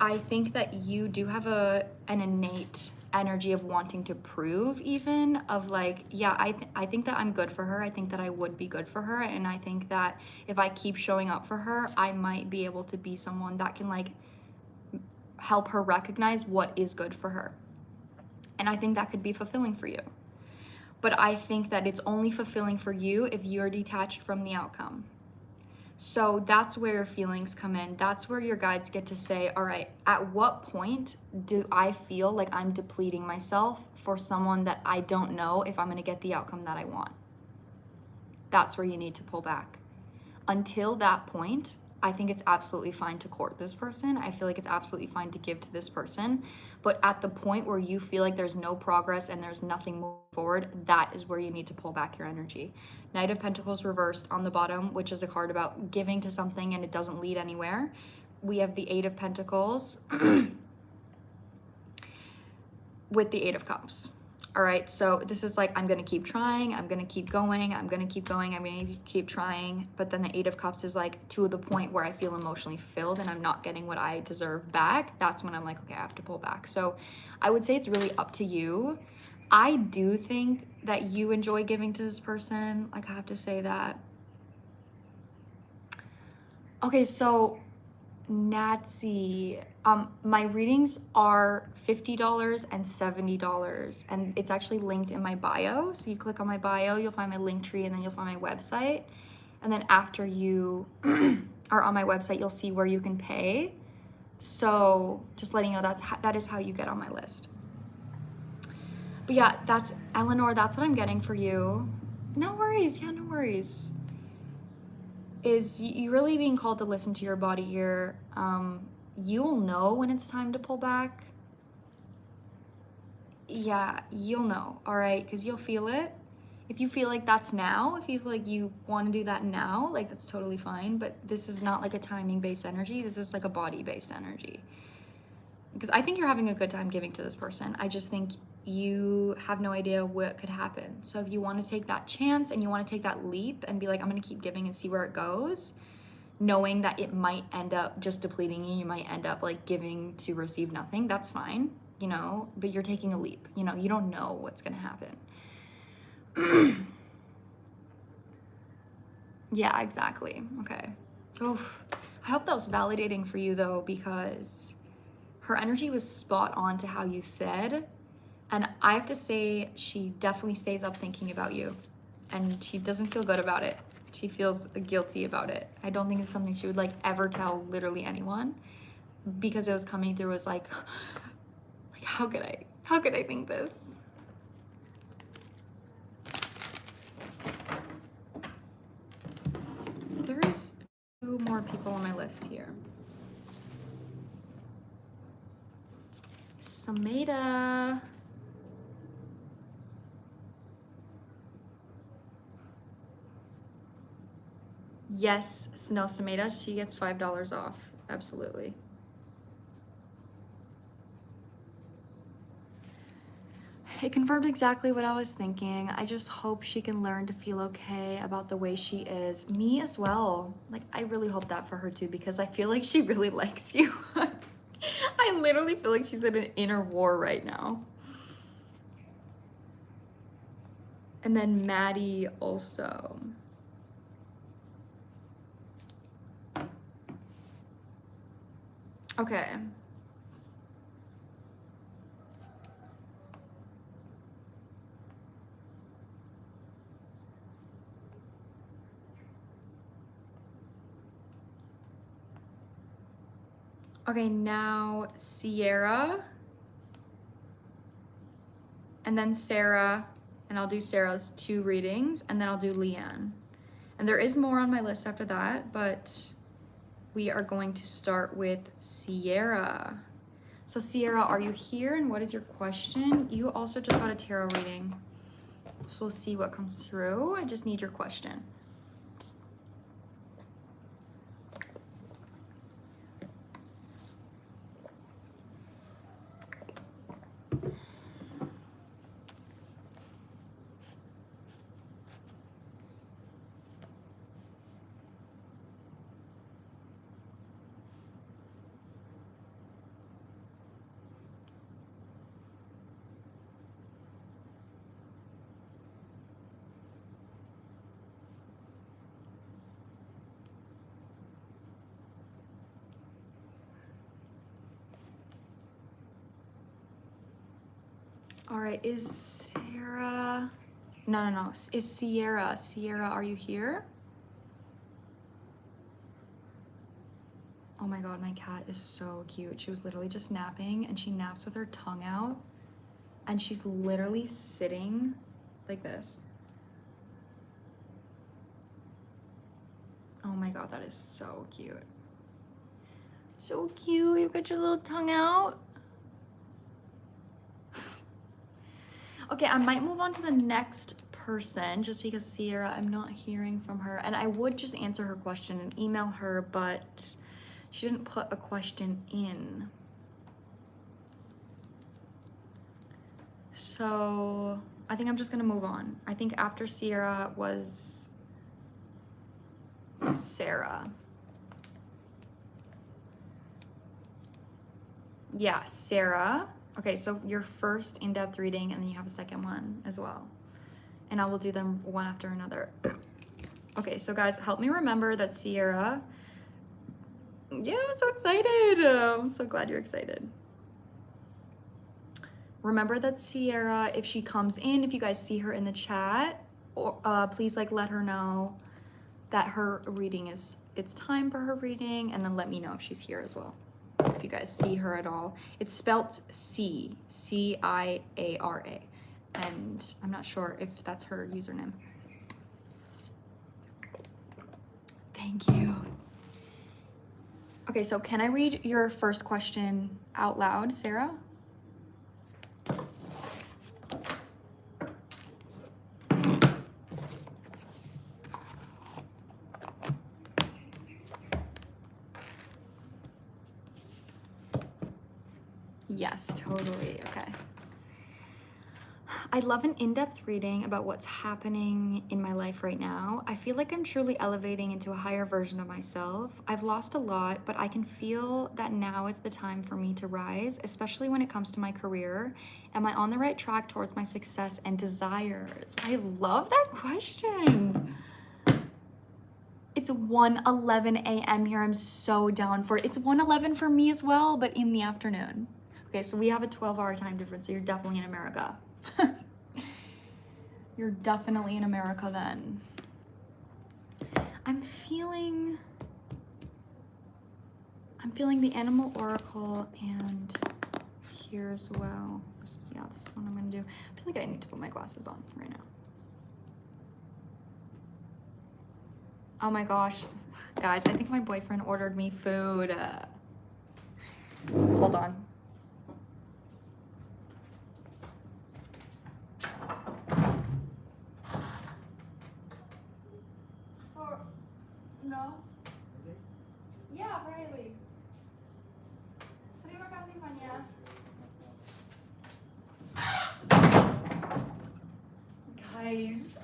I think that you do have an innate energy of wanting to prove, even of like, yeah, I think that I'm good for her. I think that I would be good for her, and I think that if I keep showing up for her, I might be able to be someone that can like help her recognize what is good for her. And I think that could be fulfilling for you. But I think that it's only fulfilling for you if you're detached from the outcome. So that's where your feelings come in. That's where your guides get to say, all right, at what point do I feel like I'm depleting myself for someone that I don't know if I'm going to get the outcome that I want? That's where you need to pull back. Until that point, I think it's absolutely fine to court this person. I feel like it's absolutely fine to give to this person. But at the point where you feel like there's no progress and there's nothing moving forward, that is where you need to pull back your energy. Knight of Pentacles reversed on the bottom, which is a card about giving to something and it doesn't lead anywhere. We have the Eight of Pentacles with the Eight of Cups. All right, so this is like, I'm gonna keep trying, I'm gonna keep going, I'm gonna keep going, I'm gonna keep trying. But then the Eight of Cups is like to the point where I feel emotionally fulfilled and I'm not getting what I deserve back. That's when I'm like, okay, I have to pull back. So I would say it's really up to you. I do think that you enjoy giving to this person. Like, I have to say that. Okay, so Natsy, my readings are $50 and $70, and it's actually linked in my bio. So you click on my bio, you'll find my link tree, and then you'll find my website. And then after you are on my website, you'll see where you can pay. So just letting you know that is how you get on my list. But yeah, that's Eleanor. That's what I'm getting for you. No worries. Yeah, no worries. Is you really being called to listen to your body here. You'll know when it's time to pull back. Yeah, you'll know, all right? Because you'll feel it. If you feel like that's now, if you feel like you want to do that now, like that's totally fine. But this is not like a timing-based energy. This is like a body-based energy. Because I think you're having a good time giving to this person. I just think you have no idea what could happen. So if you want to take that chance and you want to take that leap and be like, I'm going to keep giving and see where it goes, knowing that it might end up just depleting you, you might end up like giving to receive nothing, that's fine, you know, but you're taking a leap, you know, you don't know what's going to happen. Yeah, exactly. Okay. Oof. I hope that was validating for you though, because her energy was spot on to how you said. And I have to say, she definitely stays up thinking about you. And she doesn't feel good about it. She feels guilty about it. I don't think it's something she would like ever tell literally anyone. Because it was coming through as like how could I think this? There's 2 more people on my list here. Sameda. Yes, Snow Sameda, she gets $5 off. Absolutely. It confirmed exactly what I was thinking. I just hope she can learn to feel okay about the way she is. Me as well. Like, I really hope that for her too, because I feel like she really likes you. I literally feel like she's in an inner war right now. And then Maddie also. Okay. Okay, now Sierra. And then Sarah. And I'll do Sarah's 2 readings. And then I'll do Leanne. And there is more on my list after that, but we are going to start with Sierra. So Sierra, are you here and what is your question? You also just got a tarot reading. So we'll see what comes through. I just need your question. All right, is Sarah, no, is Sierra, are you here? Oh my God, my cat is so cute. She was literally just napping and she naps with her tongue out and she's literally sitting like this. Oh my God, that is so cute. So cute, you got your little tongue out. Okay, I might move on to the next person just because Sierra, I'm not hearing from her. And I would just answer her question and email her, but she didn't put a question in. So I think I'm just gonna move on. I think after Sierra was Sarah. Yeah, Sarah. Okay, so your first in-depth reading and then you have a second one as well. And I will do them one after another. Okay, so guys, help me remember that Sierra, yeah, I'm so excited. I'm so glad you're excited. Remember that Sierra, if she comes in, if you guys see her in the chat, or, please like let her know that her reading is, it's time for her reading, and then let me know if she's here as well. If you guys see her at all. It's spelt C-I-A-R-A. And I'm not sure if that's her username. Thank you. Okay, so can I read your first question out loud, Sarah? Yes, totally. Okay. I'd love an in-depth reading about what's happening in my life right now. I feel like I'm truly elevating into a higher version of myself. I've lost a lot, but I can feel that now is the time for me to rise, especially when it comes to my career. Am I on the right track towards my success and desires? I love that question. It's 1:11 a.m. here. I'm so down for it. It's 1:11 for me as well, but in the afternoon. Okay, so we have a 12-hour time difference, so you're definitely in America. You're definitely in America then. I'm feeling the Animal Oracle and here as well. This is what I'm gonna do. I feel like I need to put my glasses on right now. Oh my gosh, guys, I think my boyfriend ordered me food. Hold on. No? Yeah, for Hailey. Terima kasih banyak. Guys,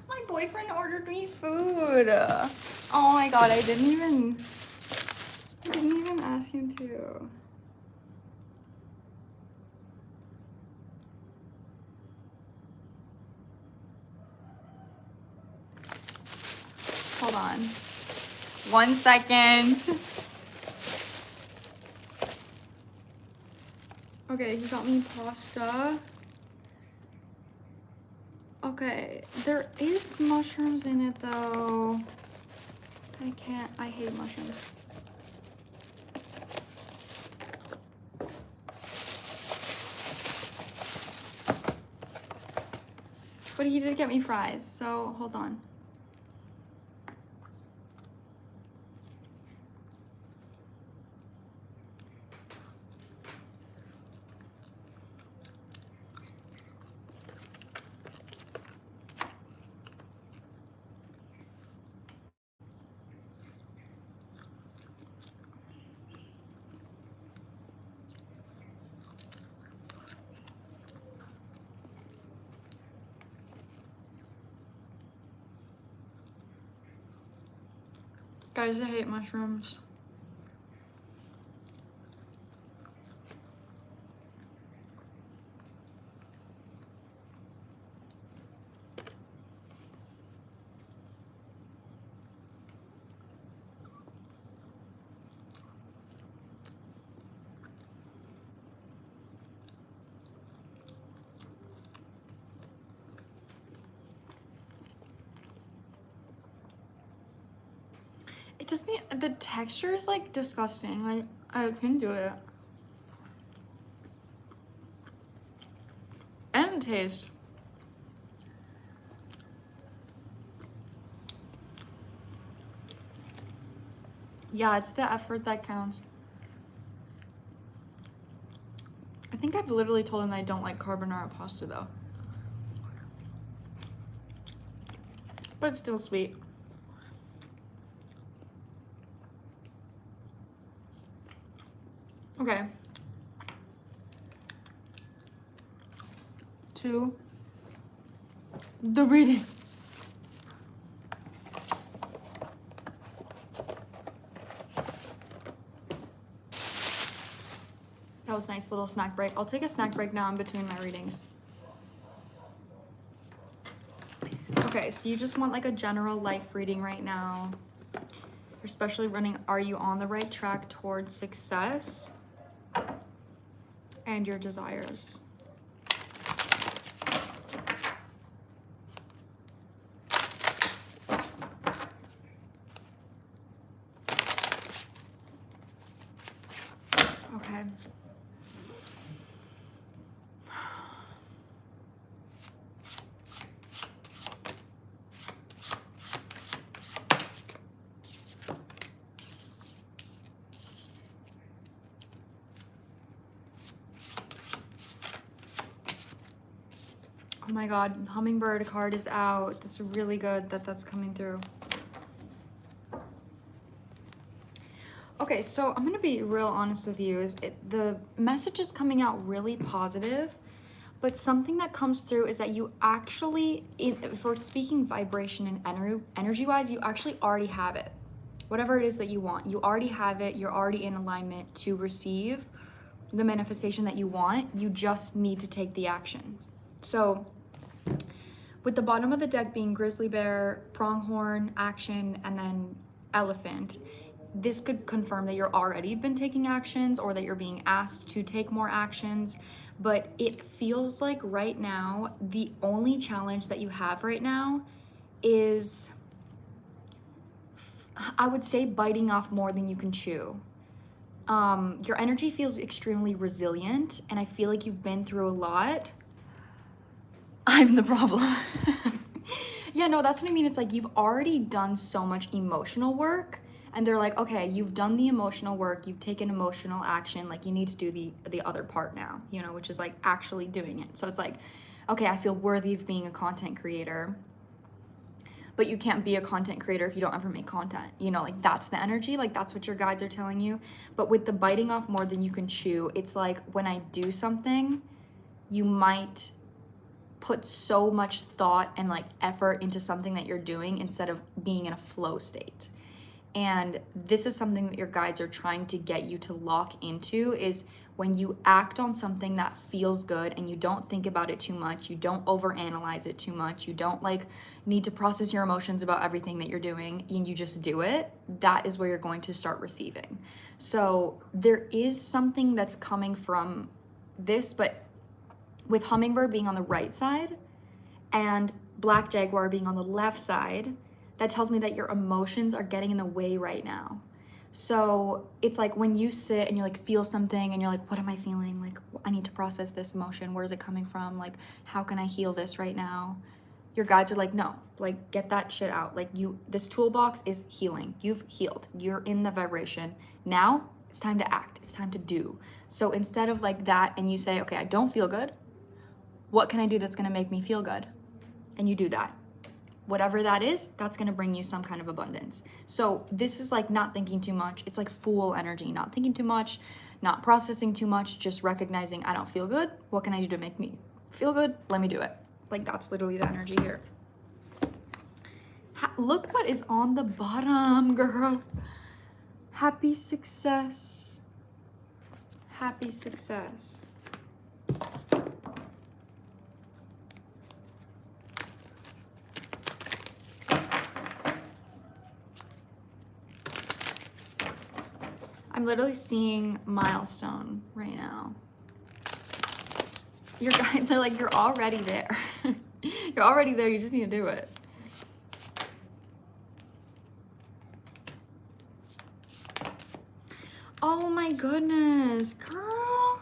my boyfriend ordered me food. Oh my God, I didn't even ask him to. Hold on. 1 second. Okay, he got me pasta. Okay, there is mushrooms in it though. I hate mushrooms. But he did get me fries, so hold on. Guys, I hate mushrooms. It doesn't, the texture is like disgusting. Like, I couldn't do it. And taste. Yeah, it's the effort that counts. I think I've literally told him that I don't like carbonara pasta though. But it's still sweet. Okay. 2. The reading. That was a nice little snack break. I'll take a snack break now in between my readings. Okay, so you just want like a general life reading right now. You're especially running, are you on the right track towards success and your desires? Okay. Oh my God, hummingbird card is out. This is really good that that's coming through. Okay, so I'm gonna be real honest with you. The message is coming out really positive, but something that comes through is that you actually, if we're speaking vibration and energy-wise, you actually already have it. Whatever it is that you want, you already have it. You're already in alignment to receive the manifestation that you want. You just need to take the actions. So with the bottom of the deck being grizzly bear, pronghorn, action, and then elephant, this could confirm that you're already been taking actions or that you're being asked to take more actions. But it feels like right now, the only challenge that you have right now is, I would say, biting off more than you can chew. Your energy feels extremely resilient, and I feel like you've been through a lot. I'm the problem. Yeah, no, that's what I mean. It's like you've already done so much emotional work, and they're like, okay, you've done the emotional work, you've taken emotional action, like you need to do the other part now, you know, which is like actually doing it. So it's like, okay, I feel worthy of being a content creator, but you can't be a content creator if you don't ever make content, you know, like that's the energy, like that's what your guides are telling you. But with the biting off more than you can chew, it's like when I do something, you might put so much thought and like effort into something that you're doing instead of being in a flow state. And this is something that your guides are trying to get you to lock into, is when you act on something that feels good and you don't think about it too much, you don't overanalyze it too much, you don't like need to process your emotions about everything that you're doing, and you just do it, that is where you're going to start receiving. So there is something that's coming from this, but with hummingbird being on the right side and black jaguar being on the left side, that tells me that your emotions are getting in the way right now. So it's like when you sit and you like feel something and you're like, what am I feeling? Like, I need to process this emotion. Where is it coming from? Like, how can I heal this right now? Your guides are like, no, like get that shit out. Like this toolbox is healing. You've healed. You're in the vibration. Now it's time to act. It's time to do. So instead of like that and you say, okay, I don't feel good. What can I do that's gonna make me feel good? And you do that. Whatever that is, that's gonna bring you some kind of abundance. So this is like not thinking too much. It's like full energy, not thinking too much, not processing too much, just recognizing I don't feel good. What can I do to make me feel good? Let me do it. Like that's literally the energy here. Look what is on the bottom, girl. Happy success. Happy success. I'm literally seeing milestone right now. They're like, you're already there. You're already there, you just need to do it. Oh my goodness, girl.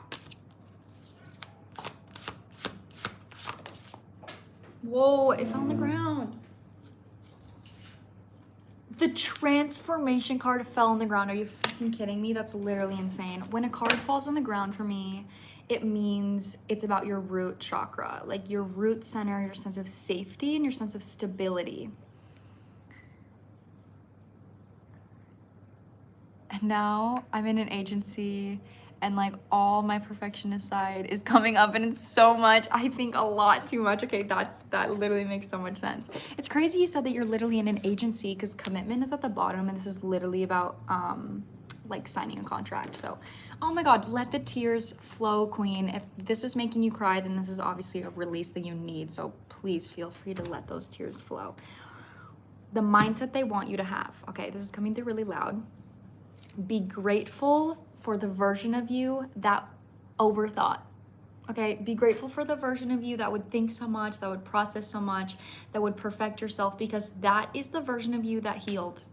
Whoa, it fell on the ground. The transformation card fell on the ground. Are you fucking kidding me? That's literally insane. When a card falls on the ground for me, it means it's about your root chakra, like your root center, your sense of safety, and your sense of stability. And now I'm in an agency, and like all my perfectionist side is coming up, and it's so much. I think a lot too much. Okay, that literally makes so much sense. It's crazy you said that you're literally in an agency, because commitment is at the bottom, and this is literally about like signing a contract. So, oh my God, let the tears flow, queen. If this is making you cry, then this is obviously a release that you need. So please feel free to let those tears flow. The mindset they want you to have. Okay, this is coming through really loud. Be grateful for the version of you that overthought. Okay, be grateful for the version of you that would think so much, that would process so much, that would perfect yourself, because that is the version of you that healed.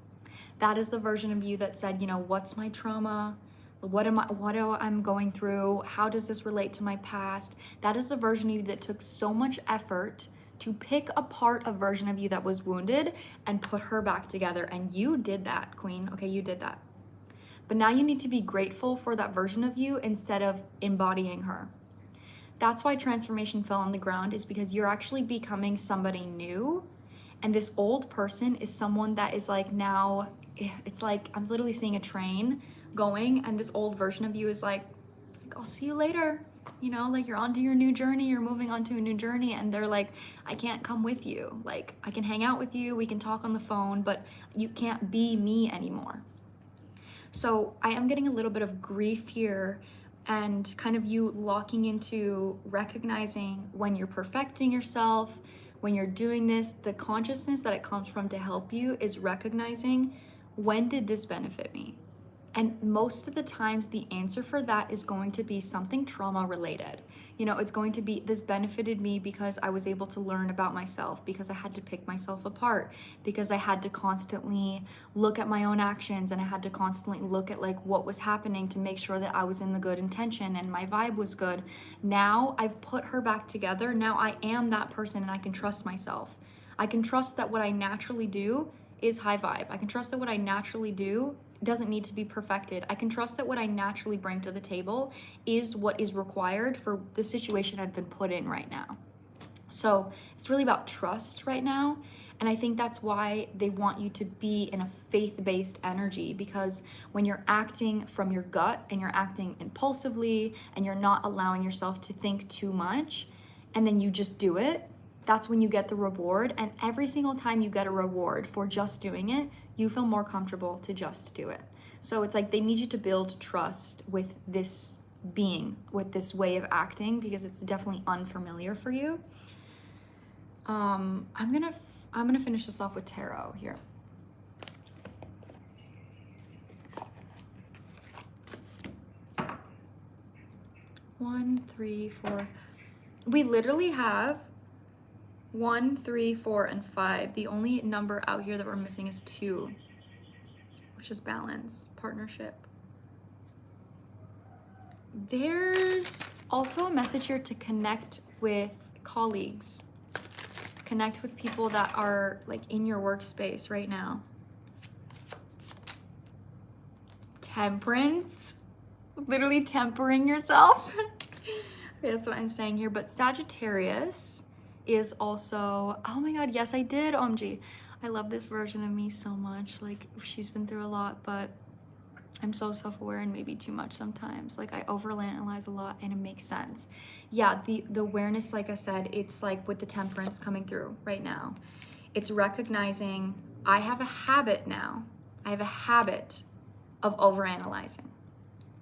That is the version of you that said, you know, what's my trauma? What am I'm going through? How does this relate to my past? That is the version of you that took so much effort to pick apart a version of you that was wounded and put her back together. And you did that, queen. Okay, you did that. But now you need to be grateful for that version of you instead of embodying her. That's why transformation fell on the ground, is because you're actually becoming somebody new. And this old person is someone that is like, now, it's like, I'm literally seeing a train going, and this old version of you is like, I'll see you later. You know, like, you're on to your new journey, you're moving on to a new journey, and they're like, I can't come with you. Like, I can hang out with you, we can talk on the phone, but you can't be me anymore. So I am getting a little bit of grief here, and kind of you locking into recognizing when you're perfecting yourself, when you're doing this, the consciousness that it comes from to help you is recognizing, when did this benefit me? And most of the times the answer for that is going to be something trauma related. You know, it's going to be, this benefited me because I was able to learn about myself, because I had to pick myself apart, because I had to constantly look at my own actions, and I had to constantly look at like what was happening to make sure that I was in the good intention and my vibe was good. Now I've put her back together. Now I am that person, and I can trust myself. I can trust that what I naturally do is high vibe. I can trust that what I naturally do doesn't need to be perfected. I can trust that what I naturally bring to the table is what is required for the situation I've been put in right now. So it's really about trust right now. And I think that's why they want you to be in a faith-based energy, because when you're acting from your gut and you're acting impulsively and you're not allowing yourself to think too much, and then you just do it, that's when you get the reward. And every single time you get a reward for just doing it, you feel more comfortable to just do it. So it's like they need you to build trust with this being, with this way of acting, because it's definitely unfamiliar for you. I'm gonna finish this off with tarot here. One, three, four. We literally have 1, 3, 4, and 5. The only number out here that we're missing is 2, which is balance, partnership. There's also a message here to connect with colleagues. Connect with people that are like in your workspace right now. Temperance. Literally tempering yourself. Okay, that's what I'm saying here. But Sagittarius is also, oh my God, yes I did, OMG. I love this version of me so much. Like, she's been through a lot, but I'm so self-aware and maybe too much sometimes. Like, I overanalyze a lot, and it makes sense. Yeah, the awareness, like I said, it's like with the temperance coming through right now. It's recognizing I have a habit now. I have a habit of overanalyzing.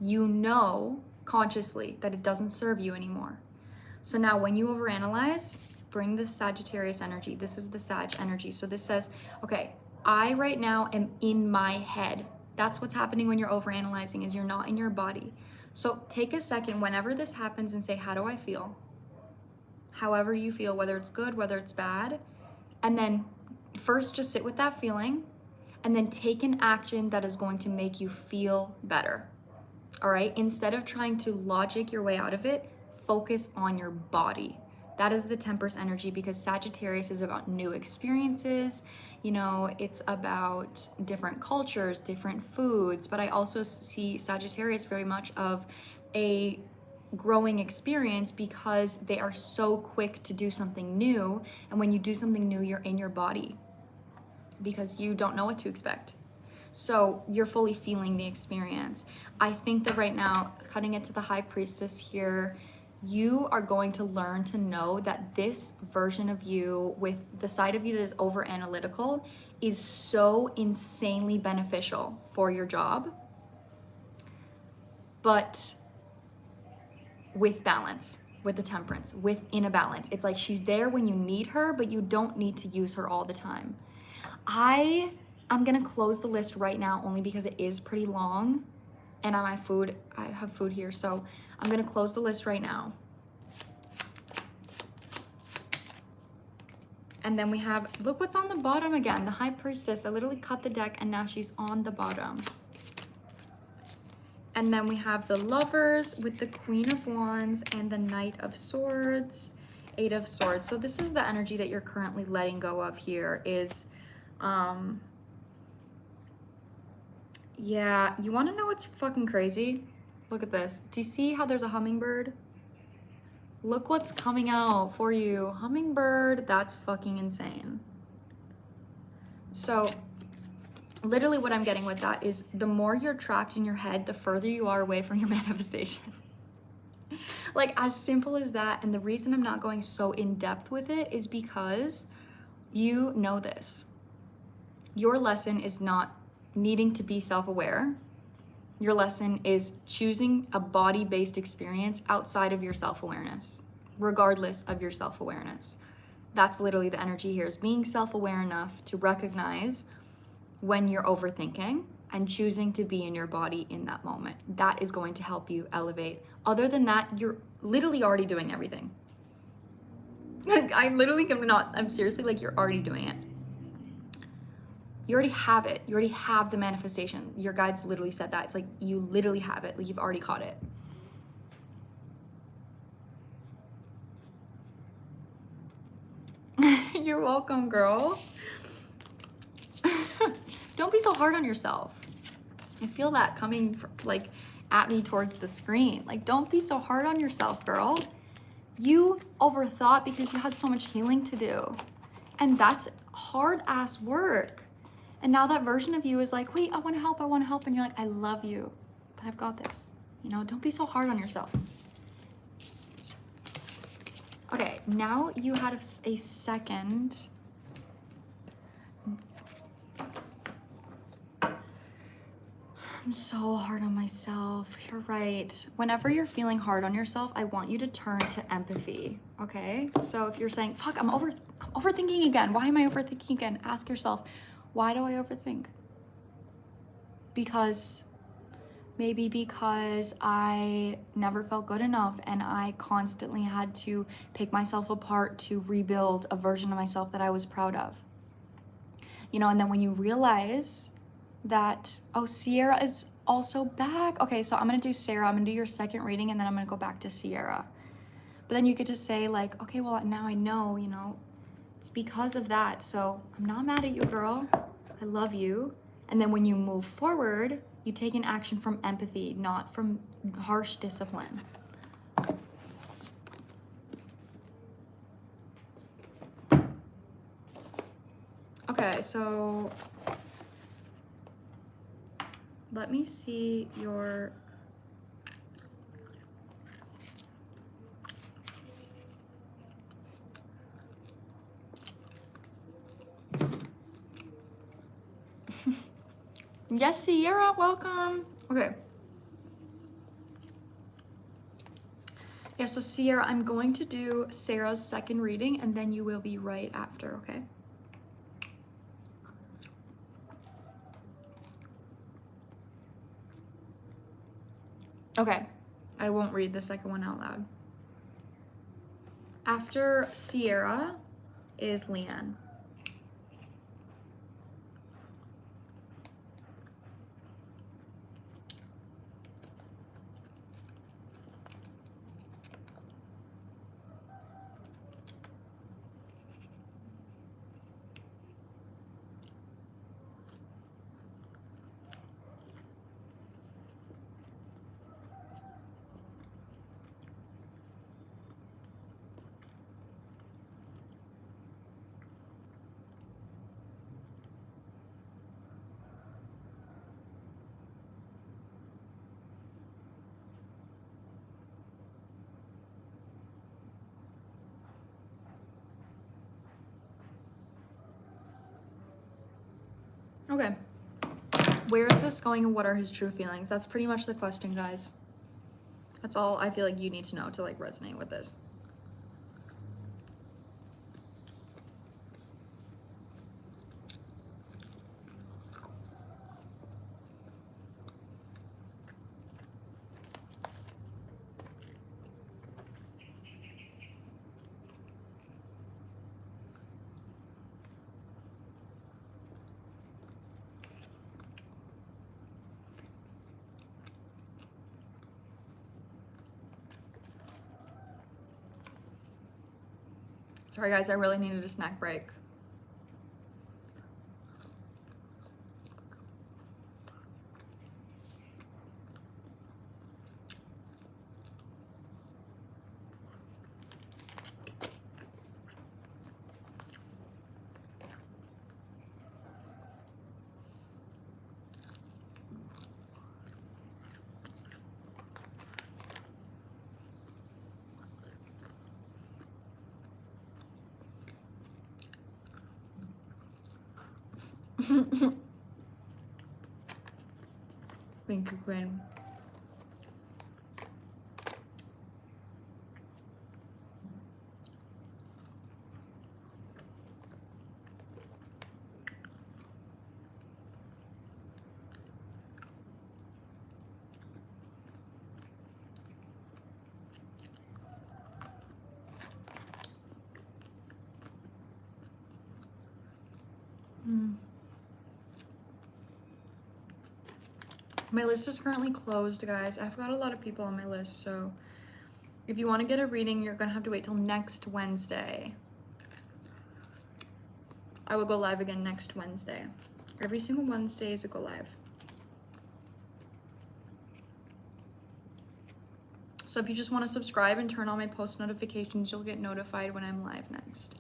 You know consciously that it doesn't serve you anymore. So now when you overanalyze, bring the Sagittarius energy. This is the Sag energy. So this says, okay, I right now am in my head. That's what's happening when you're overanalyzing, is you're not in your body. So take a second whenever this happens and say, how do I feel? However you feel, whether it's good, whether it's bad. And then first just sit with that feeling and then take an action that is going to make you feel better. All right? Instead of trying to logic your way out of it, focus on your body. That is the Temperance energy, because Sagittarius is about new experiences. You know, it's about different cultures, different foods. But I also see Sagittarius very much of a growing experience, because they are so quick to do something new. And when you do something new, you're in your body because you don't know what to expect. So you're fully feeling the experience. I think that right now, cutting it to the High Priestess here, you are going to learn to know that this version of you, with the side of you that is over analytical, is so insanely beneficial for your job, but with balance, with the Temperance, within a balance. It's like she's there when you need her, but you don't need to use her all the time. I'm gonna close the list right now only because it is pretty long, and on my food, I have food here, so I'm gonna close the list right now. And then we have, look what's on the bottom again, the High Priestess. I literally cut the deck and now she's on the bottom. And then we have the Lovers with the Queen of Wands and the Knight of Swords, Eight of Swords. So this is the energy that you're currently letting go of here is, yeah, you wanna know what's fucking crazy? Look at this. Do you see how there's a hummingbird? Look what's coming out for you. Hummingbird, that's fucking insane. So literally what I'm getting with that is the more you're trapped in your head, the further you are away from your manifestation. Like, as simple as that. And the reason I'm not going so in depth with it is because you know this. Your lesson is not needing to be self-aware. Your lesson is choosing a body-based experience outside of your self-awareness, regardless of your self-awareness. That's literally the energy here, is being self-aware enough to recognize when you're overthinking and choosing to be in your body in that moment. That is going to help you elevate. Other than that, you're literally already doing everything. I'm seriously, like, you're already doing it. You already have it. You already have the manifestation. Your guides literally said that. It's like, you literally have it. Like, you've already caught it. You're welcome, girl. Don't be so hard on yourself. I feel that coming like at me towards the screen. Like, don't be so hard on yourself, girl. You overthought because you had so much healing to do. And that's hard ass work. And now that version of you is like, wait, I want to help. And you're like, I love you, but I've got this. You know, don't be so hard on yourself. Okay, now you had a second. I'm so hard on myself. You're right. Whenever you're feeling hard on yourself, I want you to turn to empathy, okay? So if you're saying, fuck, I'm overthinking again. Why am I overthinking again? Ask yourself, why do I overthink? Maybe because I never felt good enough and I constantly had to pick myself apart to rebuild a version of myself that I was proud of. You know, and then when you realize that, oh, Sierra is also back. Okay, so I'm gonna do Sarah, I'm gonna do your second reading, and then I'm gonna go back to Sierra. But then you get to say like, okay, well, now I know, you know, it's because of that. So I'm not mad at you, girl. I love you. And then when you move forward, you take an action from empathy, not from harsh discipline. Okay, so let me see your... Yes, Sierra, welcome. Okay. Yeah, so Sierra, I'm going to do Sarah's second reading and then you will be right after, okay? Okay, I won't read the second one out loud. After Sierra is Leanne. Okay. Where is this going and what are his true feelings? That's pretty much the question, guys. That's all I feel like you need to know to like resonate with this. Sorry guys, I really needed a snack break. Thank you, Quinn. My list is currently closed, guys. I've got a lot of people on my list, so if you want to get a reading, you're gonna have to wait till next Wednesday. I will go live again next Wednesday. Every single Wednesday is a go live. So if you just want to subscribe and turn on my post notifications, you'll get notified when I'm live next.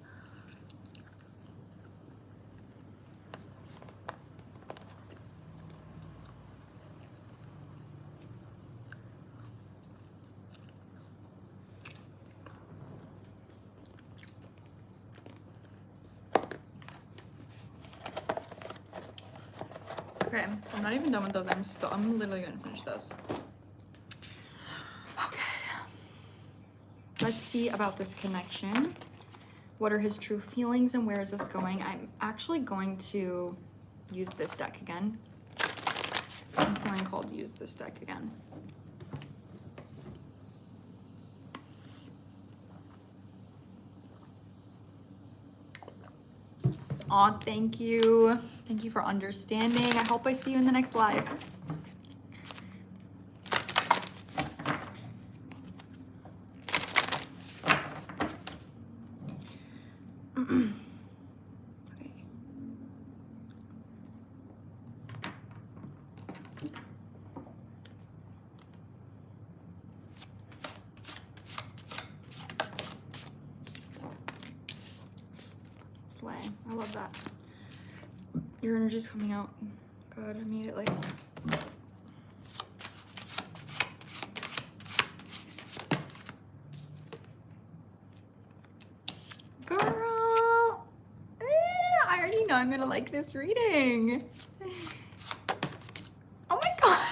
Okay, I'm not even done with those. I'm literally gonna finish those. Okay. Let's see about this connection. What are his true feelings and where is this going? I'm actually going to use this deck again. I'm feeling called to use this deck again. Aw, thank you. Thank you for understanding. I hope I see you in the next live. Slay. I love that. Your energy's coming out. Good, immediately. Girl! I already know I'm gonna like this reading. Oh my god.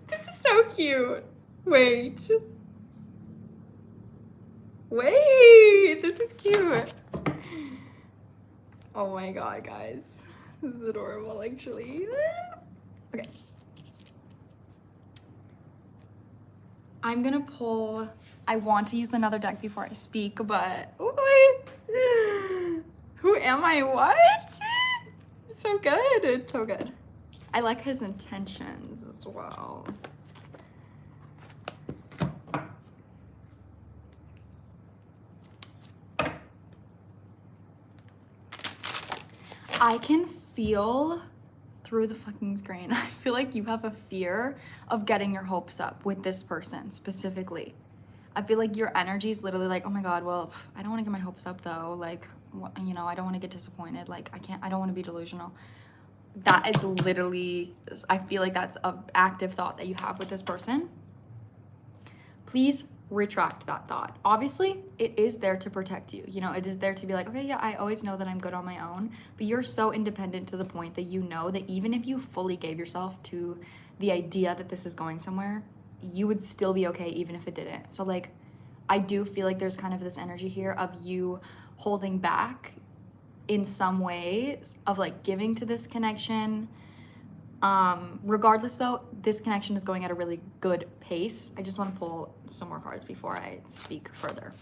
This is so cute. Wait, this is cute. Oh my god, guys. This is adorable, actually. Okay. I'm gonna pull, I want to use another deck before I speak, but who am I? What? It's so good. It's so good. I like his intentions as well. I can feel through the fucking screen. I feel like you have a fear of getting your hopes up with this person specifically. I feel like your energy is literally like, oh my god, well, I don't want to get my hopes up though. Like, you know, I don't want to get disappointed. Like, I don't want to be delusional. That is literally, I feel like that's an active thought that you have with this person. Please retract that thought. Obviously, it is there to protect you. You know, it is there to be like, okay, yeah, I always know that I'm good on my own, but you're so independent to the point that you know that even if you fully gave yourself to the idea that this is going somewhere, you would still be okay even if it didn't. So like, I do feel like there's kind of this energy here of you holding back in some ways of like giving to this connection. Regardless though, this connection is going at a really good pace. I just want to pull some more cards before I speak further.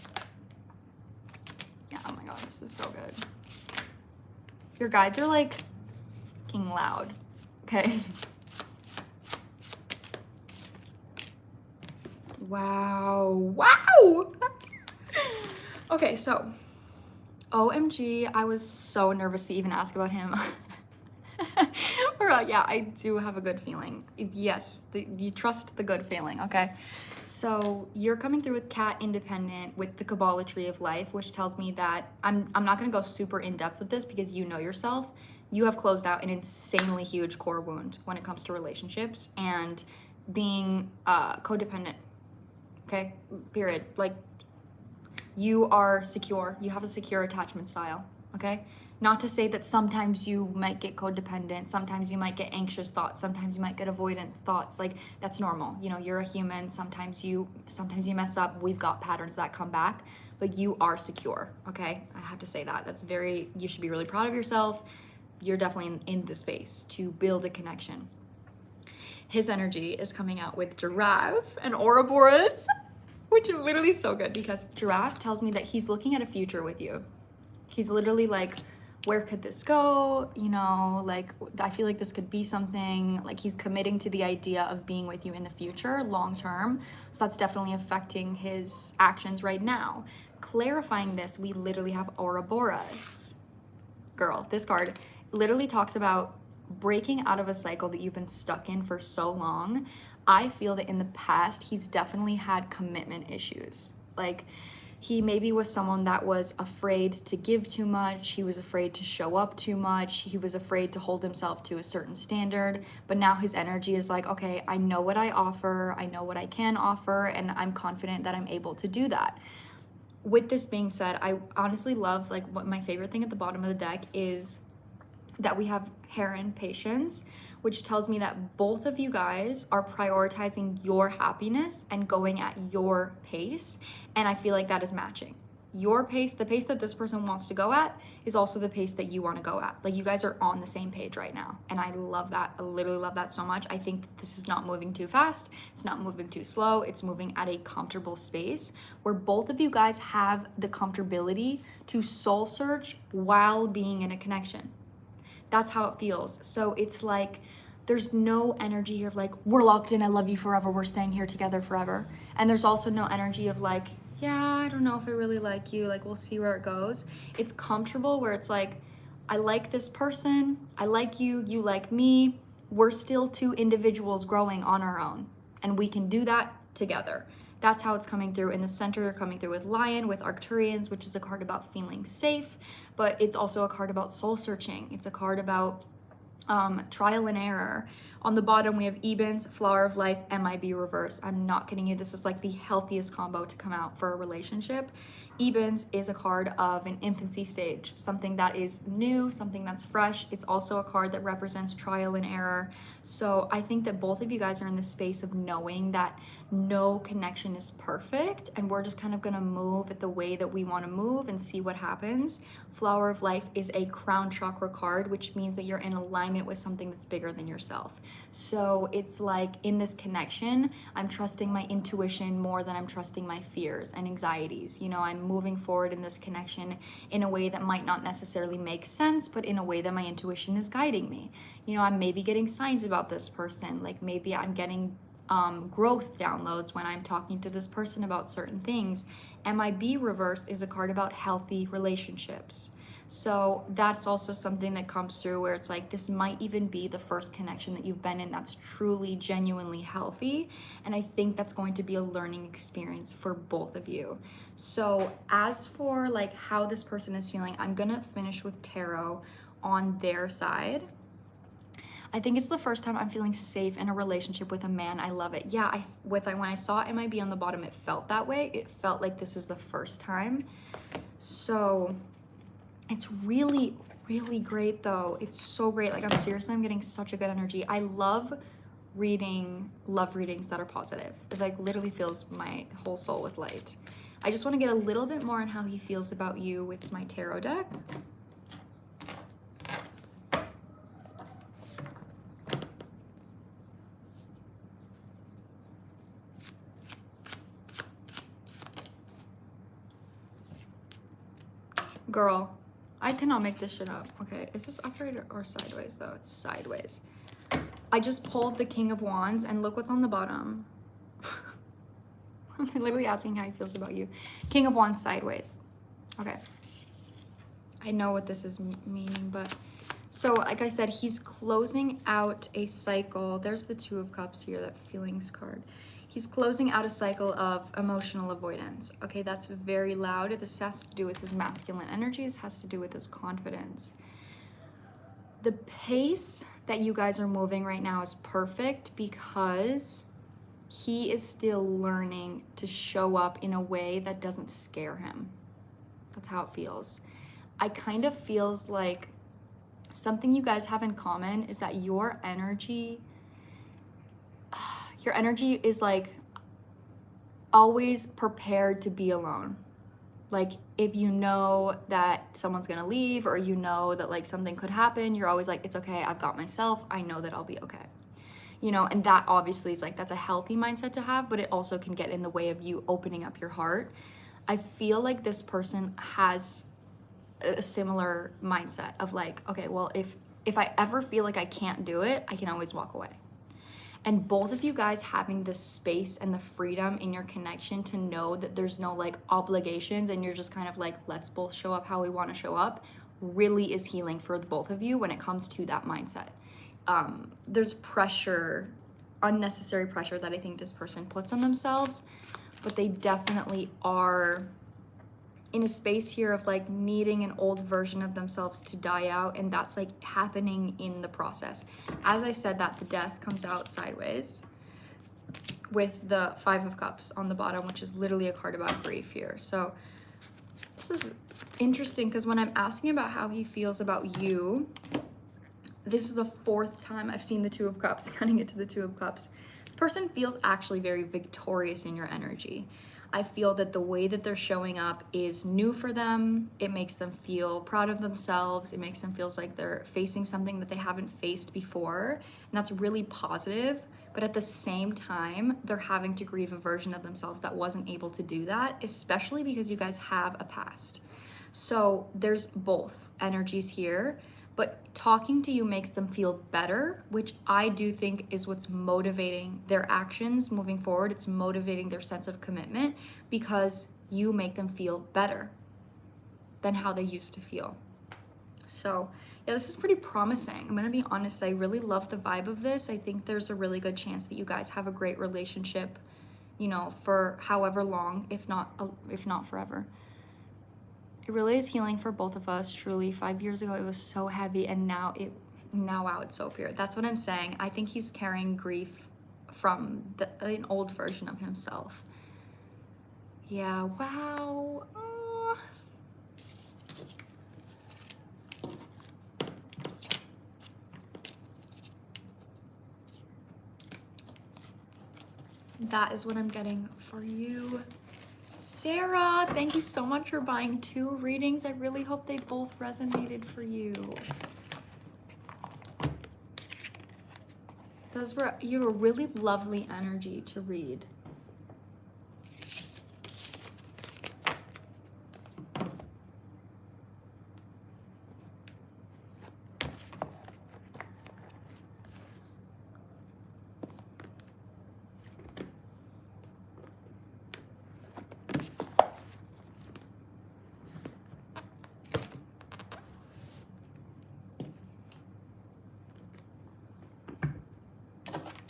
Yeah, oh my god, this is so good. Your guides are like fucking loud. Okay. Wow. Okay, so OMG, I was so nervous to even ask about him. Yeah, I do have a good feeling. Yes, you trust the good feeling, okay? So you're coming through with Cat Independent with the Kabbalah Tree of Life, which tells me that I'm not going to go super in-depth with this because you know yourself. You have closed out an insanely huge core wound when it comes to relationships and being codependent, okay? Period. Like, you are secure. You have a secure attachment style, okay? Not to say that sometimes you might get codependent, sometimes you might get anxious thoughts, sometimes you might get avoidant thoughts. Like, that's normal. You know, you're a human. Sometimes you mess up. We've got patterns that come back, but you are secure, okay? I have to say that. That's very, you should be really proud of yourself. You're definitely in the space to build a connection. His energy is coming out with Giraffe and Ouroboros, which is literally so good because Giraffe tells me that he's looking at a future with you. He's literally like, where could this go? You know, like, I feel like this could be something. Like, he's committing to the idea of being with you in the future, long term. So that's definitely affecting his actions right now. Clarifying this, we literally have Ouroboros. Girl, this card literally talks about breaking out of a cycle that you've been stuck in for so long. I feel that in the past, he's definitely had commitment issues. Like, he maybe was someone that was afraid to give too much. He was afraid to show up too much. He was afraid to hold himself to a certain standard. But now his energy is like, okay, I know what I offer. I know what I can offer. And I'm confident that I'm able to do that. With this being said, I honestly love, like, what my favorite thing at the bottom of the deck is that we have Heron Patience, which tells me that both of you guys are prioritizing your happiness and going at your pace. And I feel like that is matching. Your pace, the pace that this person wants to go at, is also the pace that you want to go at. Like, you guys are on the same page right now. And I love that. I literally love that so much. I think that this is not moving too fast. It's not moving too slow. It's moving at a comfortable space where both of you guys have the comfortability to soul search while being in a connection. That's how it feels. So it's like, there's no energy here of like, we're locked in, I love you forever, we're staying here together forever. And there's also no energy of like, yeah, I don't know if I really like you, like, we'll see where it goes. It's comfortable where it's like, I like this person, I like you, you like me. We're still two individuals growing on our own, and we can do that together. That's how it's coming through. In the center, you're coming through with Lion, with Arcturians, which is a card about feeling safe, but it's also a card about soul searching. It's a card about trial and error. On the bottom, we have Ebens, Flower of Life, MIB reverse. I'm not kidding you. This is like the healthiest combo to come out for a relationship. Ebens is a card of an infancy stage, something that is new, something that's fresh. It's also a card that represents trial and error. So I think that both of you guys are in the space of knowing that no connection is perfect, and we're just kind of gonna move at the way that we wanna move and see what happens. Flower of Life is a crown chakra card, which means that you're in alignment with something that's bigger than yourself. So it's like in this connection, I'm trusting my intuition more than I'm trusting my fears and anxieties. You know, I'm moving forward in this connection in a way that might not necessarily make sense, but in a way that my intuition is guiding me. You know, I'm maybe getting signs about this person, like maybe I'm getting growth downloads when I'm talking to this person about certain things. MIB reversed is a card about healthy relationships. So that's also something that comes through where it's like, this might even be the first connection that you've been in that's truly, genuinely healthy. And I think that's going to be a learning experience for both of you. So as for like how this person is feeling, I'm gonna finish with tarot on their side. I think it's the first time I'm feeling safe in a relationship with a man. I love it. Yeah, when I saw MIB on the bottom, it felt that way. It felt like this is the first time. So it's really, really great though. It's so great. Like I'm getting such a good energy. I love readings that are positive. It like literally fills my whole soul with light. I just want to get a little bit more on how he feels about you with my tarot deck. Girl, I cannot make this shit up. Okay, is this upright or sideways though? It's sideways. I just pulled the King of Wands and look what's on the bottom. I'm literally asking how he feels about you. King of Wands sideways. Okay. I know what this is meaning, but so like I said, he's closing out a cycle. There's the Two of Cups here, that feelings card. He's closing out a cycle of emotional avoidance. Okay, that's very loud. This has to do with his masculine energies, has to do with his confidence. The pace that you guys are moving right now is perfect because he is still learning to show up in a way that doesn't scare him. That's how it feels. I kind of feels like something you guys have in common is that your energy is like always prepared to be alone. Like if you know that someone's gonna leave or you know that like something could happen, you're always like, it's okay, I've got myself, I know that I'll be okay. You know, and that obviously is like, that's a healthy mindset to have, but it also can get in the way of you opening up your heart. I feel like this person has a similar mindset of like, okay, well, if I ever feel like I can't do it, I can always walk away. And both of you guys having the space and the freedom in your connection to know that there's no like obligations and you're just kind of like, let's both show up how we want to show up, really is healing for the both of you when it comes to that mindset. There's pressure, unnecessary pressure that I think this person puts on themselves, but they definitely are in a space here of like needing an old version of themselves to die out, and that's like happening in the process. As I said that, the Death comes out sideways with the Five of Cups on the bottom, which is literally a card about grief here. So this is interesting because when I'm asking about how he feels about you, this is the fourth time I've seen the Two of Cups, cutting it to the Two of Cups. This person feels actually very victorious in your energy. I feel that the way that they're showing up is new for them. It makes them feel proud of themselves. It makes them feel like they're facing something that they haven't faced before. And that's really positive. But at the same time, they're having to grieve a version of themselves that wasn't able to do that, especially because you guys have a past. So there's both energies here. But talking to you makes them feel better, which I do think is what's motivating their actions moving forward. It's motivating their sense of commitment because you make them feel better than how they used to feel. So yeah, this is pretty promising. I'm gonna be honest, I really love the vibe of this. I think there's a really good chance that you guys have a great relationship, you know, for however long, if not forever. It really is healing for both of us, truly. 5 years ago, it was so heavy, and now wow, it's so pure. That's what I'm saying. I think he's carrying grief from an old version of himself. Yeah, wow. That is what I'm getting for you. Sarah, thank you so much for buying 2 readings. I really hope they both resonated for you. You were really lovely energy to read.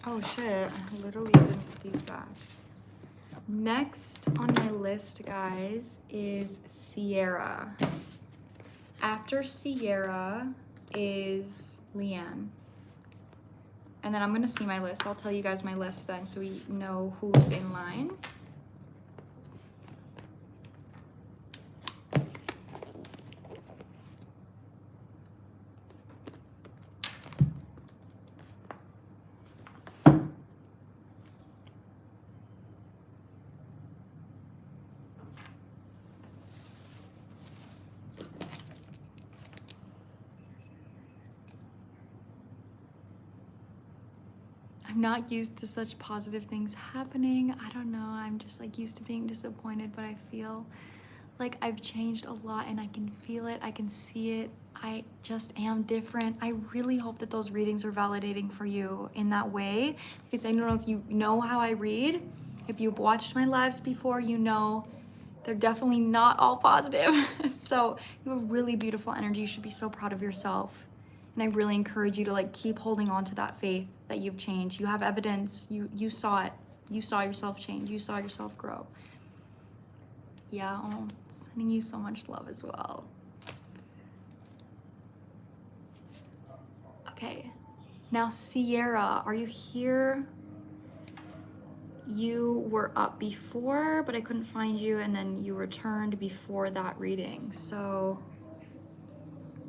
Oh shit, I literally didn't put these back. Next on my list, guys, is Sierra. After Sierra is Leanne. And then I'm gonna see my list. I'll tell you guys my list then so we know who's in line. I'm not used to such positive things happening. I don't know, I'm just like used to being disappointed, but I feel like I've changed a lot and I can feel it, I can see it. I just am different. I really hope that those readings are validating for you in that way, because I don't know if you know how I read. If you've watched my lives before, you know they're definitely not all positive. So you have really beautiful energy. You should be so proud of yourself. And I really encourage you to like keep holding on to that faith that you've changed. You have evidence. You saw it. You saw yourself change. You saw yourself grow. Yeah, oh, sending you so much love as well. Okay, now Sierra, are you here? You were up before, but I couldn't find you, and then you returned before that reading. So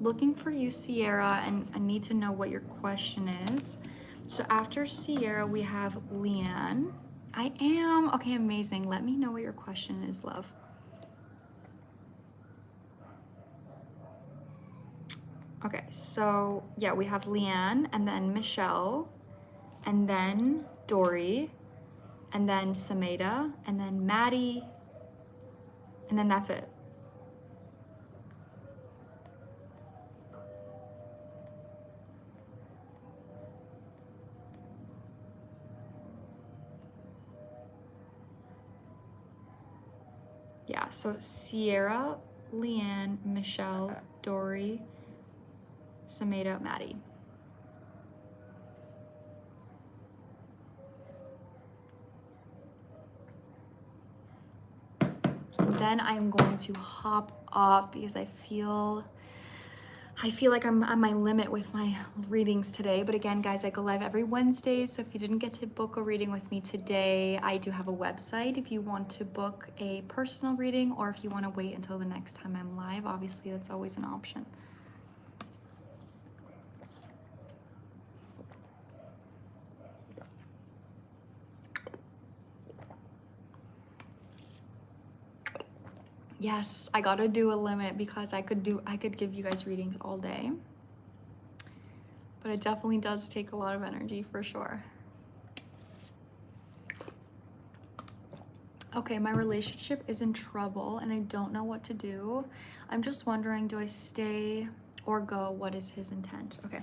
looking for you, Sierra, and I need to know what your question is. So after Sierra, we have Leanne. I am, okay, amazing. Let me know what your question is, love. Okay, so yeah, we have Leanne, and then Michelle, and then Dory, and then Sameda, and then Maddie, and then that's it. Yeah, so Sierra, Leanne, Michelle, Dory, Sameda, Maddie. And then I'm going to hop off because I feel like I'm at my limit with my readings today. But again, guys, I go live every Wednesday. So if you didn't get to book a reading with me today, I do have a website if you want to book a personal reading, or if you want to wait until the next time I'm live. Obviously, that's always an option. Yes, I gotta do a limit because I could give you guys readings all day. But it definitely does take a lot of energy for sure. Okay, my relationship is in trouble and I don't know what to do. I'm just wondering, do I stay or go? What is his intent? Okay.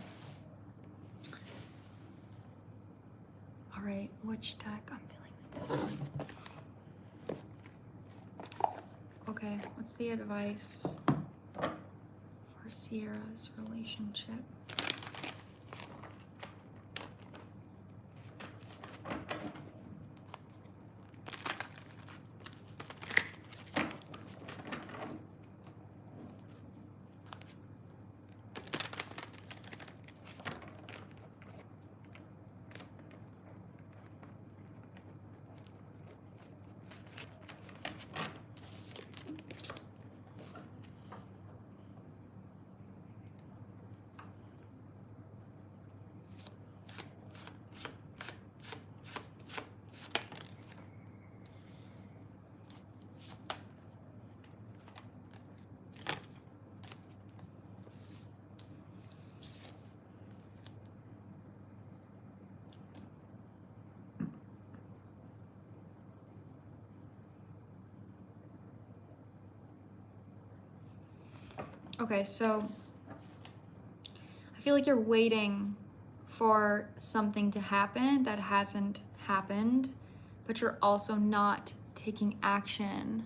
All right, which deck? I'm feeling like this one. Okay, what's the advice for Sierra's relationship? Okay, so I feel like you're waiting for something to happen that hasn't happened, but you're also not taking action.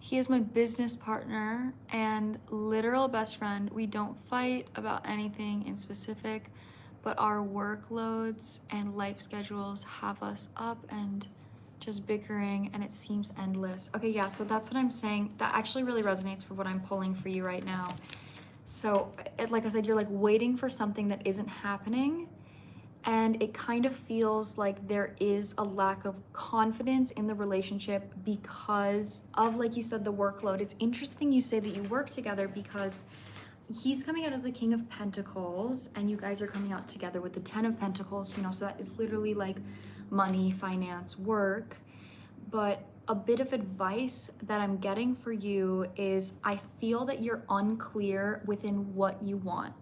He is my business partner and literal best friend. We don't fight about anything in specific, but our workloads and life schedules have us up and just bickering, and it seems endless. Okay, yeah, so that's what I'm saying. That actually really resonates for what I'm pulling for you right now. So, like I said, you're like waiting for something that isn't happening, and it kind of feels like there is a lack of confidence in the relationship because of, like you said, the workload. It's interesting you say that you work together because he's coming out as the King of Pentacles and you guys are coming out together with the Ten of Pentacles, you know, so that is literally like money, finance, work. But a bit of advice that I'm getting for you is I feel that you're unclear within what you want.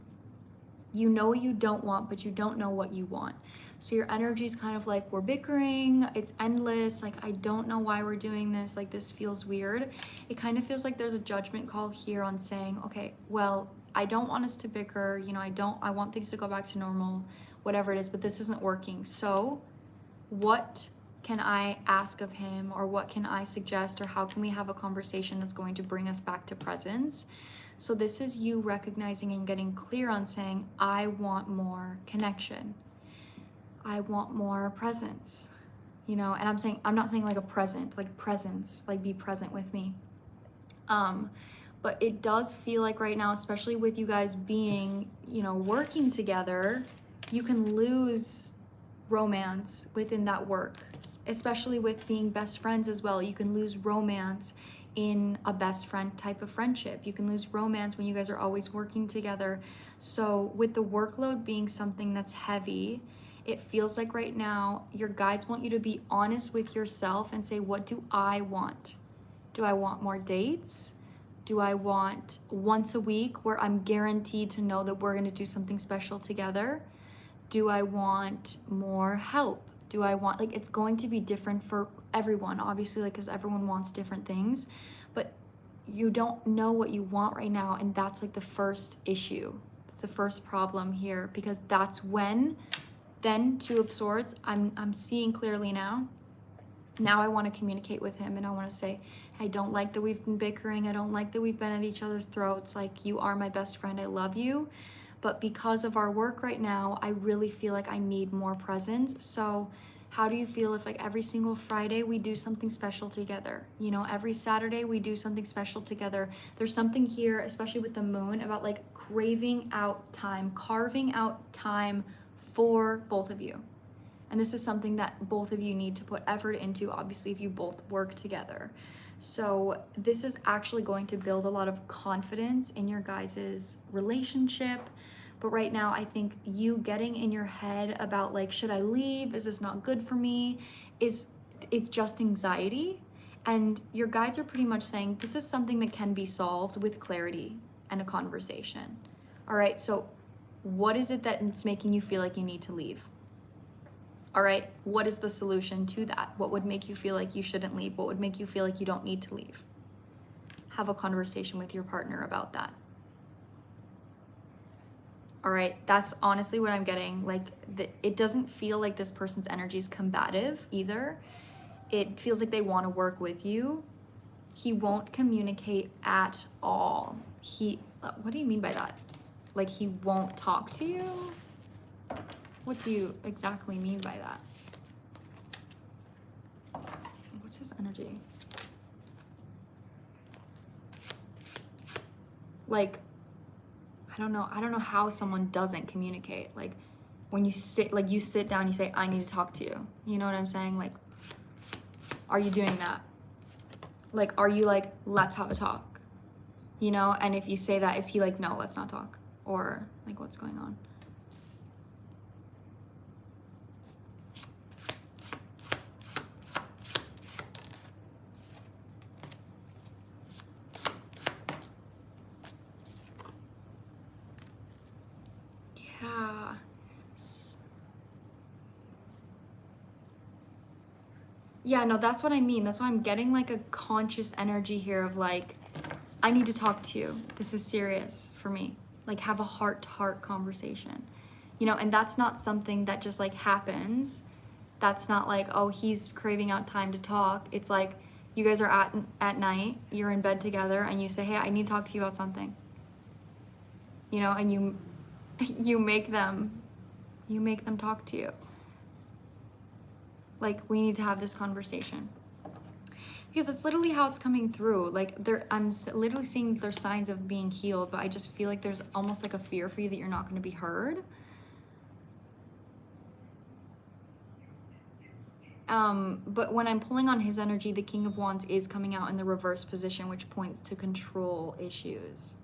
You know what you don't want, but you don't know what you want. So your energy is kind of like, we're bickering, it's endless, like I don't know why we're doing this, like this feels weird. It kind of feels like there's a judgment call here on saying, okay, well, I don't want us to bicker, you know, I want things to go back to normal, whatever it is, but this isn't working. So what can I ask of him, or what can I suggest, or how can we have a conversation that's going to bring us back to presence? So this is you recognizing and getting clear on saying, I want more connection. I want more presence, you know, and I'm not saying like a present, like presence, like be present with me. But it does feel like right now, especially with you guys being, you know, working together, you can lose romance within that work, especially with being best friends as well. You can lose romance in a best friend type of friendship. You can lose romance when you guys are always working together. So with the workload being something that's heavy, it feels like right now your guides want you to be honest with yourself and say, what do I want? Do I want more dates? Do I want once a week where I'm guaranteed to know that we're going to do something special together? Do I want more help? Do I want, like, it's going to be different for everyone, obviously, like, because everyone wants different things, but you don't know what you want right now, and that's like the first issue. That's the first problem here, because that's when, then Two of Swords, I'm seeing clearly now. Now I want to communicate with him, and I want to say, I don't like that we've been bickering. I don't like that we've been at each other's throats. Like, you are my best friend. I love you. But because of our work right now, I really feel like I need more presence. So how do you feel if like every single Friday we do something special together? You know, every Saturday we do something special together. There's something here, especially with the moon, about like craving out time, carving out time for both of you. And this is something that both of you need to put effort into, obviously, if you both work together. So this is actually going to build a lot of confidence in your guys' relationship. But right now, I think you getting in your head about like, should I leave? Is this not good for me? It's just anxiety. And your guides are pretty much saying this is something that can be solved with clarity and a conversation. All right, so what is it that's making you feel like you need to leave? All right, what is the solution to that? What would make you feel like you shouldn't leave? What would make you feel like you don't need to leave? Have a conversation with your partner about that. All right, that's honestly what I'm getting. Like, it doesn't feel like this person's energy is combative either. It feels like they want to work with you. He won't communicate at all. What do you mean by that? Like, he won't talk to you? What do you exactly mean by that? What's his energy? Like, I don't know how someone doesn't communicate. Like, when you sit down, you say, I need to talk to you. You know what I'm saying? Like, are you doing that? Like, are you like, let's have a talk? You know, and if you say that, is he like, no, let's not talk? Or like, what's going on? Yeah. Yeah, no, that's what I mean. That's why I'm getting like a conscious energy here of like, I need to talk to you. This is serious for me. Like, have a heart-to-heart conversation. You know, and that's not something that just like happens. That's not like, oh, he's craving out time to talk. It's like you guys are at night, you're in bed together, and you say, hey, I need to talk to you about something. You know, and you make them talk to you. Like, we need to have this conversation. Because it's literally how it's coming through. Like, I'm literally seeing there's signs of being healed, but I just feel like there's almost like a fear for you that you're not going to be heard. But when I'm pulling on his energy, the King of Wands is coming out in the reverse position, which points to control issues.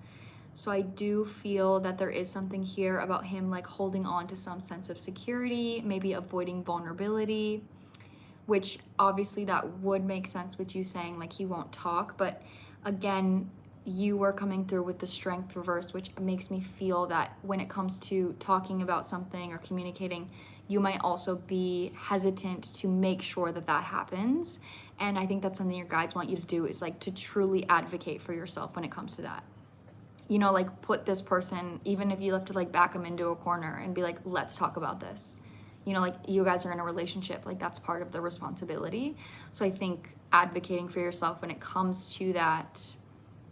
So I do feel that there is something here about him like holding on to some sense of security, maybe avoiding vulnerability, which obviously that would make sense with you saying like he won't talk. But again, you are coming through with the Strength reverse, which makes me feel that when it comes to talking about something or communicating, you might also be hesitant to make sure that that happens. And I think that's something your guides want you to do, is like to truly advocate for yourself when it comes to that. You know, like put this person, even if you have to like back them into a corner and be like, let's talk about this. You know, like you guys are in a relationship, like that's part of the responsibility. So I think advocating for yourself when it comes to that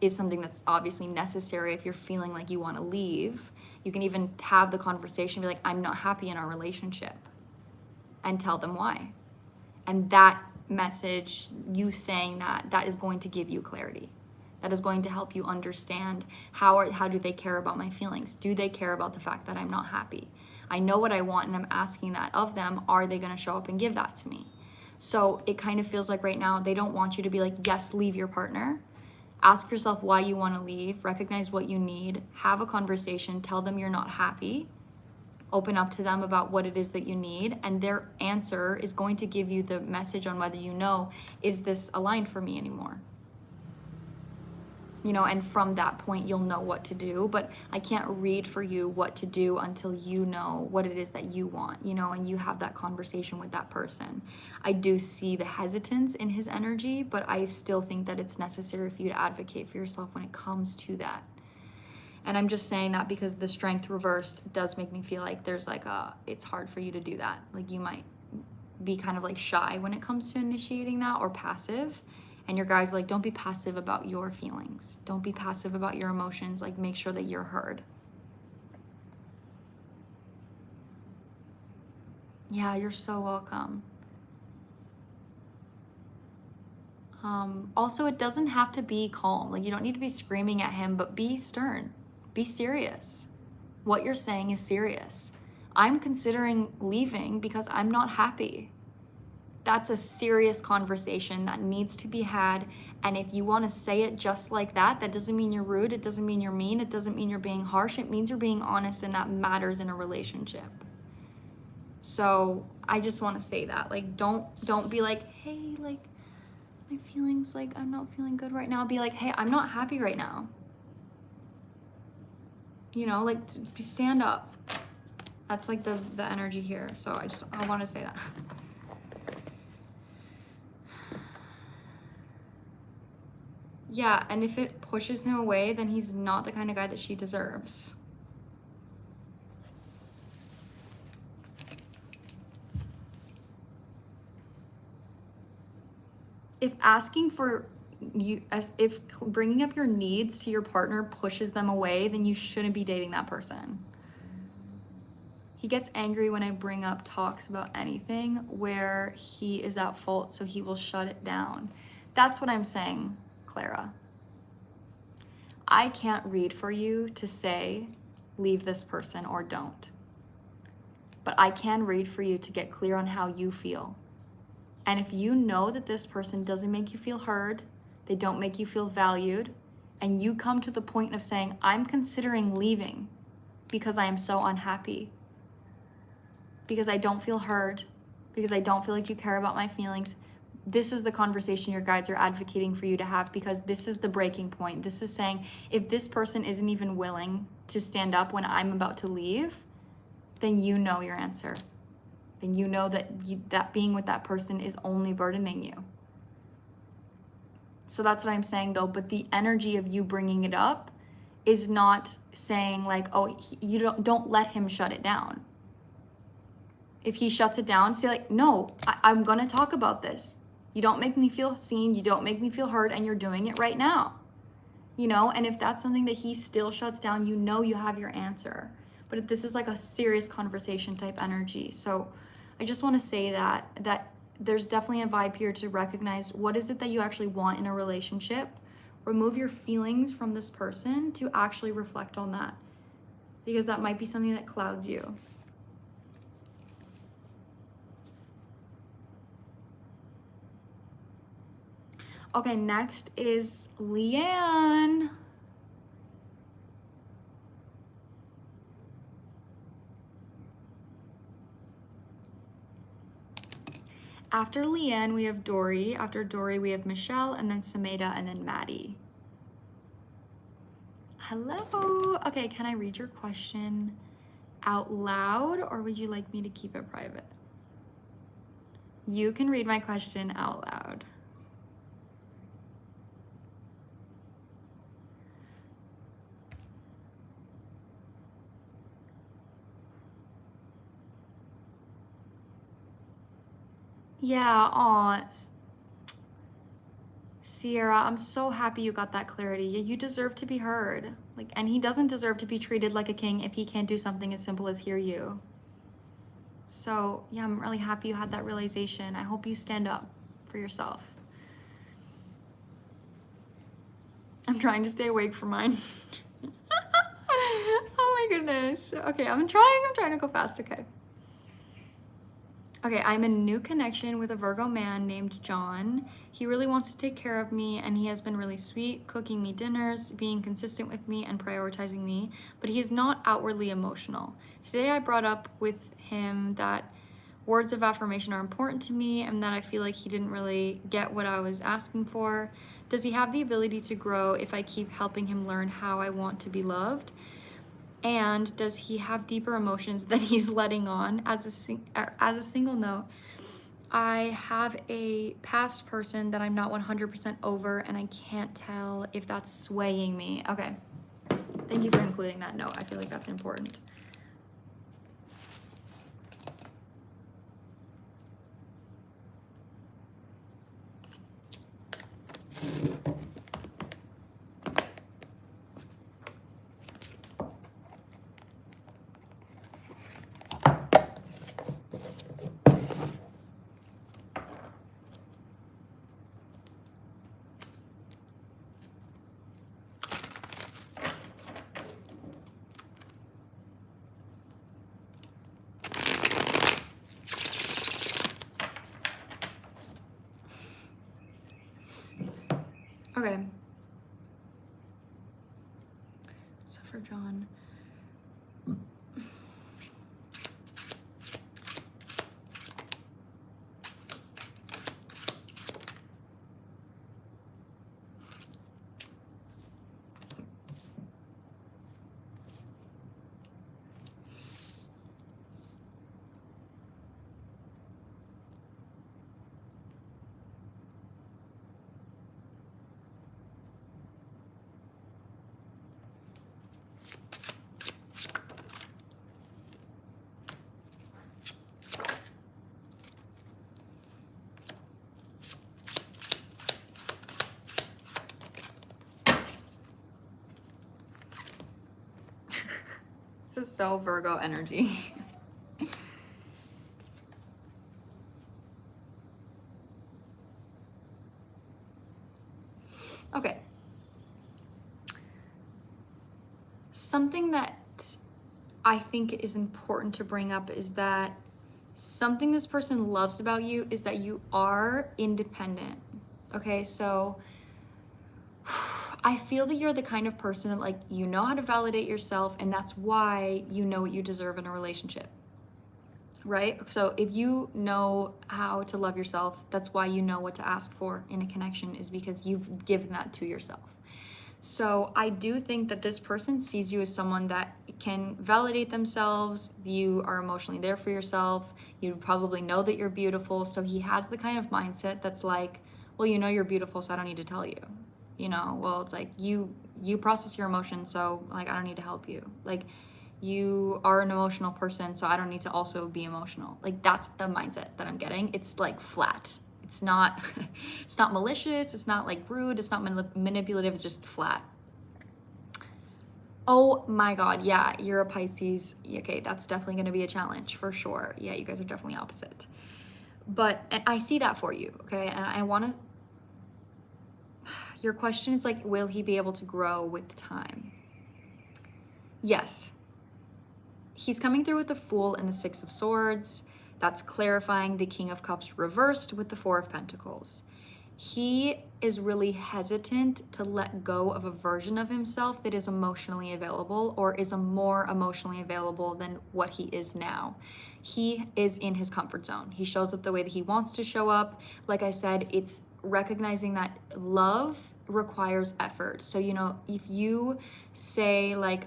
is something that's obviously necessary. If you're feeling like you want to leave, you can even have the conversation, be like, I'm not happy in our relationship, and tell them why. And that message, you saying that is going to give you clarity. That is going to help you understand how do they care about my feelings? Do they care about the fact that I'm not happy? I know what I want and I'm asking that of them. Are they going to show up and give that to me? So it kind of feels like right now they don't want you to be like, yes, leave your partner. Ask yourself why you want to leave, recognize what you need, have a conversation, tell them you're not happy, open up to them about what it is that you need, and their answer is going to give you the message on whether you know, is this aligned for me anymore? You know, and from that point, you'll know what to do. But I can't read for you what to do until you know what it is that you want, you know, and you have that conversation with that person. I do see the hesitance in his energy, but I still think that it's necessary for you to advocate for yourself when it comes to that. And I'm just saying that because the Strength reversed does make me feel like there's like it's hard for you to do that. Like you might be kind of like shy when it comes to initiating that, or passive. And your guys are like, don't be passive about your feelings. Don't be passive about your emotions. Like, make sure that you're heard. Yeah, you're so welcome. Also, it doesn't have to be calm. Like, you don't need to be screaming at him, but be stern. Be serious. What you're saying is serious. I'm considering leaving because I'm not happy. That's a serious conversation that needs to be had. And if you want to say it just like that, that doesn't mean you're rude. It doesn't mean you're mean. It doesn't mean you're being harsh. It means you're being honest, and that matters in a relationship. So I just want to say that, like, don't be like, hey, like my feelings, like I'm not feeling good right now. Be like, hey, I'm not happy right now. You know, like stand up. That's like the energy here. So I want to say that. Yeah, and if it pushes him away, then he's not the kind of guy that she deserves. If asking for you, if bringing up your needs to your partner pushes them away, then you shouldn't be dating that person. He gets angry when I bring up talks about anything where he is at fault, so he will shut it down. That's what I'm saying, Clara. I can't read for you to say, leave this person or don't. But I can read for you to get clear on how you feel. And if you know that this person doesn't make you feel heard, they don't make you feel valued, and you come to the point of saying, I'm considering leaving because I am so unhappy, because I don't feel heard, because I don't feel like you care about my feelings, this is the conversation your guides are advocating for you to have, because this is the breaking point. This is saying, if this person isn't even willing to stand up when I'm about to leave, then you know your answer. Then you know that that being with that person is only burdening you. So that's what I'm saying though, but the energy of you bringing it up is not saying like, oh, you don't let him shut it down. If he shuts it down, say like, no, I'm gonna talk about this. You don't make me feel seen, you don't make me feel heard, and you're doing it right now. You know, and if that's something that he still shuts down, you know you have your answer. But this is like a serious conversation type energy. So I just want to say that there's definitely a vibe here to recognize what is it that you actually want in a relationship. Remove your feelings from this person to actually reflect on that, because that might be something that clouds you. Okay, next is Leanne. After Leanne, we have Dory. After Dory, we have Michelle, and then Sameda, and then Maddie. Hello. Okay, can I read your question out loud, or would you like me to keep it private? You can read my question out loud. Yeah, aw. Sierra, I'm so happy you got that clarity. You deserve to be heard. Like, and he doesn't deserve to be treated like a king if he can't do something as simple as hear you. So, yeah, I'm really happy you had that realization. I hope you stand up for yourself. I'm trying to stay awake for mine. Oh my goodness. Okay, I'm trying to go fast, okay. Okay, I'm in a new connection with a Virgo man named John. He really wants to take care of me, and he has been really sweet, cooking me dinners, being consistent with me, and prioritizing me, but he is not outwardly emotional. Today I brought up with him that words of affirmation are important to me, and that I feel like he didn't really get what I was asking for. Does he have the ability to grow if I keep helping him learn how I want to be loved? And does he have deeper emotions that he's letting on? As a single note, I have a past person that I'm not 100% over, and I can't tell if that's swaying me. Okay, thank you for including that note. I feel like that's important. Okay. So for John, this is so Virgo energy. Okay. Something that I think is important to bring up is that something this person loves about you is that you are independent. Okay, so I feel that you're the kind of person that, like, you know how to validate yourself, and that's why you know what you deserve in a relationship, right? So if you know how to love yourself, that's why you know what to ask for in a connection, is because you've given that to yourself. So I do think that this person sees you as someone that can validate themselves. You are emotionally there for yourself. You probably know that you're beautiful. So he has the kind of mindset that's like, well, you know you're beautiful, so I don't need to tell you. You know, well, it's like you process your emotions, so like I don't need to help you. Like you are an emotional person, so I don't need to also be emotional. Like that's a mindset that I'm getting. It's like flat. It's not it's not malicious, it's not like rude, it's not manipulative, it's just flat. Oh my God, yeah, you're a Pisces. Okay, that's definitely going to be a challenge for sure. Yeah, you guys are definitely opposite. But and I see that for you, okay? And I want to, your question is like, will he be able to grow with time? Yes. He's coming through with the Fool and the Six of Swords. That's clarifying the King of Cups reversed with the Four of Pentacles. He is really hesitant to let go of a version of himself that is emotionally available or is a more emotionally available than what he is now. He is in his comfort zone. He shows up the way that he wants to show up. Like I said, it's recognizing that love requires effort. So, you know, if you say like,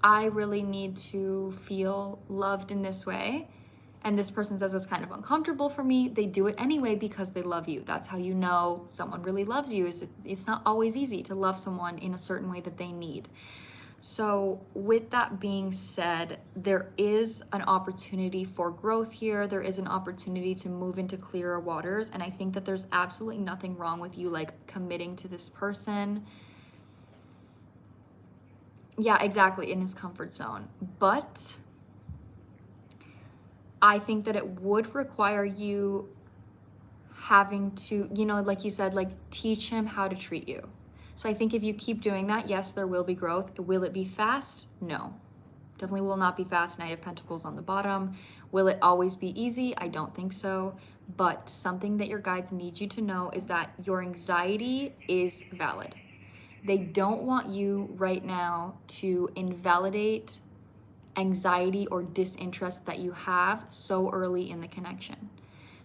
I really need to feel loved in this way, and this person says it's kind of uncomfortable for me, they do it anyway because they love you. That's how you know someone really loves you. It's not always easy to love someone in a certain way that they need. So with that being said, there is an opportunity for growth here. There is an opportunity to move into clearer waters. And I think that there's absolutely nothing wrong with you like committing to this person. Yeah, exactly, in his comfort zone. But I think that it would require you having to, you know, like you said, like teach him how to treat you. So I think if you keep doing that, yes, there will be growth. Will it be fast? No. Definitely will not be fast. Knight of Pentacles on the bottom. Will it always be easy? I don't think so. But something that your guides need you to know is that your anxiety is valid. They don't want you right now to invalidate anxiety or disinterest that you have so early in the connection.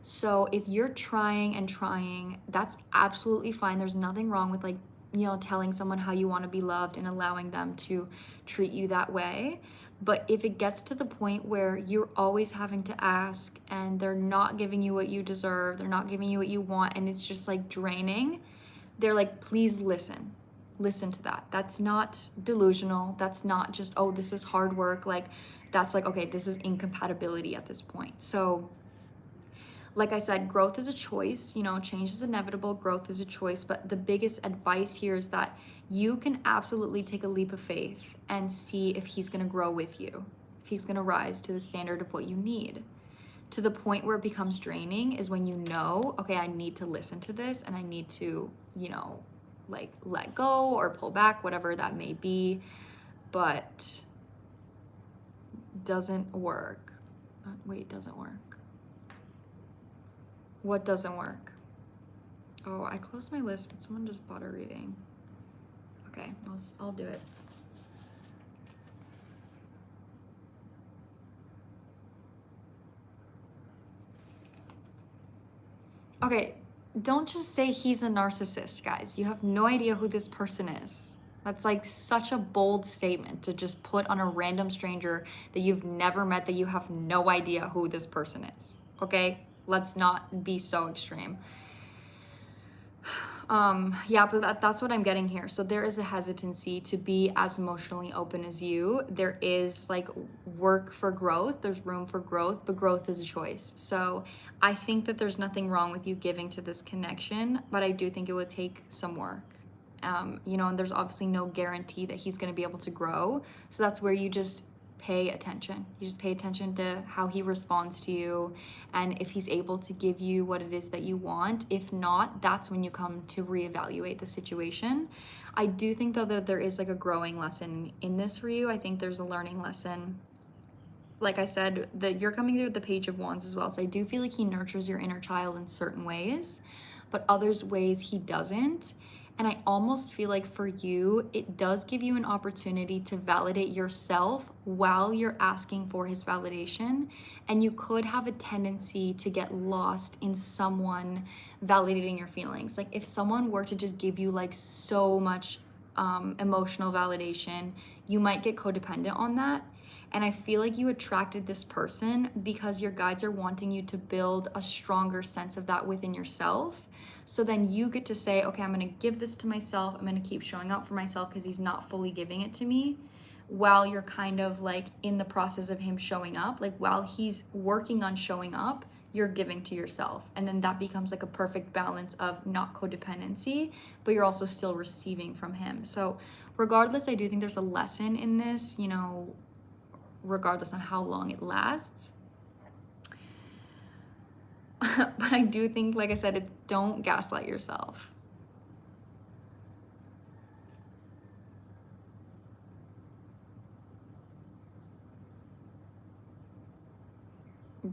So if you're trying and trying, that's absolutely fine. There's nothing wrong with like, you know, telling someone how you want to be loved and allowing them to treat you that way. But if it gets to the point where you're always having to ask and they're not giving you what you deserve, they're not giving you what you want, and it's just like draining, they're like, please listen. Listen to that. That's not delusional. That's not just, oh, this is hard work. Like, that's like, okay, this is incompatibility at this point. So, like I said, growth is a choice. You know, change is inevitable. Growth is a choice. But the biggest advice here is that you can absolutely take a leap of faith and see if he's going to grow with you, if he's going to rise to the standard of what you need. To the point where it becomes draining is when you know, okay, I need to listen to this and I need to, you know, like let go or pull back, whatever that may be, but doesn't work. Wait, doesn't work. What doesn't work? Oh, I closed my list, but someone just bought a reading. Okay, I'll do it. Okay, don't just say he's a narcissist, guys. You have no idea who this person is. That's like such a bold statement to just put on a random stranger that you've never met, that you have no idea who this person is. Okay? Let's not be so extreme. Yeah, but that's what I'm getting here. So there is a hesitancy to be as emotionally open as you. There is like work for growth. There's room for growth, but growth is a choice. So I think that there's nothing wrong with you giving to this connection, but I do think it would take some work. You know, and there's obviously no guarantee that he's going to be able to grow. So that's where you just pay attention. You just pay attention to how he responds to you and if he's able to give you what it is that you want. If not, that's when you come to reevaluate the situation. I do think though that there is like a growing lesson in this for you. I think there's a learning lesson. Like I said, that you're coming through with the Page of Wands as well. So I do feel like he nurtures your inner child in certain ways, but others ways he doesn't. And I almost feel like for you, it does give you an opportunity to validate yourself while you're asking for his validation. And you could have a tendency to get lost in someone validating your feelings. Like if someone were to just give you like so much emotional validation, you might get codependent on that. And I feel like you attracted this person because your guides are wanting you to build a stronger sense of that within yourself. So then you get to say, okay, I'm gonna give this to myself. I'm gonna keep showing up for myself because he's not fully giving it to me, while you're kind of like in the process of him showing up. Like while he's working on showing up, you're giving to yourself. And then that becomes like a perfect balance of not codependency, but you're also still receiving from him. So regardless, I do think there's a lesson in this, you know, regardless on how long it lasts. But I do think, like I said, don't gaslight yourself.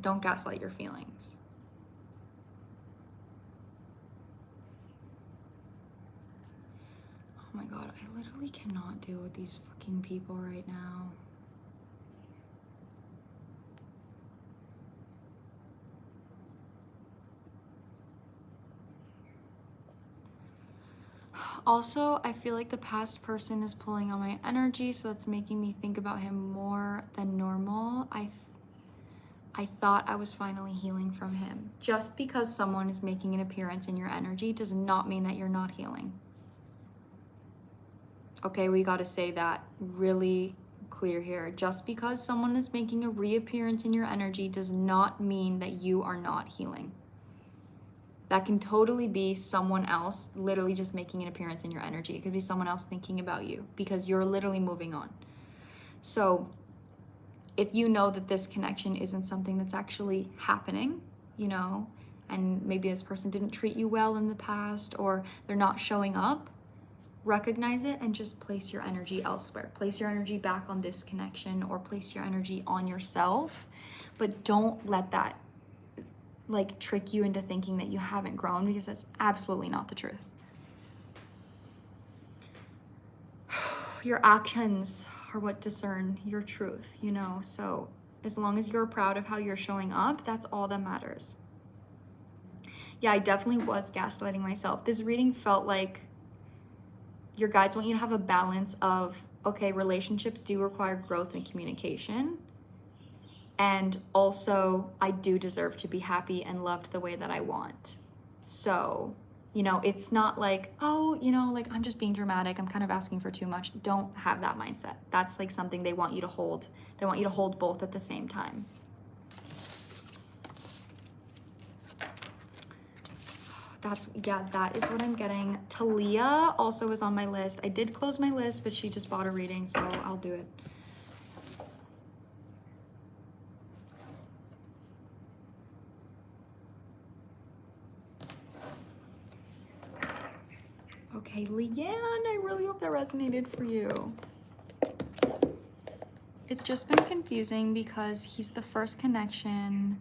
Don't gaslight your feelings. Oh my God, I literally cannot deal with these fucking people right now. Also, I feel like the past person is pulling on my energy, so that's making me think about him more than normal. I thought I was finally healing from him. Just because someone is making an appearance in your energy does not mean that you're not healing. Okay, we got to say that really clear here. Just because someone is making a reappearance in your energy does not mean that you are not healing. That can totally be someone else literally just making an appearance in your energy. It could be someone else thinking about you because you're literally moving on. So if you know that this connection isn't something that's actually happening, you know, and maybe this person didn't treat you well in the past, or they're not showing up, recognize it and just place your energy elsewhere. Place your energy back on this connection, or place your energy on yourself. But don't let that like trick you into thinking that you haven't grown, because that's absolutely not the truth. Your actions are what discern your truth, you know? So as long as you're proud of how you're showing up, that's all that matters. Yeah, I definitely was gaslighting myself. This reading felt like your guides want you to have a balance of, okay, relationships do require growth and communication. And also, I do deserve to be happy and loved the way that I want. So, you know, it's not like, oh, you know, like I'm just being dramatic, I'm kind of asking for too much. Don't have that mindset. That's like something they want you to hold. They want you to hold both at the same time. That is what I'm getting. Talia also is on my list. I did close my list, but she just bought a reading, so I'll do it. Okay, Leanne, I really hope that resonated for you. It's just been confusing because he's the first connection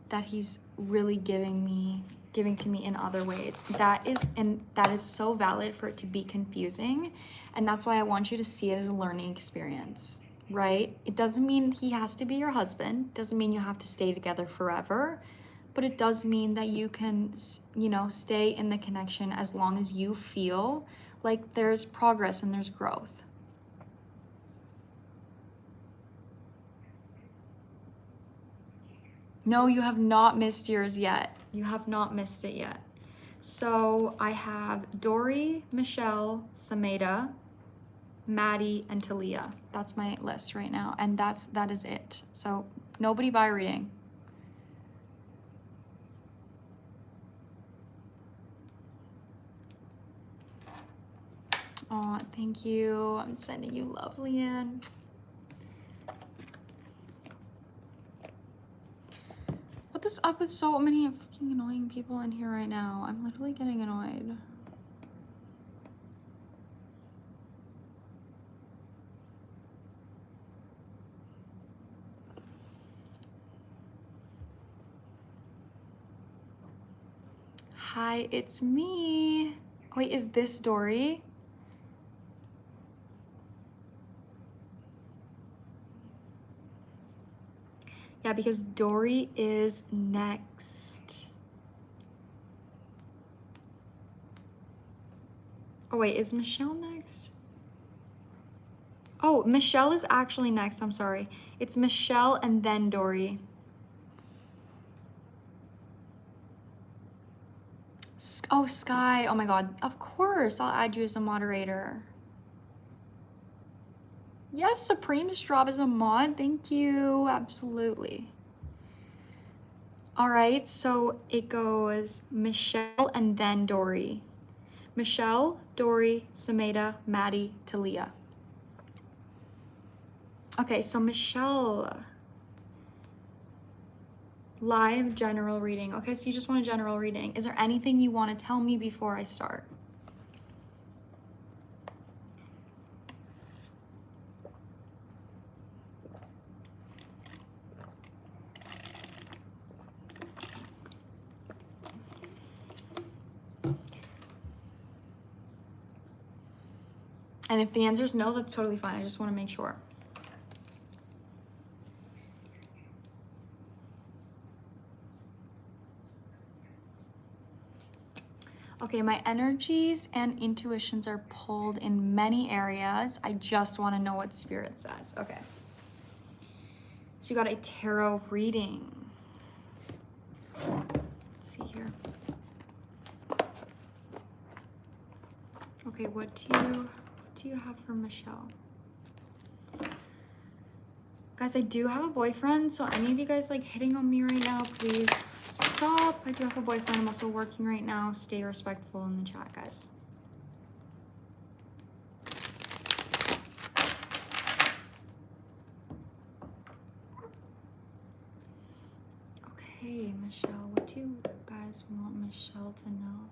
that he's really giving to me in other ways. That is so valid for it to be confusing, and that's why I want you to see it as a learning experience, right? It doesn't mean he has to be your husband, doesn't mean you have to stay together forever, but it does mean that you can, you know, stay in the connection as long as you feel like there's progress and there's growth. No, you have not missed yours yet. You have not missed it yet. So I have Dory, Michelle, Sameda, Maddie, and Talia. That's my list right now. And that is it. So nobody buy a reading. Oh, thank you. I'm sending you love, Leanne. What is up with so many fucking annoying people in here right now? I'm literally getting annoyed. Hi, it's me. Wait, is this Dory? Yeah, because Dory is next. Oh wait, is Michelle next? Oh, Michelle is actually next. I'm sorry. It's Michelle and then Dory. Oh, Sky. Oh my God. Of course, I'll add you as a moderator. Yes, Supreme Straw is a mod. Thank you. Absolutely. All right, so it goes Michelle and then Dory. Michelle, Dory, Sameda, Maddie, Talia. Okay, so Michelle. Live general reading. Okay, so you just want a general reading. Is there anything you want to tell me before I start? And if the answer is no, that's totally fine. I just want to make sure. Okay, my energies and intuitions are pulled in many areas. I just want to know what Spirit says. Okay. So you got a tarot reading. Let's see here. Okay, what do you have for Michelle? Guys, I do have a boyfriend, so any of you guys like hitting on me right now, please stop. I do have a boyfriend. I'm also working right now. Stay respectful in the chat, guys. Okay, Michelle, what do you guys want Michelle to know?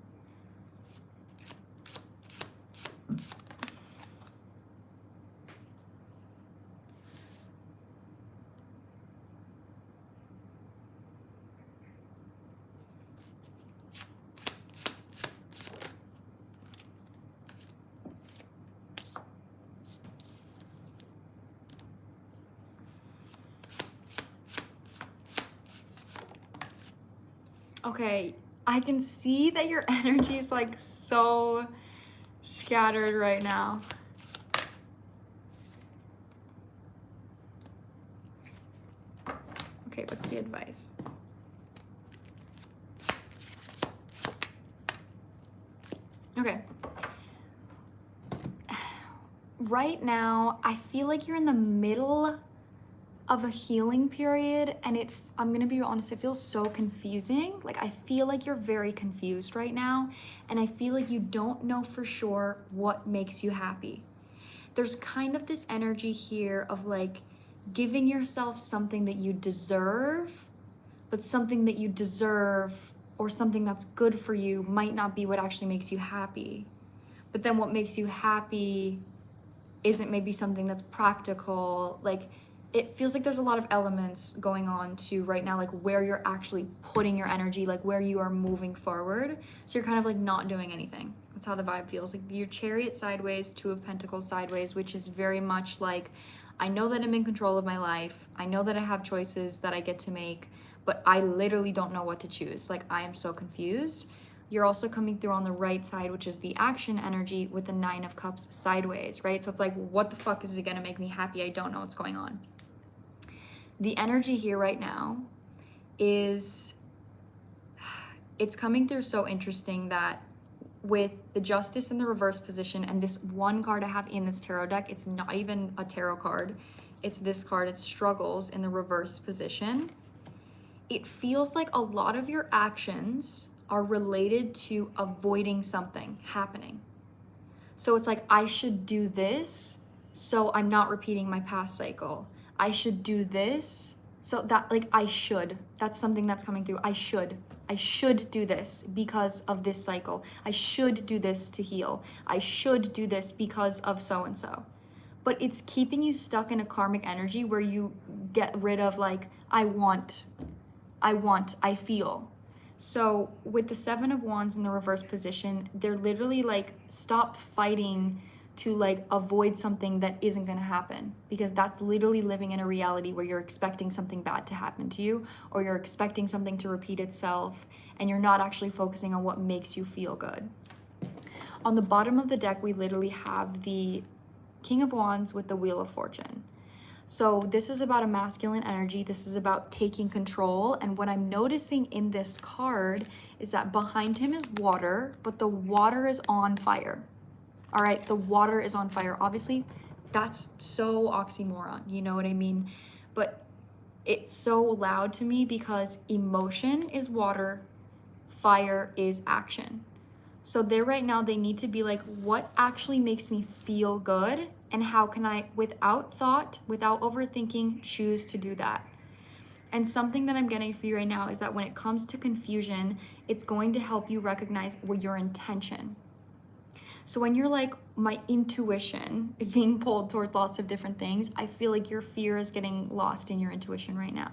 Okay, I can see that your energy is like so scattered right now. Okay, what's the advice? Okay. Right now, I feel like you're in the middle of a healing period, and I'm gonna be honest, it feels so confusing. Like, I feel like you're very confused right now, and I feel like you don't know for sure what makes you happy. There's kind of this energy here of like giving yourself something that you deserve, but something that you deserve or something that's good for you might not be what actually makes you happy. But then what makes you happy isn't maybe something that's practical. Like, it feels like there's a lot of elements going on to right now, like where you're actually putting your energy, like where you are moving forward. So you're kind of like not doing anything. That's how the vibe feels. Like your Chariot sideways, Two of Pentacles sideways, which is very much like, I know that I'm in control of my life. I know that I have choices that I get to make, but I literally don't know what to choose. Like, I am so confused. You're also coming through on the right side, which is the action energy with the Nine of Cups sideways, right? So it's like, what the fuck is it gonna make me happy? I don't know what's going on. The energy here right now is, it's coming through so interesting that with the Justice in the reverse position and this one card I have in this tarot deck, it's not even a tarot card. It's this card, it's Struggles in the reverse position. It feels like a lot of your actions are related to avoiding something happening. So it's like, I should do this so I'm not repeating my past cycle. I should do this so that, like, I should. That's something that's coming through. I should do this because of this cycle. I should do this to heal. I should do this because of so-and-so. But it's keeping you stuck in a karmic energy where you get rid of like, I feel. So with the Seven of Wands in the reverse position, they're literally like, stop fighting to like avoid something that isn't going to happen, because that's literally living in a reality where you're expecting something bad to happen to you, or you're expecting something to repeat itself, and you're not actually focusing on what makes you feel good. On the bottom of the deck, we literally have the King of Wands with the Wheel of Fortune. So this is about a masculine energy. This is about taking control. And what I'm noticing in this card is that behind him is water, but the water is on fire. All right, the water is on fire. Obviously, that's so oxymoron, you know what I mean? But it's so loud to me because emotion is water, fire is action. So there right now, they need to be like, what actually makes me feel good? And how can I, without thought, without overthinking, choose to do that? And something that I'm getting for you right now is that when it comes to confusion, it's going to help you recognize what your intention. So when you're like, my intuition is being pulled towards lots of different things, I feel like your fear is getting lost in your intuition right now.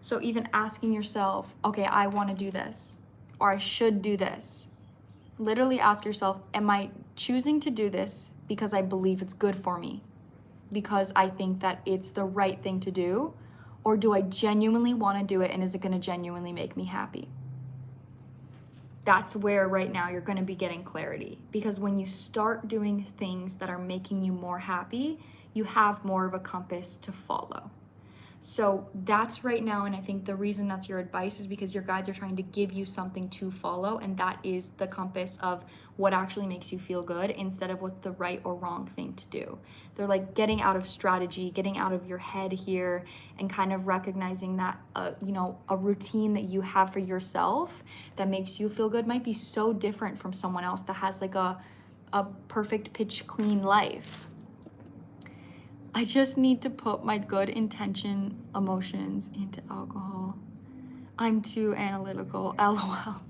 So even asking yourself, okay, I want to do this, or I should do this. Literally ask yourself, am I choosing to do this because I believe it's good for me? Because I think that it's the right thing to do? Or do I genuinely want to do it, and is it going to genuinely make me happy? That's where right now you're going to be getting clarity. Because when you start doing things that are making you more happy, you have more of a compass to follow. So that's right now, and I think the reason that's your advice is because your guides are trying to give you something to follow, and that is the compass of what actually makes you feel good instead of what's the right or wrong thing to do. They're like getting out of strategy, getting out of your head here, and kind of recognizing that, a routine that you have for yourself that makes you feel good might be so different from someone else that has like a perfect pitch clean life. I just need to put my good intention emotions into alcohol. I'm too analytical, LOL.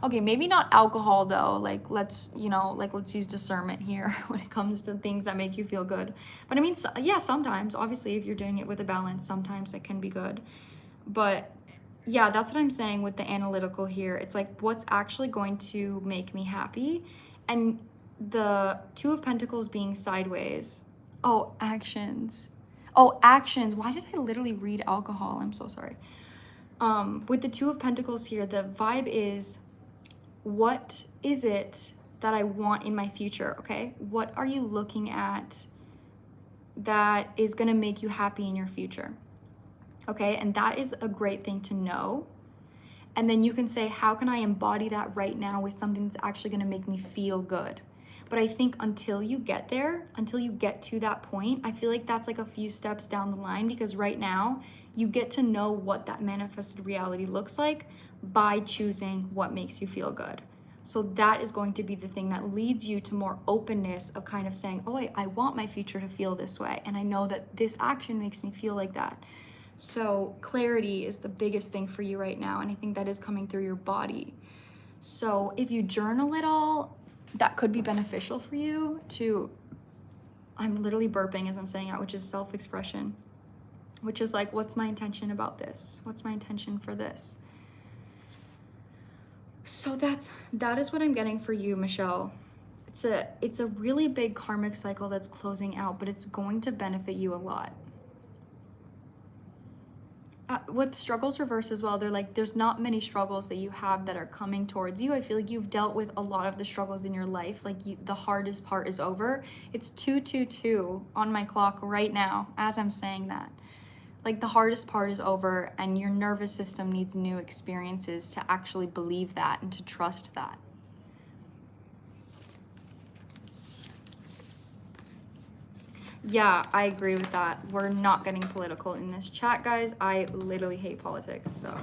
Okay, maybe not alcohol though. Like let's use discernment here when it comes to things that make you feel good. But I mean, yeah, sometimes, obviously, if you're doing it with a balance, sometimes it can be good. But yeah, that's what I'm saying with the analytical here. It's like, what's actually going to make me happy? And the Two of Pentacles being sideways. Oh, actions. Oh, actions. Why did I literally read alcohol? I'm so sorry. With the Two of Pentacles here, the vibe is, what is it that I want in my future, okay? What are you looking at that is gonna make you happy in your future? Okay, and that is a great thing to know. And then you can say, how can I embody that right now with something that's actually gonna make me feel good? But I think until you get there, until you get to that point, I feel like that's like a few steps down the line, because right now you get to know what that manifested reality looks like by choosing what makes you feel good. So that is going to be the thing that leads you to more openness of kind of saying, oh, wait, I want my future to feel this way. And I know that this action makes me feel like that. So clarity is the biggest thing for you right now. And I think that is coming through your body. So if you journal it all, that could be beneficial for you to, I'm literally burping as I'm saying it, which is self-expression, which is like, what's my intention about this? What's my intention for this? So that is what I'm getting for you, Michelle. It's a really big karmic cycle that's closing out, but it's going to benefit you a lot. With struggles reverse as well, they're like, there's not many struggles that you have that are coming towards you. I feel like you've dealt with a lot of the struggles in your life. Like the hardest part is over. It's 222 on my clock right now as I'm saying that. Like the hardest part is over, and your nervous system needs new experiences to actually believe that and to trust that. Yeah, I agree with that. We're not getting political in this chat, guys. I literally hate politics, so.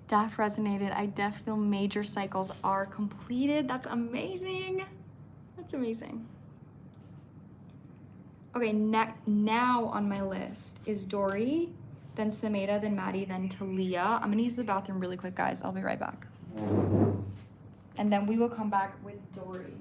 Def resonated. I def feel major cycles are completed. That's amazing. That's amazing. Okay, now on my list is Dory, then Sameda, then Maddie, then Talia. I'm gonna use the bathroom really quick, guys. I'll be right back. And then we will come back with Dory.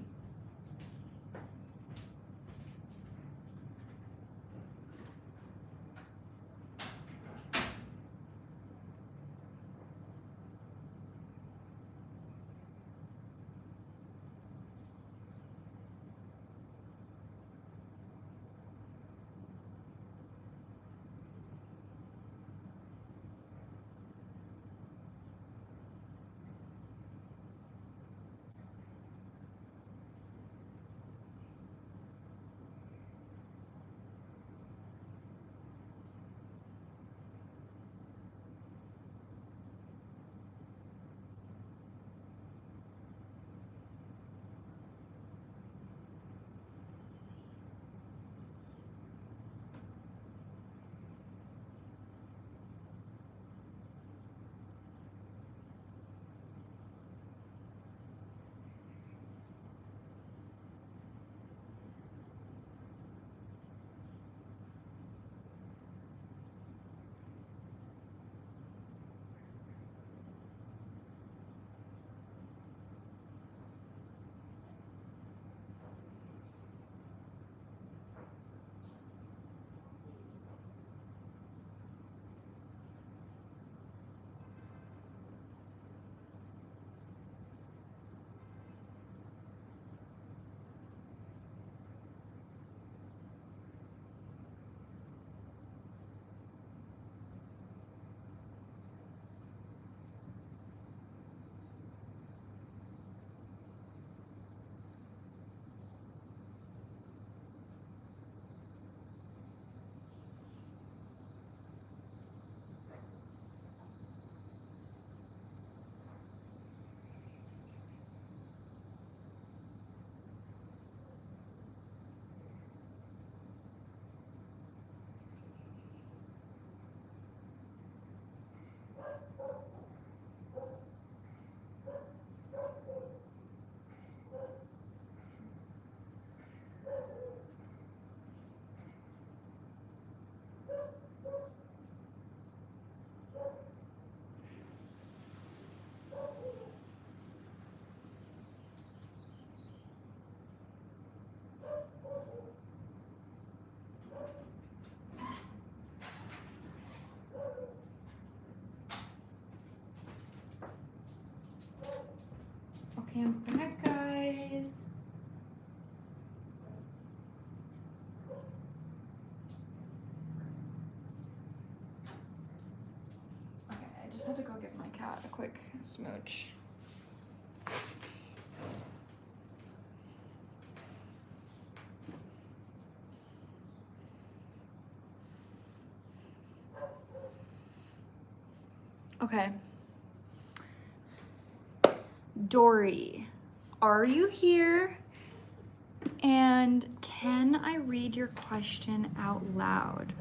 am back, guys. Okay, I just had to go give my cat a quick smooch. Okay. Dory, are you here? And can I read your question out loud?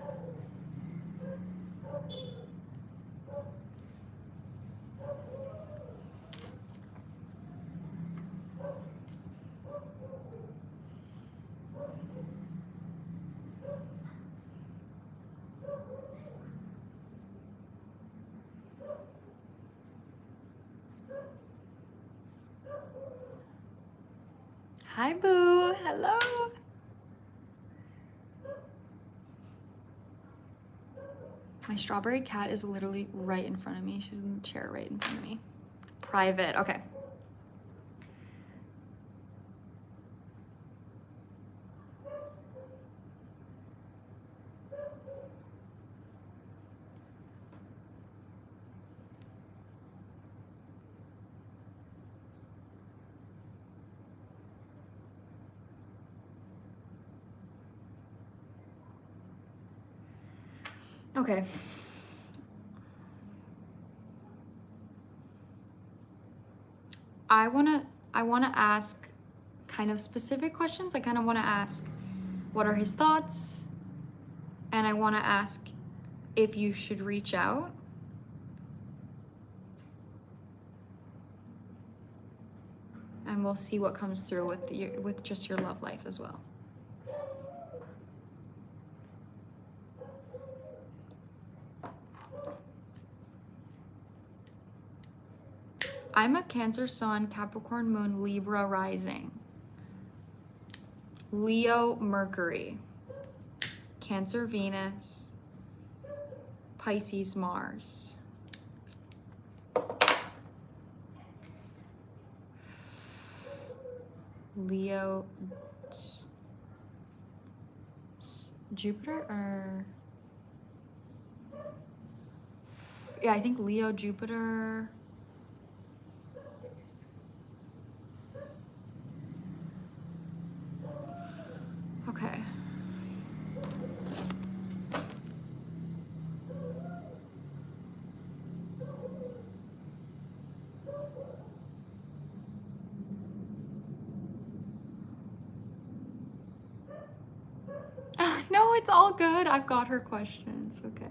Hi, Boo. Hello. My strawberry cat is literally right in front of me. She's in the chair right in front of me. Private. Okay. Okay. I wanna ask kind of specific questions. I kind of wanna ask, what are his thoughts? And I wanna ask if you should reach out. And we'll see what comes through with just your love life as well. I'm a Cancer Sun, Capricorn Moon, Libra rising, Leo Mercury, Cancer Venus, Pisces Mars. Leo Jupiter, or yeah, I think Leo Jupiter. Okay. No, it's all good. I've got her questions. Okay.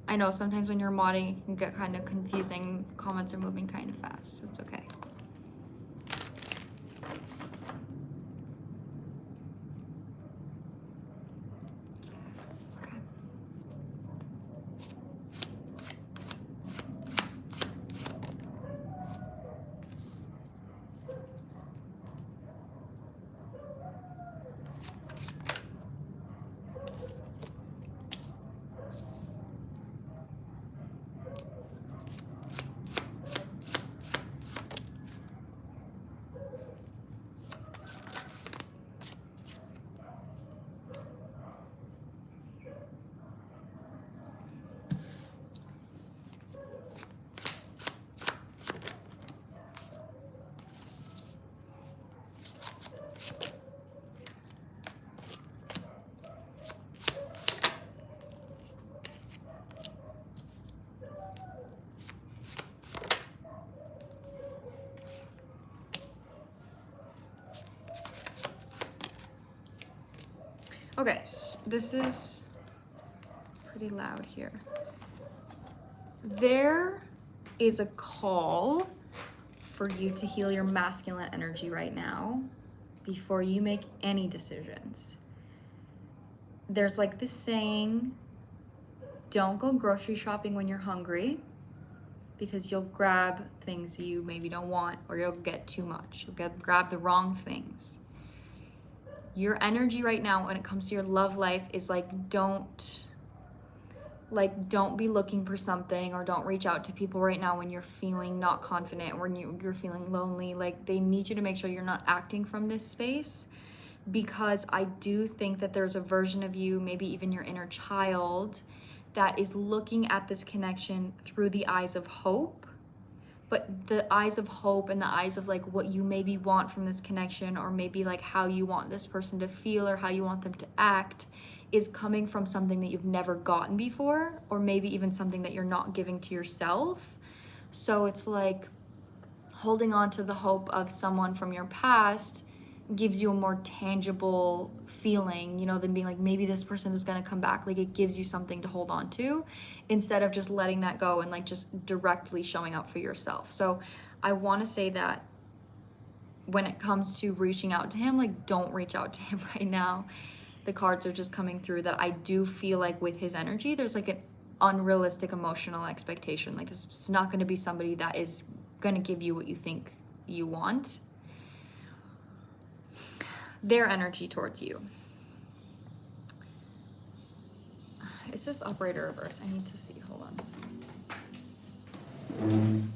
I know sometimes when you're modding, it can get kind of confusing. Comments are moving kind of fast, so it's okay. Okay, so this is pretty loud here. There is a call for you to heal your masculine energy right now before you make any decisions. There's like this saying, don't go grocery shopping when you're hungry, because you'll grab things you maybe don't want, or you'll get too much. You'll grab the wrong things. Your energy right now when it comes to your love life is like, don't Like, don't be looking for something, or don't reach out to people right now when you're feeling not confident, or when you're feeling lonely. Like, they need you to make sure you're not acting from this space, because I do think that there's a version of you, maybe even your inner child, that is looking at this connection through the eyes of hope. But the eyes of hope and the eyes of like what you maybe want from this connection, or maybe like how you want this person to feel or how you want them to act, is coming from something that you've never gotten before, or maybe even something that you're not giving to yourself. So it's like holding on to the hope of someone from your past gives you a more tangible feeling, you know, than being like, maybe this person is going to come back. Like, it gives you something to hold on to instead of just letting that go and like just directly showing up for yourself. So I want to say that when it comes to reaching out to him, like, don't reach out to him right now. The cards are just coming through that I do feel like with his energy, there's like an unrealistic emotional expectation. Like, this is not going to be somebody that is going to give you what you think you want. Their energy towards you. Is this operator reverse? I need to see. Hold on.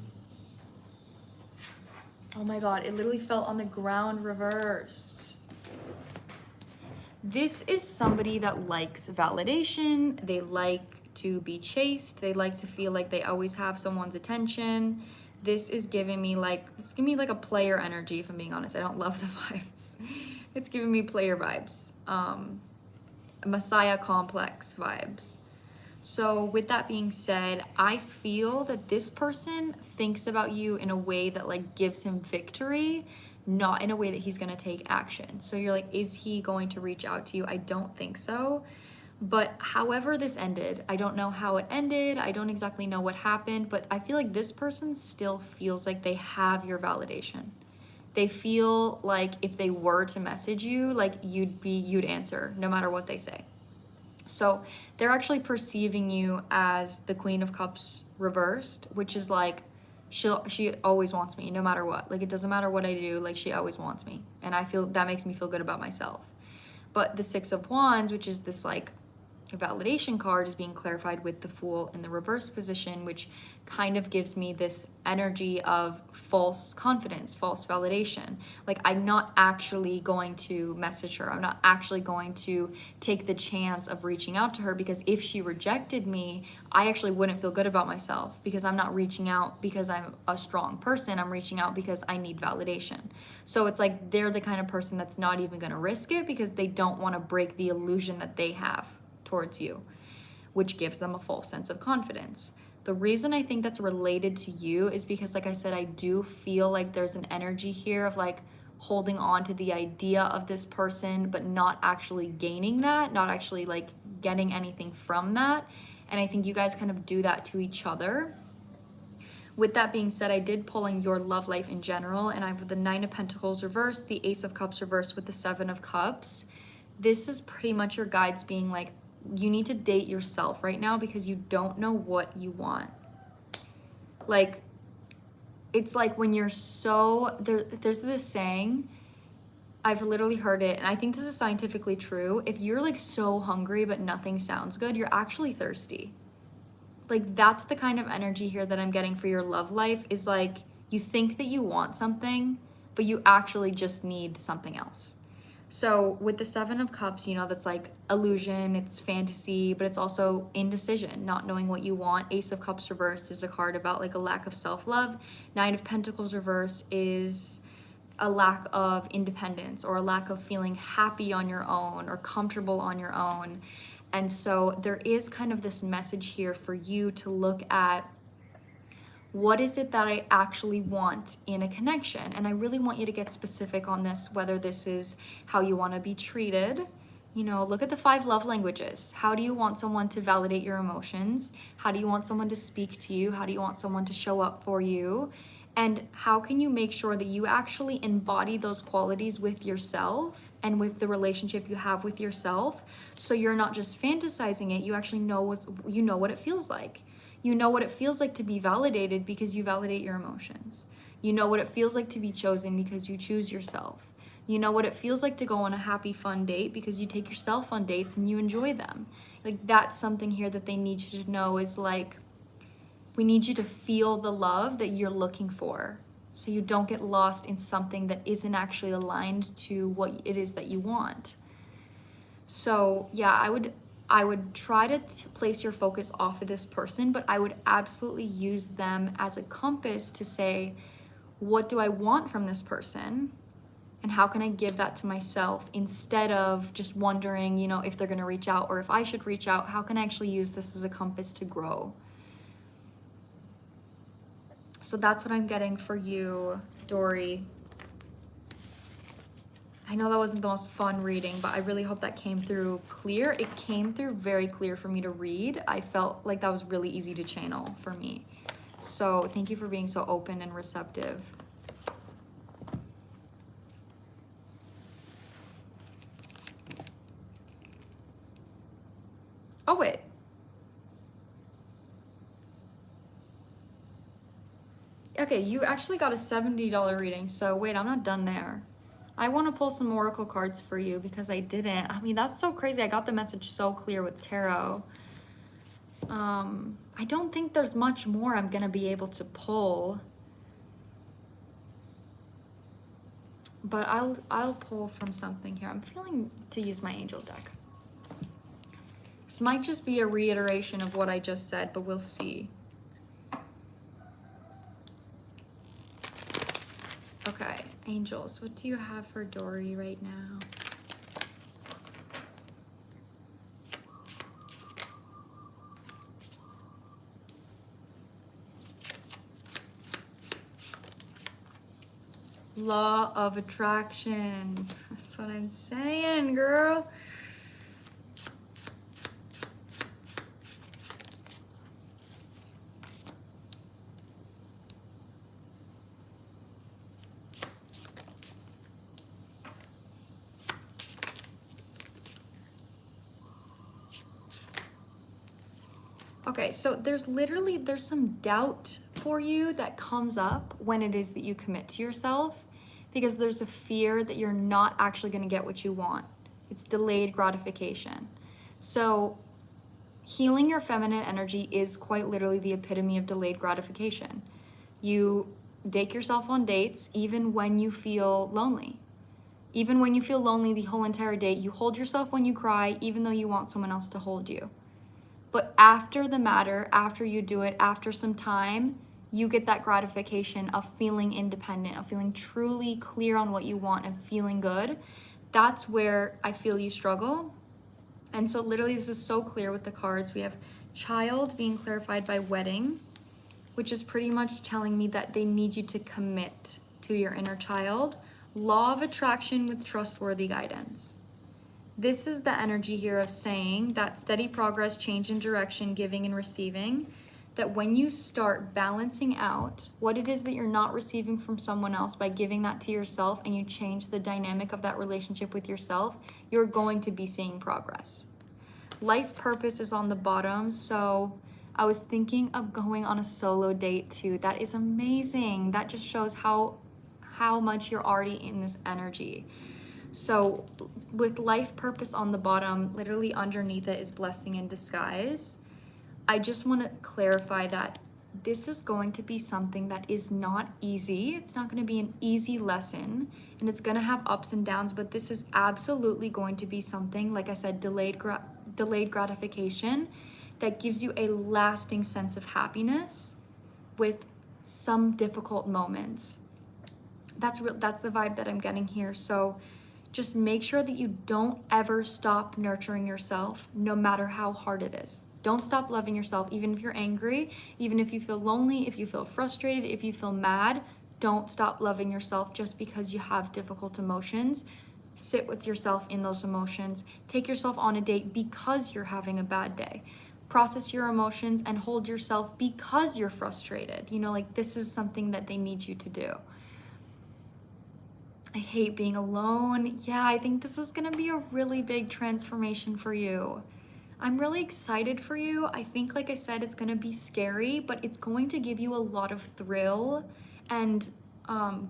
Oh my god, it literally fell on the ground reversed. This is somebody that likes validation. They like to be chased. They like to feel like they always have someone's attention. This is giving me like, a player energy, if I'm being honest. I don't love the vibes. It's giving me player vibes. Messiah complex vibes. So with that being said, I feel that this person thinks about you in a way that like gives him victory, not in a way that he's going to take action. So you're like, is he going to reach out to you? I don't think so. But however this ended, I don't know how it ended. I don't exactly know what happened, but I feel like this person still feels like they have your validation. They feel like if they were to message you, like you'd answer no matter what they say. So they're actually perceiving you as the Queen of Cups reversed, which is like, she always wants me no matter what. Like, it doesn't matter what I do, like, she always wants me. And I feel that makes me feel good about myself. But the Six of Wands, which is this like validation card, is being clarified with the Fool in the reverse position, which kind of gives me this energy of false confidence, false validation. Like, I'm not actually going to message her. I'm not actually going to take the chance of reaching out to her, because if she rejected me, I actually wouldn't feel good about myself, because I'm not reaching out because I'm a strong person. I'm reaching out because I need validation. So it's like they're the kind of person that's not even going to risk it, because they don't want to break the illusion that they have towards you, which gives them a false sense of confidence. The reason I think that's related to you is because, like I said, I do feel like there's an energy here of like holding on to the idea of this person, but not actually gaining that, not actually like getting anything from that. And I think you guys kind of do that to each other. With that being said, I did pull in your love life in general, and I have the Nine of Pentacles reversed, the Ace of Cups reversed with the Seven of Cups. This is pretty much your guides being like, you need to date yourself right now because you don't know what you want. Like, it's like when you're so, there's this saying, I've literally heard it, and I think this is scientifically true. If you're like so hungry but nothing sounds good, you're actually thirsty. Like, that's the kind of energy here that I'm getting for your love life, is like, you think that you want something, but you actually just need something else. So with the Seven of Cups, you know, that's like illusion, it's fantasy, but it's also indecision, not knowing what you want. Ace of Cups reversed is a card about like a lack of self-love. Nine of Pentacles reversed is a lack of independence, or a lack of feeling happy on your own or comfortable on your own. And so there is kind of this message here for you to look at, what is it that I actually want in a connection? And I really want you to get specific on this, whether this is how you want to be treated. You know, look at the 5 love languages. How do you want someone to validate your emotions? How do you want someone to speak to you? How do you want someone to show up for you? And how can you make sure that you actually embody those qualities with yourself and with the relationship you have with yourself, so you're not just fantasizing it, you actually know what it feels like. You know what it feels like to be validated because you validate your emotions. You know what it feels like to be chosen because you choose yourself. You know what it feels like to go on a happy, fun date because you take yourself on dates and you enjoy them. Like that's something here that they need you to know is like, we need you to feel the love that you're looking for, so you don't get lost in something that isn't actually aligned to what it is that you want. So yeah, I would try to place your focus off of this person, but I would absolutely use them as a compass to say, what do I want from this person? And how can I give that to myself, instead of just wondering, you know, if they're gonna reach out or if I should reach out. How can I actually use this as a compass to grow? So that's what I'm getting for you, Dory. I know that wasn't the most fun reading, but I really hope that came through clear. It came through very clear for me to read. I felt like that was really easy to channel for me. So thank you for being so open and receptive. Oh, wait. Okay, you actually got a $70 reading, so wait, I'm not done there. I want to pull some oracle cards for you because I didn't. I mean, that's so crazy. I got the message so clear with tarot. I don't think there's much more I'm gonna be able to pull, but I'll pull from something here. I'm feeling to use my angel deck. This might just be a reiteration of what I just said, but we'll see. Okay, angels, what do you have for Dory right now? Law of attraction. That's what I'm saying, girl. Okay, so there's some doubt for you that comes up when it is that you commit to yourself, because there's a fear that you're not actually going to get what you want. It's delayed gratification. So healing your feminine energy is quite literally the epitome of delayed gratification. You take yourself on dates even when you feel lonely. Even when you feel lonely the whole entire date, you hold yourself when you cry, even though you want someone else to hold you. But after the matter, after you do it, after some time, you get that gratification of feeling independent, of feeling truly clear on what you want and feeling good. That's where I feel you struggle. And so literally this is so clear with the cards. We have child being clarified by wedding, which is pretty much telling me that they need you to commit to your inner child. Law of attraction with trustworthy guidance. This is the energy here of saying that steady progress, change in direction, giving and receiving, that when you start balancing out what it is that you're not receiving from someone else by giving that to yourself, and you change the dynamic of that relationship with yourself, you're going to be seeing progress. Life purpose is on the bottom, so I was thinking of going on a solo date too. That is amazing. That just shows how much you're already in this energy. So with life purpose on the bottom, literally underneath it is blessing in disguise. I just want to clarify that this is going to be something that is not easy. It's not going to be an easy lesson, and it's going to have ups and downs, but this is absolutely going to be something, like I said, delayed gratification that gives you a lasting sense of happiness with some difficult moments. That's the vibe that I'm getting here. So just make sure that you don't ever stop nurturing yourself, no matter how hard it is. Don't stop loving yourself, even if you're angry, even if you feel lonely, if you feel frustrated, if you feel mad. Don't stop loving yourself just because you have difficult emotions. Sit with yourself in those emotions. Take yourself on a date because you're having a bad day. Process your emotions and hold yourself because you're frustrated. You know, like this is something that they need you to do. I hate being alone. Yeah, I think this is gonna be a really big transformation for you. I'm really excited for you. I think, like I said, it's gonna be scary, but it's going to give you a lot of thrill and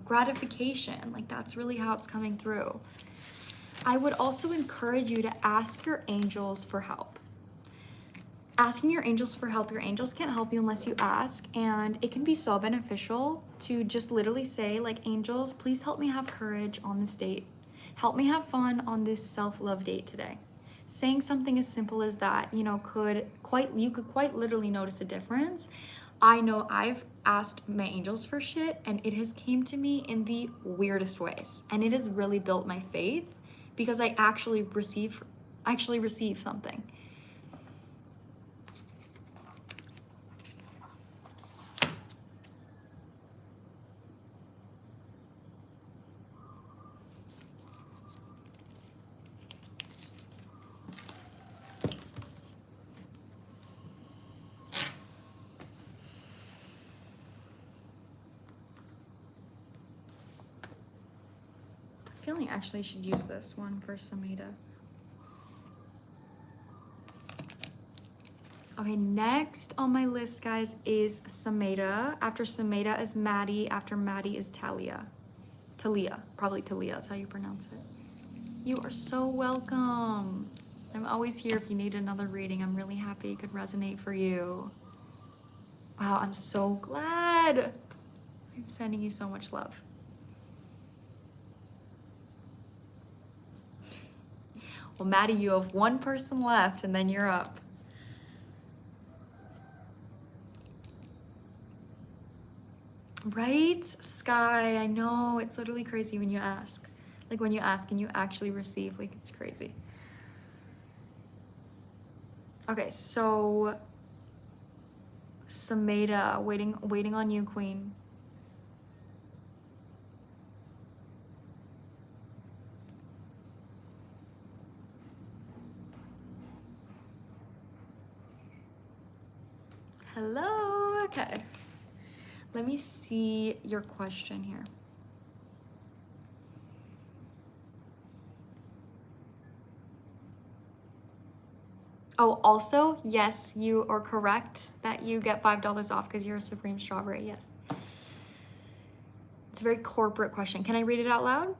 gratification. Like that's really how it's coming through. I would also encourage you to ask your angels for help. asking your angels for help. Your angels can't help you unless you ask, and it can be so beneficial to just literally say, like, angels, please help me have courage on this date. Help me have fun on this self-love date today. Saying something as simple as that, you know, you could quite literally notice a difference. I know I've asked my angels for shit and it has came to me in the weirdest ways, and it has really built my faith because I actually receive something. I feel like actually I should use this one for Sameda. Okay, next on my list, guys, is Sameda. After Sameda is Maddie. After Maddie is Talia. Probably Talia, that's how you pronounce it. You are so welcome. I'm always here if you need another reading. I'm really happy it could resonate for you. Wow, I'm so glad. I'm sending you so much love. Well, Maddie, you have one person left and then you're up. Right? Sky, I know, it's literally crazy when you ask. Like when you ask and you actually receive, like it's crazy. Okay, so Sameda, waiting on you, Queen. Hello, okay. Let me see your question here. Oh, also, yes, you are correct that you get $5 off because you're a Supreme Strawberry, yes. It's a very corporate question. Can I read it out loud?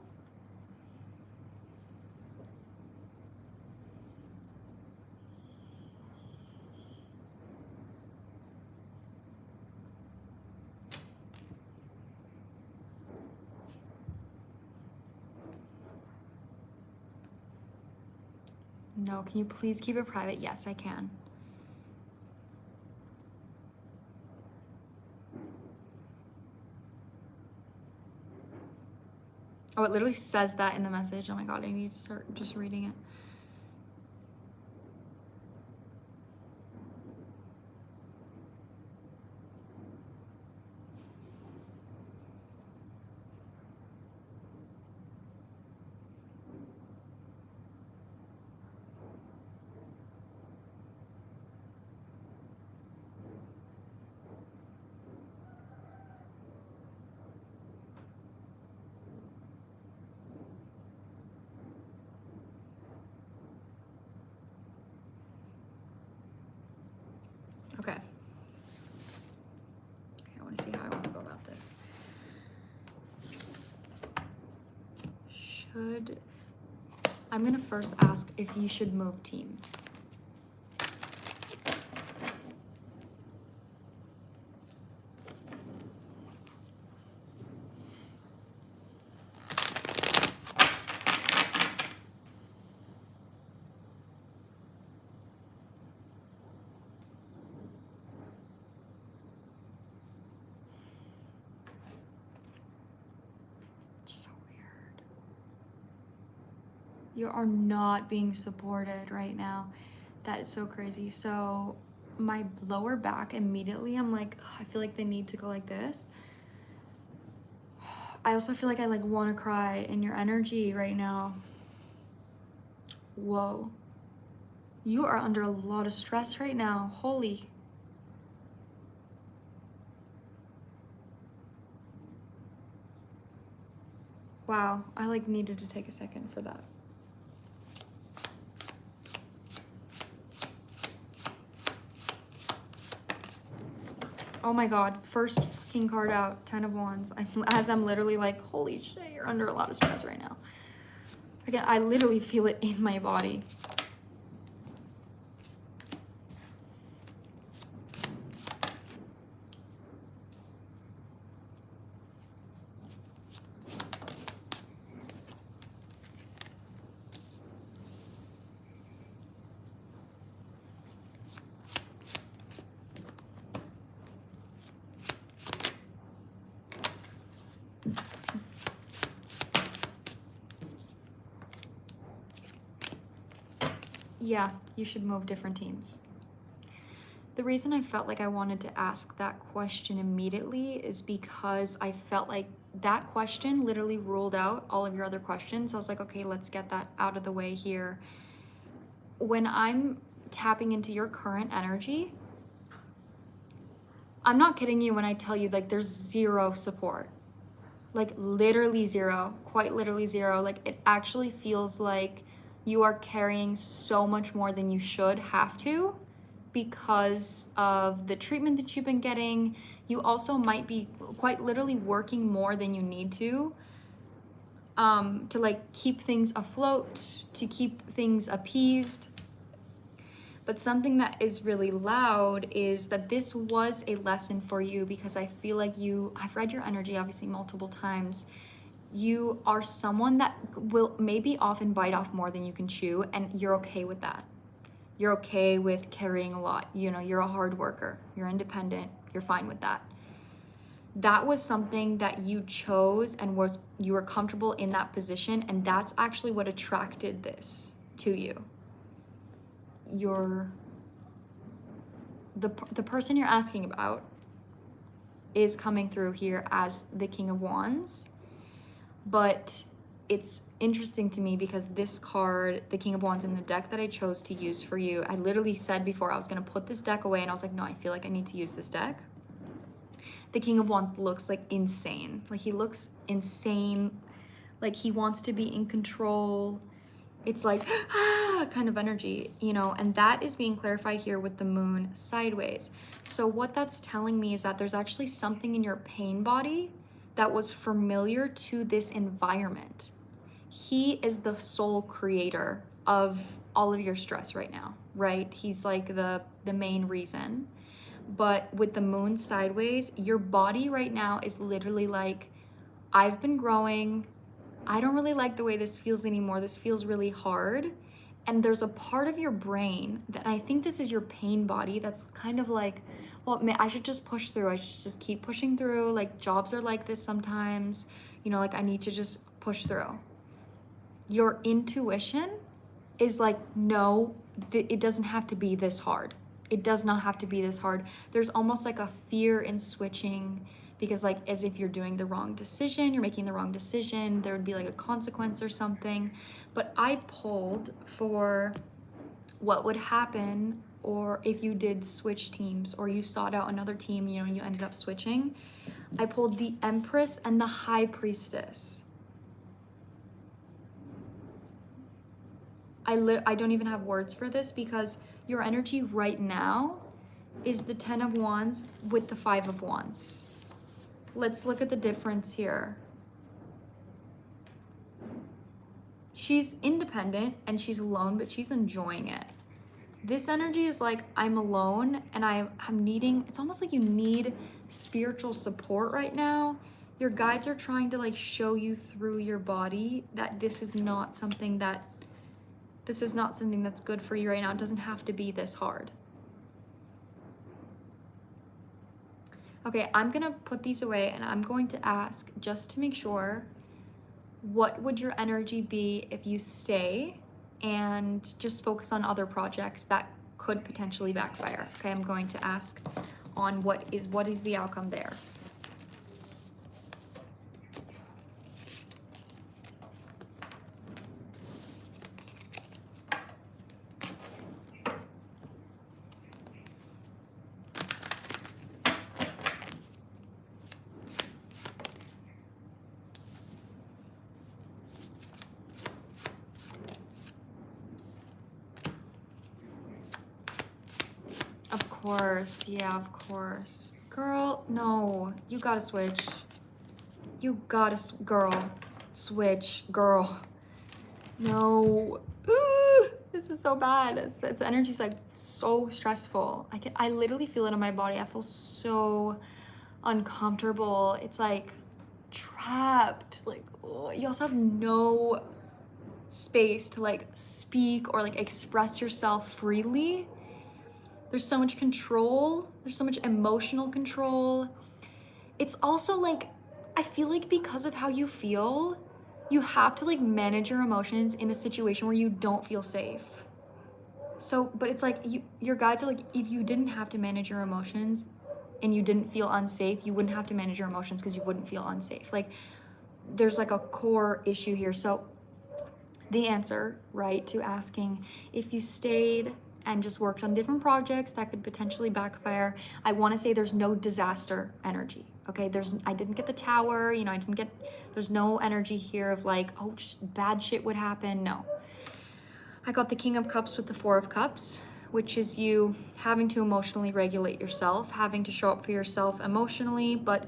No, can you please keep it private? Yes, I can. Oh, it literally says that in the message. Oh my God, I need to start just reading it. Okay. Okay, I want to see how I want to go about this. I'm gonna first ask if you should move teams. So weird. You are not being supported right now. That is so crazy. So my lower back, immediately I'm like, I feel like they need to go like this. I also feel like I like want to cry in your energy right now. Whoa. You are under a lot of stress right now. Holy. Wow, I like needed to take a second for that. Oh my God, first king card out, 10 of Wands. I'm literally like, holy shit, you're under a lot of stress right now. Again, I literally feel it in my body. Yeah, you should move different teams. The reason I felt like I wanted to ask that question immediately is because I felt like that question literally ruled out all of your other questions. So I was like, okay, let's get that out of the way here. When I'm tapping into your current energy, I'm not kidding you when I tell you like there's zero support. Like literally zero, quite literally zero. Like it actually feels like you are carrying so much more than you should have to because of the treatment that you've been getting. You also might be quite literally working more than you need to like keep things afloat, to keep things appeased. But something that is really loud is that this was a lesson for you because I feel like I've read your energy obviously multiple times. You are someone that will maybe often bite off more than you can chew, and you're okay with that. You're okay with carrying a lot. You know, you're a hard worker, you're independent, you're fine with that. That was something that you chose and you were comfortable in that position, and that's actually what attracted this to you. The person you're asking about is coming through here as the King of Wands, but it's interesting to me because this card, the King of Wands in the deck that I chose to use for you, I literally said before I was going to put this deck away, and I was like, no, I feel like I need to use this deck. The King of Wands looks like insane. Like he looks insane. Like he wants to be in control. It's like, kind of energy, you know, and that is being clarified here with the moon sideways. So what that's telling me is that there's actually something in your pain body that was familiar to this environment. He is the sole creator of all of your stress right now, right? He's like the main reason. But with the moon sideways, your body right now is literally like, I've been growing. I don't really like the way this feels anymore. This feels really hard. And there's a part of your brain that I think this is your pain body that's kind of like, well, I should just push through. I should just keep pushing through. Like jobs are like this sometimes, you know, like I need to just push through. Your intuition is like, no, it doesn't have to be this hard. It does not have to be this hard. There's almost like a fear in switching because like as if you're doing the wrong decision, you're making the wrong decision, there would be like a consequence or something. But I pulled for what would happen or if you did switch teams or you sought out another team, you know, and you ended up switching. I pulled the Empress and the High Priestess. I don't even have words for this because your energy right now is the 10 of Wands with the 5 of Wands. Let's look at the difference here. She's independent and she's alone, but she's enjoying it. This energy is like, I'm alone and I'm needing, it's almost like you need spiritual support right now. Your guides are trying to like show you through your body that this is not something that's good for you right now. It doesn't have to be this hard. Okay, I'm gonna put these away and I'm going to ask, just to make sure, what would your energy be if you stay and just focus on other projects that could potentially backfire? Okay, I'm going to ask on what is the outcome there. Of course, yeah, of course. Girl, no, you gotta switch. You gotta, girl, switch, girl. No, this is so bad. This energy's like so stressful. I literally feel it in my body. I feel so uncomfortable. It's like trapped. Like, oh, you also have no space to like speak or like express yourself freely. There's so much control. There's so much emotional control. It's also like, I feel like because of how you feel, you have to like manage your emotions in a situation where you don't feel safe. So, but it's like your guides are like, if you didn't have to manage your emotions and you didn't feel unsafe, you wouldn't have to manage your emotions because you wouldn't feel unsafe. Like there's like a core issue here. So the answer, right, to asking if you stayed and just worked on different projects that could potentially backfire, I want to say there's no disaster energy. Okay, I didn't get the tower, you know, there's no energy here of like, oh, just bad shit would happen. No. I got the King of Cups with the Four of Cups, which is you having to emotionally regulate yourself, having to show up for yourself emotionally, but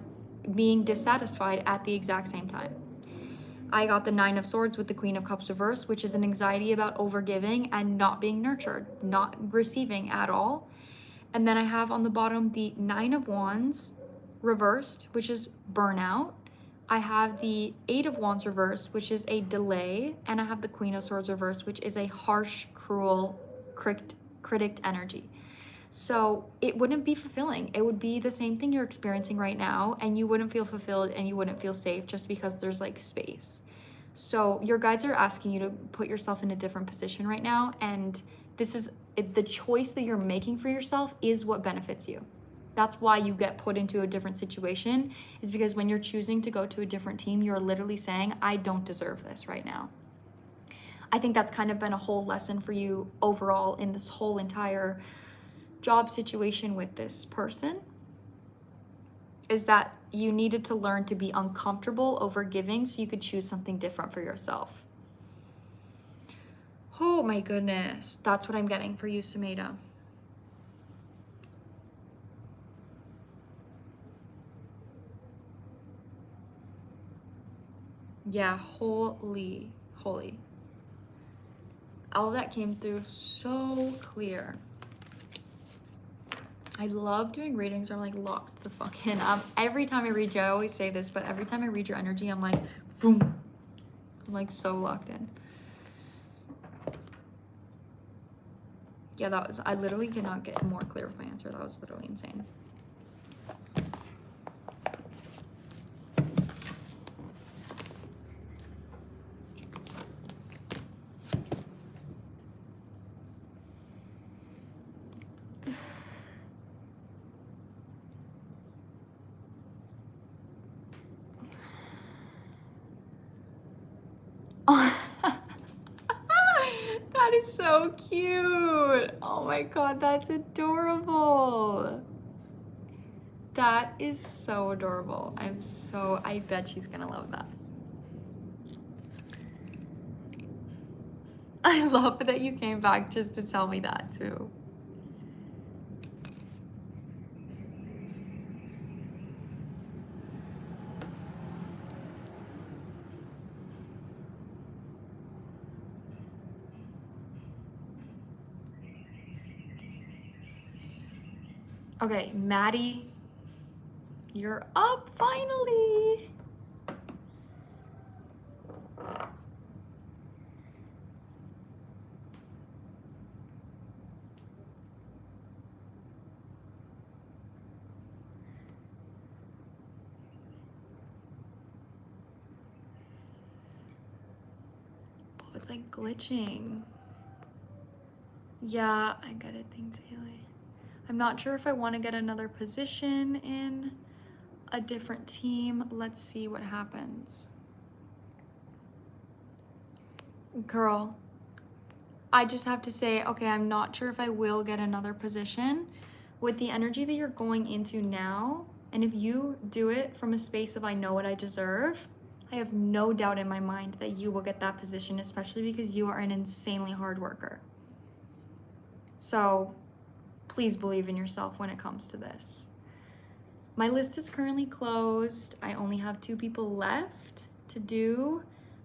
being dissatisfied at the exact same time. I got the Nine of Swords with the Queen of Cups reversed, which is an anxiety about overgiving and not being nurtured, not receiving at all. And then I have on the bottom the Nine of Wands reversed, which is burnout. I have the Eight of Wands reversed, which is a delay. And I have the Queen of Swords reversed, which is a harsh, cruel, critic energy. So it wouldn't be fulfilling. It would be the same thing you're experiencing right now, and you wouldn't feel fulfilled and you wouldn't feel safe just because there's like space. So your guides are asking you to put yourself in a different position right now, and this is the choice that you're making for yourself is what benefits you. That's why you get put into a different situation, is because when you're choosing to go to a different team, you're literally saying, I don't deserve this right now. I think that's kind of been a whole lesson for you overall in this whole entire job situation with this person, is that you needed to learn to be uncomfortable over giving so you could choose something different for yourself. Oh my goodness. That's what I'm getting for you, Sumeda. Yeah, holy. All of that came through so clear. I love doing readings. I'm like locked the fuck in. Every time I read you, I always say this, but every time I read your energy, I'm like, boom. I'm like so locked in. Yeah, I literally cannot get more clear with my answer. That was literally insane. That is so cute. Oh my god, that's adorable. That is so adorable. I bet she's gonna love that. I love that you came back just to tell me that too. Okay, Maddie, you're up finally. Oh, it's like glitching. Yeah, I get it. Thanks, Hailey. I'm not sure if I want to get another position in a different team. Let's see what happens. Girl, I just have to say, okay, I'm not sure if I will get another position with the energy that you're going into now. And if you do it from a space of I know what I deserve, I have no doubt in my mind that you will get that position, especially because you are an insanely hard worker. So please believe in yourself when it comes to this. My list is currently closed. I only have 2 people left to do,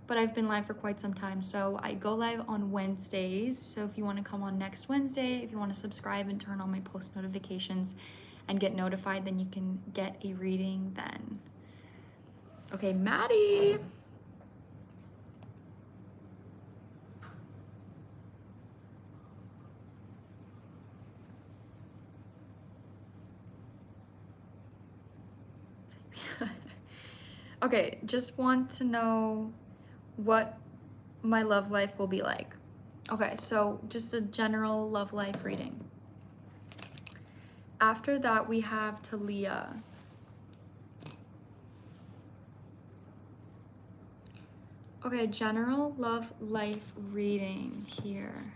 but I've been live for quite some time. So I go live on Wednesdays. So if you want to come on next Wednesday, if you want to subscribe and turn on my post notifications and get notified, then you can get a reading then. Okay, Maddie. Okay, just want to know what my love life will be like. Okay, so just a general love life reading. After that, we have Talia. Okay, general love life reading here.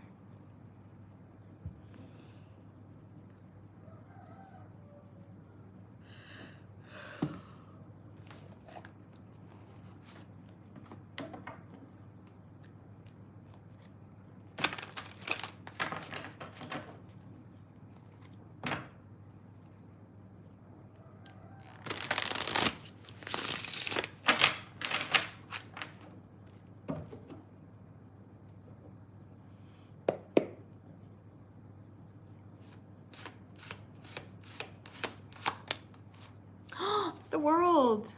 The world.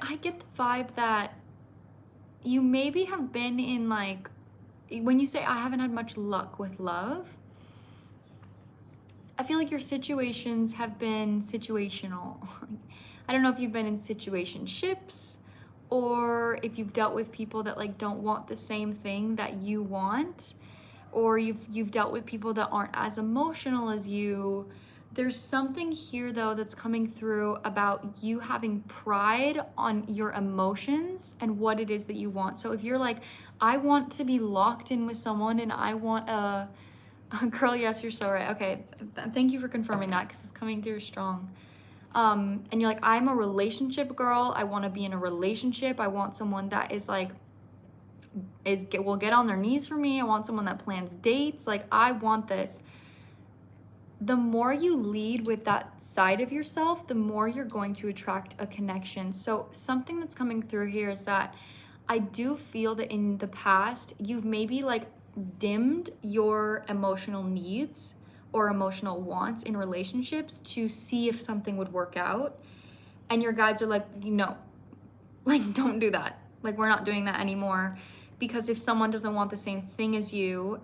I get the vibe that you maybe have been in, like, when you say I haven't had much luck with love, I feel like your situations have been situational. I don't know if you've been in situationships or if you've dealt with people that like don't want the same thing that you want, or you've dealt with people that aren't as emotional as you. There's something here though that's coming through about you having pride on your emotions and what it is that you want. So if you're like, I want to be locked in with someone and I want a girl, yes, you're so right. Okay, thank you for confirming that because it's coming through strong. And you're like, I'm a relationship girl. I want to be in a relationship. I want someone that is like, will get on their knees for me. I want someone that plans dates. Like, I want this. The more you lead with that side of yourself, the more you're going to attract a connection. So something that's coming through here is that I do feel that in the past, you've maybe like dimmed your emotional needs or emotional wants in relationships to see if something would work out. And your guides are like, no, like, don't do that. Like, we're not doing that anymore. Because if someone doesn't want the same thing as you,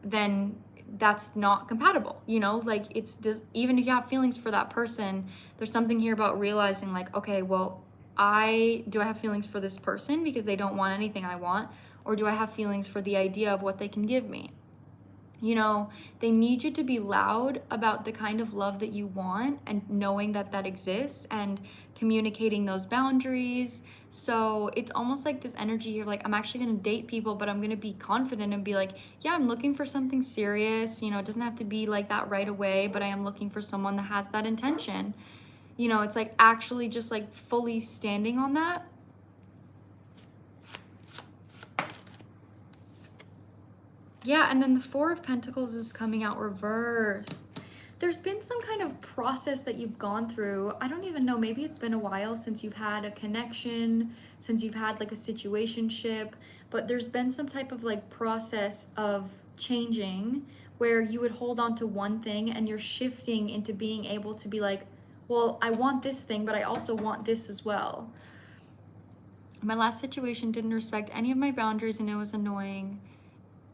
then that's not compatible, you know? Like, it's just, even if you have feelings for that person, there's something here about realizing like, okay, well, I have feelings for this person because they don't want anything I want, or do I have feelings for the idea of what they can give me? You know, they need you to be loud about the kind of love that you want and knowing that that exists and communicating those boundaries. So it's almost like this energy here, like, I'm actually going to date people, but I'm going to be confident and be like, yeah, I'm looking for something serious. You know, it doesn't have to be like that right away, but I am looking for someone that has that intention. You know, it's like actually just like fully standing on that. Yeah, and then the Four of Pentacles is coming out reversed. There's been some kind of process that you've gone through. I don't even know, maybe it's been a while since you've had a connection, since you've had like a situationship, but there's been some type of like process of changing where you would hold on to one thing and you're shifting into being able to be like, well, I want this thing, but I also want this as well. My last situation didn't respect any of my boundaries and it was annoying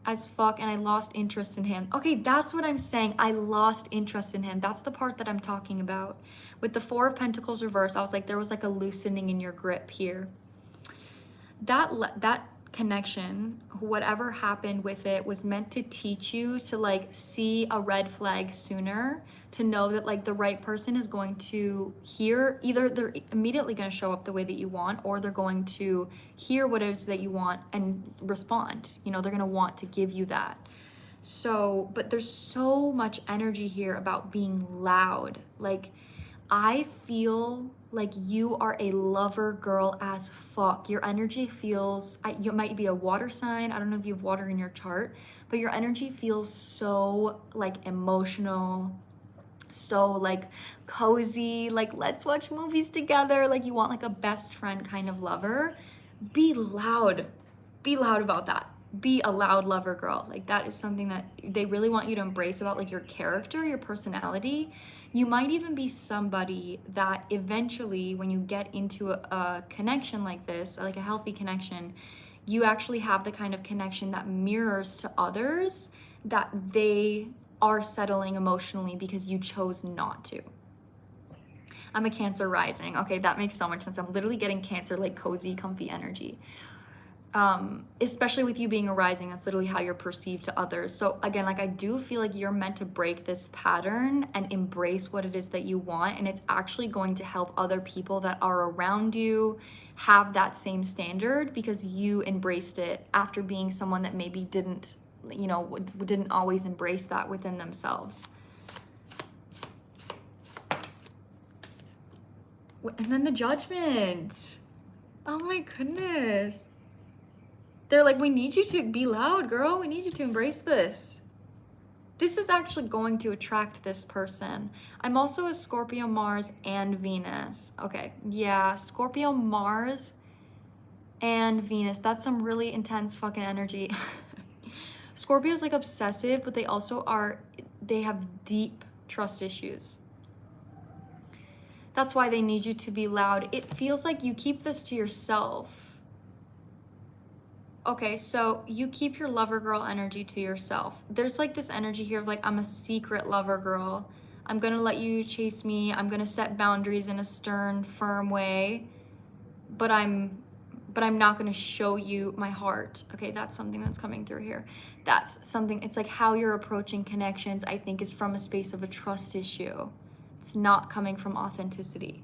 as fuck, and I lost interest in him. Okay, that's what I'm saying. I lost interest in him. That's the part that I'm talking about. With the Four of Pentacles reversed, I was like, there was like a loosening in your grip here. That connection, whatever happened with it, was meant to teach you to like see a red flag sooner, to know that like the right person is going to hear, either they're immediately going to show up the way that you want, or they're going to hear what it is that you want and respond. You know, they're going to want to give you that. So, but there's so much energy here about being loud. Like, I feel like you are a lover girl as fuck. Your energy feels, you might be a water sign. I don't know if you have water in your chart, but your energy feels so like emotional, so like cozy, like let's watch movies together, like you want like a best friend kind of lover, be loud. Be loud about that. Be a loud lover girl. Like that is something that they really want you to embrace about like your character, your personality. You might even be somebody that eventually when you get into a connection like this, like a healthy connection, you actually have the kind of connection that mirrors to others that they are settling emotionally because you chose not to. I'm a Cancer rising. Okay, that makes so much sense. I'm literally getting Cancer, like cozy, comfy energy. Especially with you being a rising, that's literally how you're perceived to others. So again, like I do feel like you're meant to break this pattern and embrace what it is that you want. And it's actually going to help other people that are around you have that same standard because you embraced it after being someone that maybe didn't, you know, didn't always embrace that within themselves. And then the Judgment. Oh my goodness. They're like, we need you to be loud, girl. We need you to embrace this. This is actually going to attract this person. I'm also a Scorpio, Mars, and Venus. Okay, yeah, Scorpio, Mars, and Venus. That's some really intense fucking energy. Scorpio's like obsessive, but they also they have deep trust issues. That's why they need you to be loud. It feels like you keep this to yourself. Okay, so you keep your lover girl energy to yourself. There's like this energy here of like, I'm a secret lover girl. I'm gonna let you chase me. I'm gonna set boundaries in a stern, firm way, but I'm not gonna show you my heart. Okay, that's something that's coming through here. That's something, it's like how you're approaching connections, I think, is from a space of a trust issue. It's not coming from authenticity.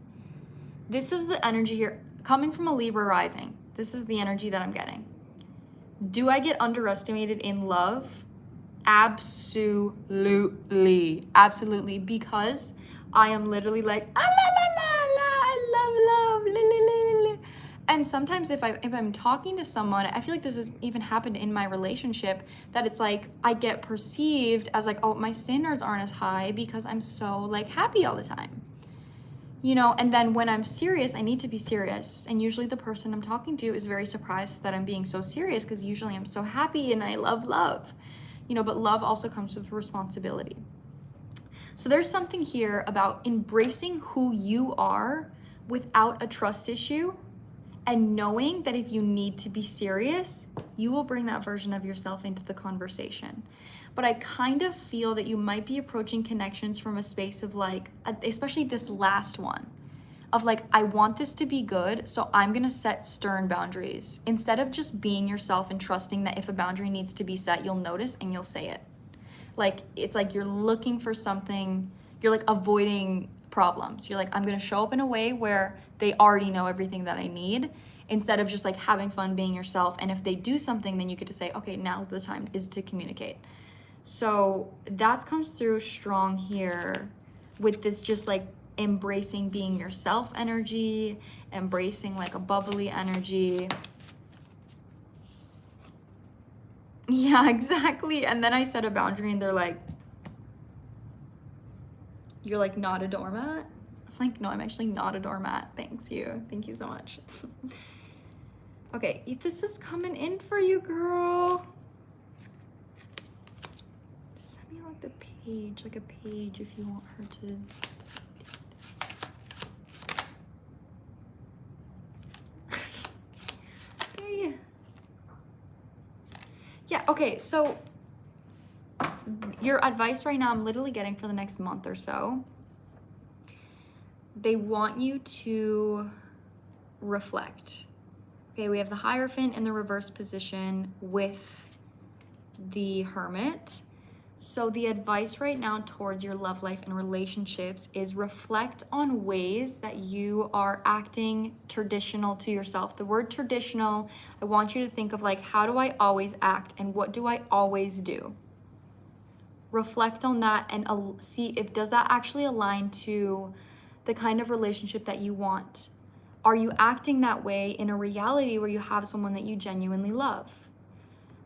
This is the energy here, coming from a Libra rising. This is the energy that I'm getting. Do I get underestimated in love? Absolutely. Absolutely. Because I am literally like, ah, la, la, la, la, I love love. La, la, la, la. And sometimes if I'm talking to someone, I feel like this has even happened in my relationship, that it's like I get perceived as like, oh, my standards aren't as high because I'm so like happy all the time. You know, and then when I'm serious, I need to be serious. And usually the person I'm talking to is very surprised that I'm being so serious because usually I'm so happy and I love love. You know, but love also comes with responsibility. So there's something here about embracing who you are without a trust issue and knowing that if you need to be serious, you will bring that version of yourself into the conversation. But I kind of feel that you might be approaching connections from a space of like, especially this last one, of like, I want this to be good, so I'm gonna set stern boundaries. Instead of just being yourself and trusting that if a boundary needs to be set, you'll notice and you'll say it. Like, it's like you're looking for something, you're like avoiding problems. You're like, I'm gonna show up in a way where they already know everything that I need, instead of just like having fun being yourself. And if they do something, then you get to say, okay, now the time is to communicate. So that comes through strong here with this just like embracing being yourself energy, embracing like a bubbly energy. Yeah, exactly. And then I set a boundary and they're like, you're like not a doormat? I'm like, no, I'm actually not a doormat. Thank you so much. Okay, this is coming in for you, girl. The page, like a page, if you want her to. Yeah, okay, so your advice right now, I'm literally getting for the next month or so, they want you to reflect. Okay, we have the Hierophant in the reverse position with the Hermit. So the advice right now towards your love life and relationships is reflect on ways that you are acting traditional to yourself. The word traditional, I want you to think of like, how do I always act and what do I always do? Reflect on that and see if does that actually align to the kind of relationship that you want. Are you acting that way in a reality where you have someone that you genuinely love?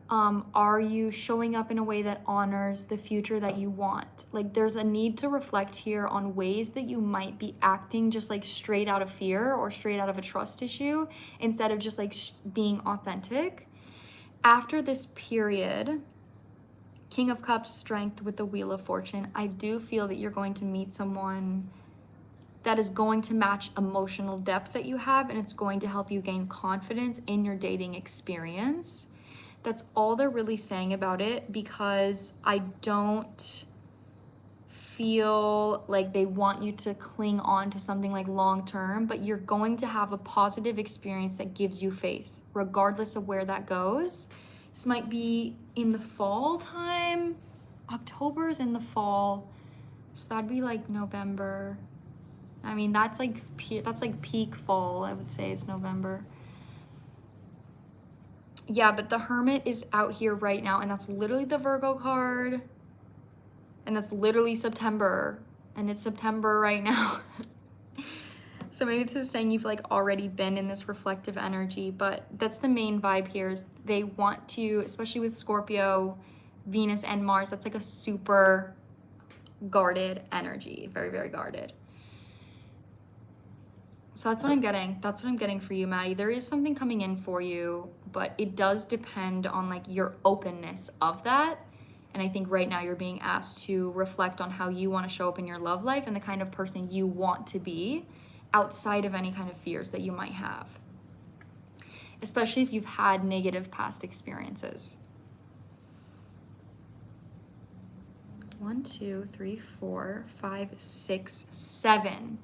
Are you showing up in a way that honors the future that you want? Like, there's a need to reflect here on ways that you might be acting just like straight out of fear or straight out of a trust issue instead of just like being authentic. After this period, King of Cups, Strength with the Wheel of Fortune, I do feel that you're going to meet someone that is going to match emotional depth that you have, and it's going to help you gain confidence in your dating experience. That's all they're really saying about it, because I don't feel like they want you to cling on to something like long term, but you're going to have a positive experience that gives you faith, regardless of where that goes. This might be in the fall time. October's in the fall, so that'd be like November. I mean, that's like peak fall, I would say. It's November. Yeah, but the Hermit is out here right now, and that's literally the Virgo card, and that's literally September, and it's September right now. So maybe this is saying you've like already been in this reflective energy, but that's the main vibe here, is they want to, especially with Scorpio, Venus, and Mars, that's like a super guarded energy, very, very guarded. So that's what I'm getting. That's what I'm getting for you, Maddie. There is something coming in for you, but it does depend on like your openness of that. And I think right now you're being asked to reflect on how you want to show up in your love life and the kind of person you want to be outside of any kind of fears that you might have, especially if you've had negative past experiences. 1, 2, 3, 4, 5, 6, 7.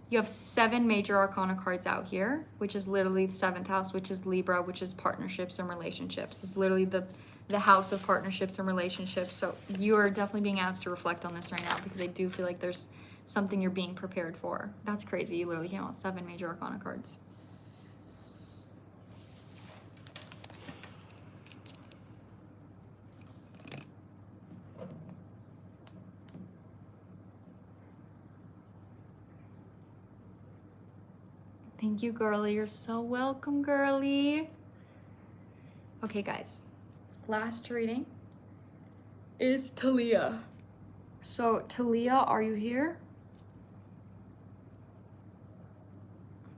You have 7 major arcana cards out here, which is literally the 7th house, which is Libra, which is partnerships and relationships. It's literally the house of partnerships and relationships. So you are definitely being asked to reflect on this right now, because I do feel like there's something you're being prepared for. That's crazy. You literally came out with 7 major arcana cards. Thank you, girly. You're so welcome, girly. Okay, guys. Last reading is Talia. So, Talia, are you here?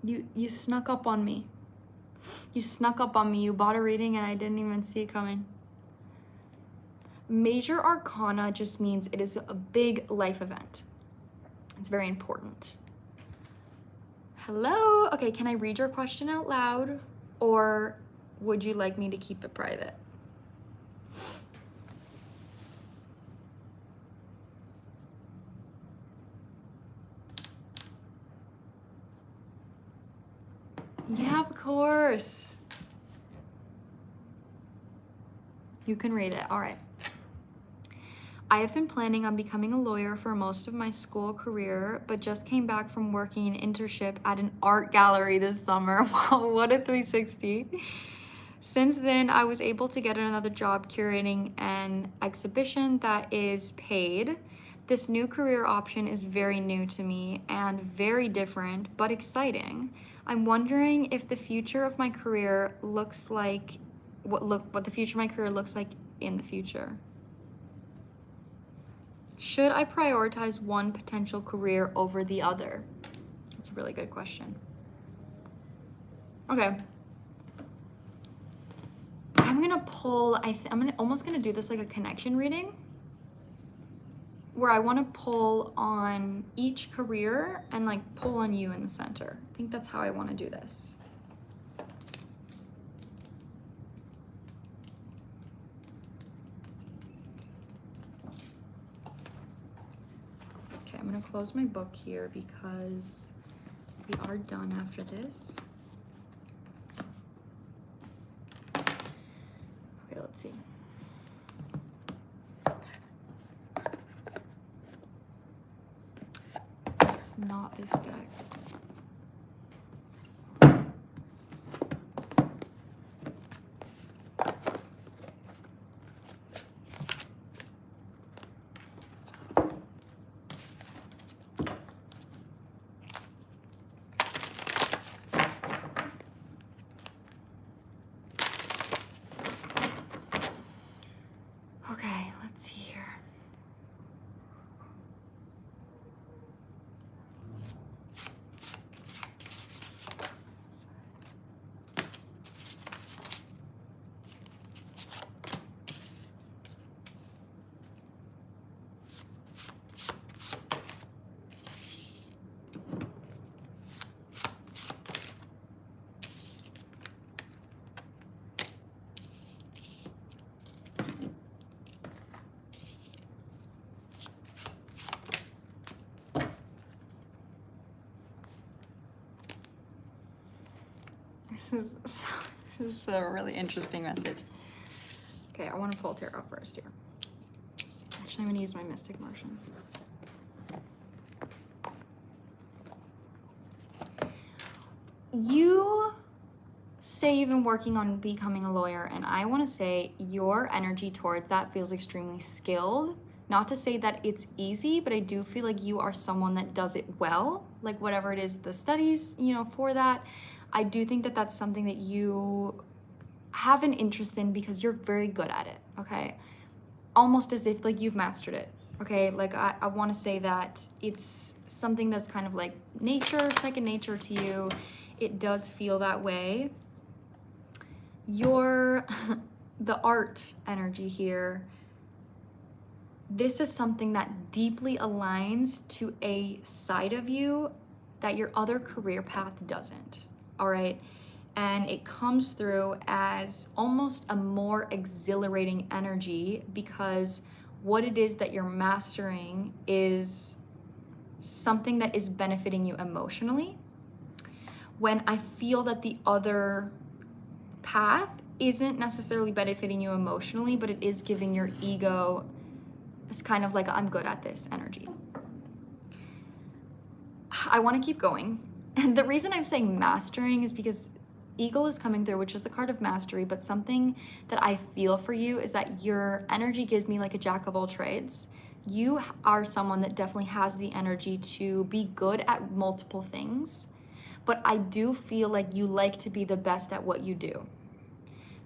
You snuck up on me. You snuck up on me. You bought a reading and I didn't even see it coming. Major Arcana just means it is a big life event. It's very important. Hello? Okay, can I read your question out loud, or would you like me to keep it private? Yeah, of course. You can read it. All right. I have been planning on becoming a lawyer for most of my school career, but just came back from working an internship at an art gallery this summer. Wow, what a 360. Since then, I was able to get another job curating an exhibition that is paid. This new career option is very new to me and very different, but exciting. I'm wondering if the future of my career looks like, what the future of my career looks like in the future. Should I prioritize one potential career over the other? That's a really good question. Okay. I'm gonna pull, I'm almost gonna do this like a connection reading, where I wanna pull on each career and like pull on you in the center. I think that's how I wanna do this. I'm gonna close my book here because we are done after this. Okay, let's see. It's not this deck. This is a really interesting message. Okay, I want to pull tarot first here. Actually, I'm going to use my Mystic Motions. You say you've been working on becoming a lawyer, and I want to say your energy towards that feels extremely skilled. Not to say that it's easy, but I do feel like you are someone that does it well, like whatever it is, the studies, you know, for that. I do think that that's something that you have an interest in because you're very good at it, okay? Almost as if like you've mastered it, okay? Like I want to say that it's something that's kind of like nature, second nature to you. It does feel that way. The art energy here, this is something that deeply aligns to a side of you that your other career path doesn't, all right? And it comes through as almost a more exhilarating energy because what it is that you're mastering is something that is benefiting you emotionally. When I feel that the other path isn't necessarily benefiting you emotionally, but it is giving your ego, it's kind of like, I'm good at this energy. I want to keep going. And the reason I'm saying mastering is because Eagle is coming through, which is the card of mastery, but something that I feel for you is that your energy gives me like a jack of all trades. You are someone that definitely has the energy to be good at multiple things, but I do feel like you like to be the best at what you do.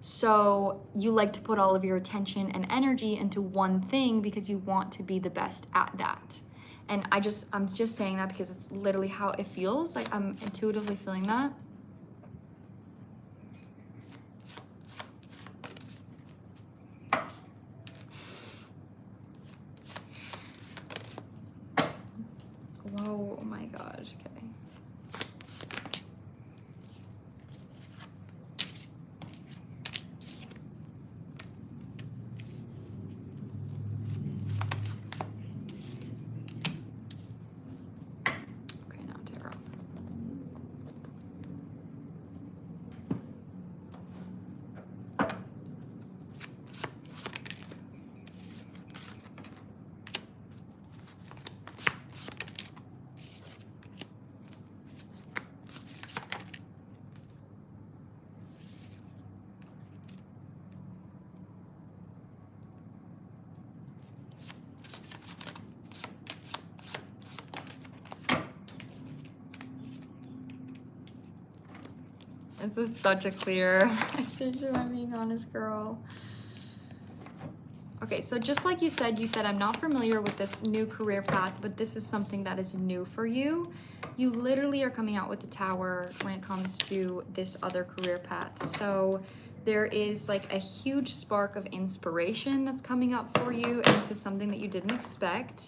So you like to put all of your attention and energy into one thing because you want to be the best at that. And I'm just saying that because it's literally how it feels. Like I'm intuitively feeling that. Whoa, oh my gosh, okay. This is such a clear message, if I'm being honest, girl. Okay, so just like you said, I'm not familiar with this new career path, but this is something that is new for you. You literally are coming out with the Tower when it comes to this other career path. So there is like a huge spark of inspiration that's coming up for you, and this is something that you didn't expect.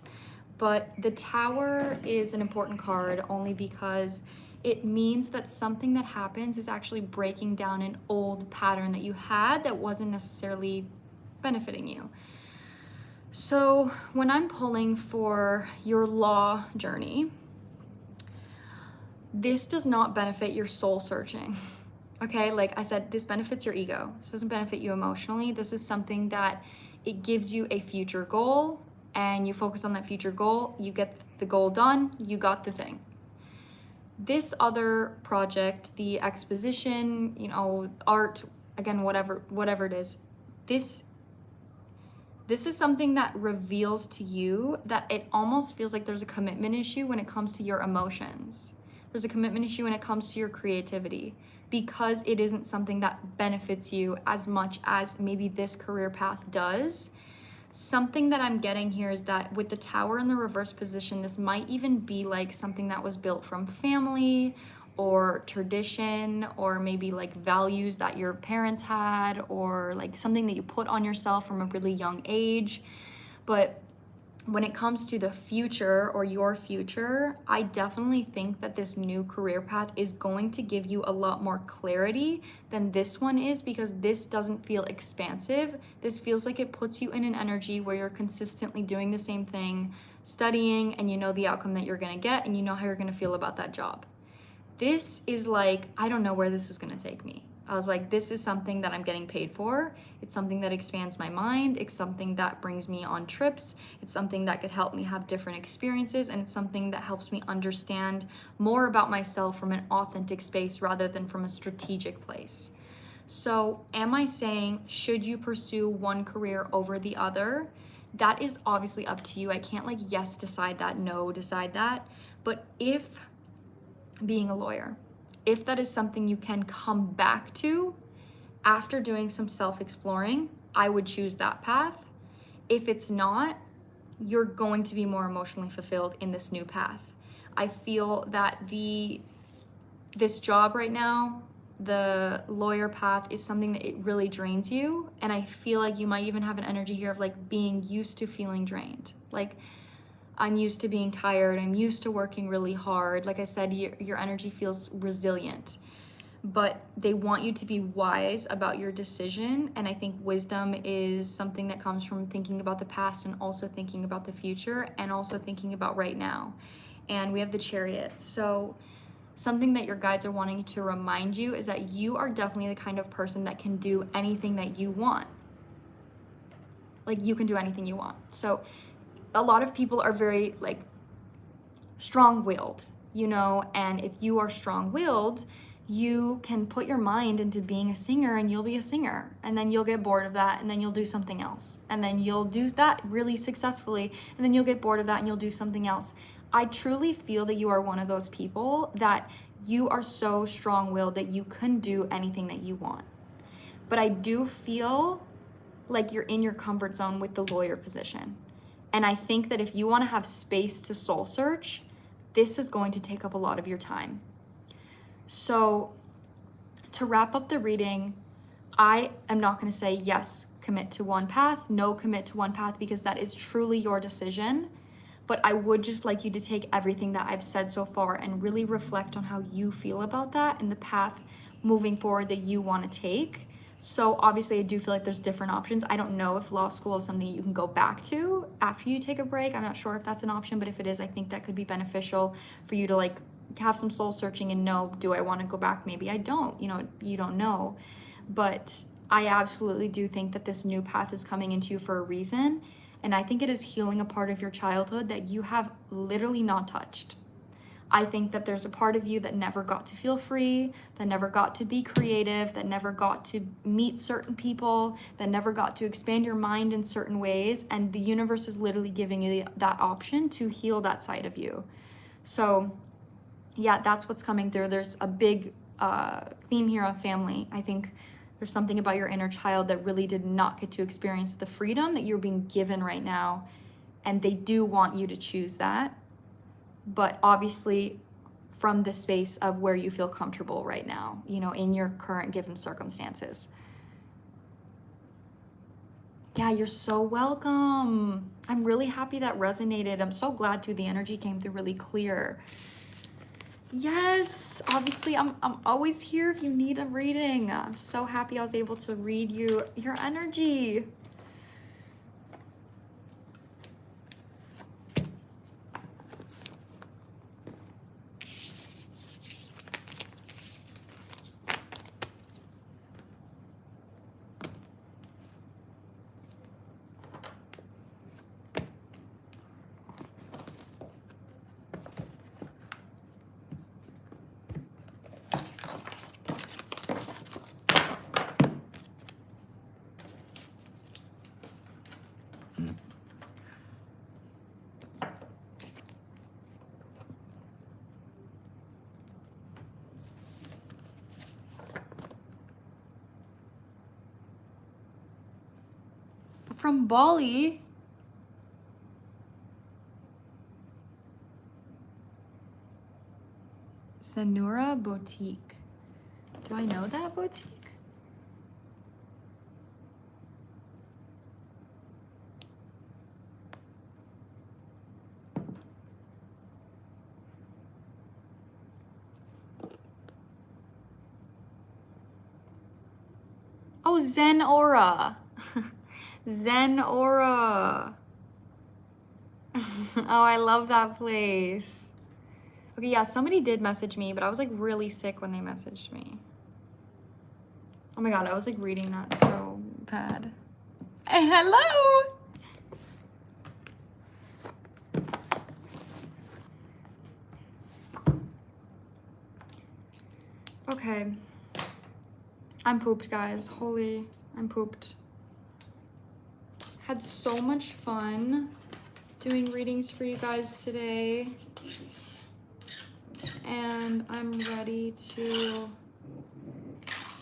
But the Tower is an important card only because it means that something that happens is actually breaking down an old pattern that you had that wasn't necessarily benefiting you. So when I'm pulling for your law journey, this does not benefit your soul searching. Okay, like I said, this benefits your ego. This doesn't benefit you emotionally. This is something that it gives you a future goal, and you focus on that future goal, you get the goal done, you got the thing. This other project, the exposition, you know, art, again, whatever it is, this is something that reveals to you that it almost feels like there's a commitment issue when it comes to your emotions. There's a commitment issue when it comes to your creativity because it isn't something that benefits you as much as maybe this career path does. Something that I'm getting here is that with the Tower in the reverse position, this might even be like something that was built from family or tradition, or maybe like values that your parents had, or like something that you put on yourself from a really young age. But when it comes to the future or your future, I definitely think that this new career path is going to give you a lot more clarity than this one is, because this doesn't feel expansive. This feels like it puts you in an energy where you're consistently doing the same thing, studying, and you know the outcome that you're gonna get, and you know how you're gonna feel about that job. this is like, I don't know where this is gonna take me. I was like, this is something that I'm getting paid for. It's something that expands my mind. It's something that brings me on trips. It's something that could help me have different experiences. And it's something that helps me understand more about myself from an authentic space rather than from a strategic place. So am I saying, should you pursue one career over the other? That is obviously up to you. I can't like, yes, decide that, no, decide that. But if being a lawyer, if that is something you can come back to after doing some self-exploring, I would choose that path. If it's not, you're going to be more emotionally fulfilled in this new path. I feel that this job right now, the lawyer path, is something that it really drains you. And I feel like you might even have an energy here of like being used to feeling drained. Like, I'm used to being tired. I'm used to working really hard. Like I said, your energy feels resilient, but they want you to be wise about your decision. And I think wisdom is something that comes from thinking about the past and also thinking about the future and also thinking about right now. And we have the Chariot. So something that your guides are wanting to remind you is that you are definitely the kind of person that can do anything that you want. Like, you can do anything you want. So a lot of people are very like strong-willed, you know, and if you are strong-willed, you can put your mind into being a singer and you'll be a singer, and then you'll get bored of that and then you'll do something else, and then you'll do that really successfully and then you'll get bored of that and you'll do something else. I truly feel that you are one of those people that you are so strong-willed that you can do anything that you want. But I do feel like you're in your comfort zone with the lawyer position. And I think that if you want to have space to soul search, this is going to take up a lot of your time. So to wrap up the reading, I am not going to say yes, commit to one path, no, commit to one path, because that is truly your decision. But I would just like you to take everything that I've said so far and really reflect on how you feel about that and the path moving forward that you want to take. So obviously I do feel like there's different options. I don't know if law school is something you can go back to after you take a break. I'm not sure if that's an option, but if it is, I think that could be beneficial for you to like have some soul searching and know, do I want to go back? Maybe I don't, you know, you don't know. But I absolutely do think that this new path is coming into you for a reason. And I think it is healing a part of your childhood that you have literally not touched. I think that there's a part of you that never got to feel free, that never got to be creative, that never got to meet certain people, that never got to expand your mind in certain ways. And the universe is literally giving you that option to heal that side of you. So yeah, that's what's coming through. There's a big theme here of family. I think there's something about your inner child that really did not get to experience the freedom that you're being given right now. And they do want you to choose that. But obviously from the space of where you feel comfortable right now, you know, in your current given circumstances. Yeah, you're so welcome. I'm really happy that resonated. I'm so glad too, the energy came through really clear. Yes, obviously I'm always here if you need a reading. I'm so happy I was able to read your energy. From Bali. Sanura Boutique. Do I know that boutique? Oh, Zen Aura. Zen Aura. Oh, I love that place. Okay, yeah, somebody did message me, but I was like really sick when they messaged me. Oh my god, I was like reading that so bad. Hey, hello! Okay. I'm pooped, guys. Holy, I'm pooped. Had so much fun doing readings for you guys today. And I'm ready to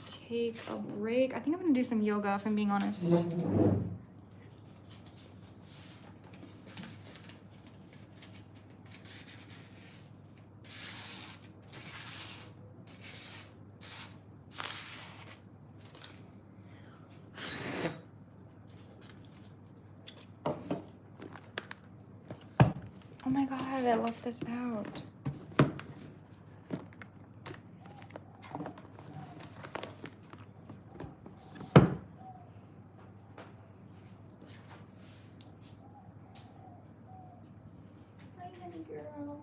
take a break. I think I'm gonna do some yoga, if I'm being honest. Oh my god, I left this out. Hi, honey girl.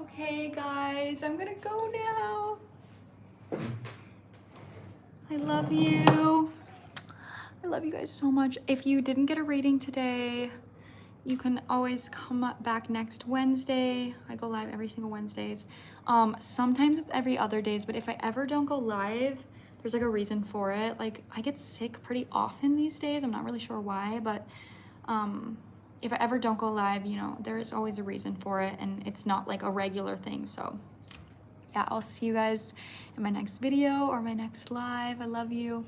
Okay, guys, I'm gonna go now. I love you. I love you guys so much. If you didn't get a reading today, you can always come back next Wednesday. I go live every single Wednesdays. Sometimes it's every other days, but if I ever don't go live, there's like a reason for it. Like I get sick pretty often these days. I'm not really sure why, but if I ever don't go live, you know, there is always a reason for it, and it's not like a regular thing. So yeah, I'll see you guys in my next video or my next live. I love you.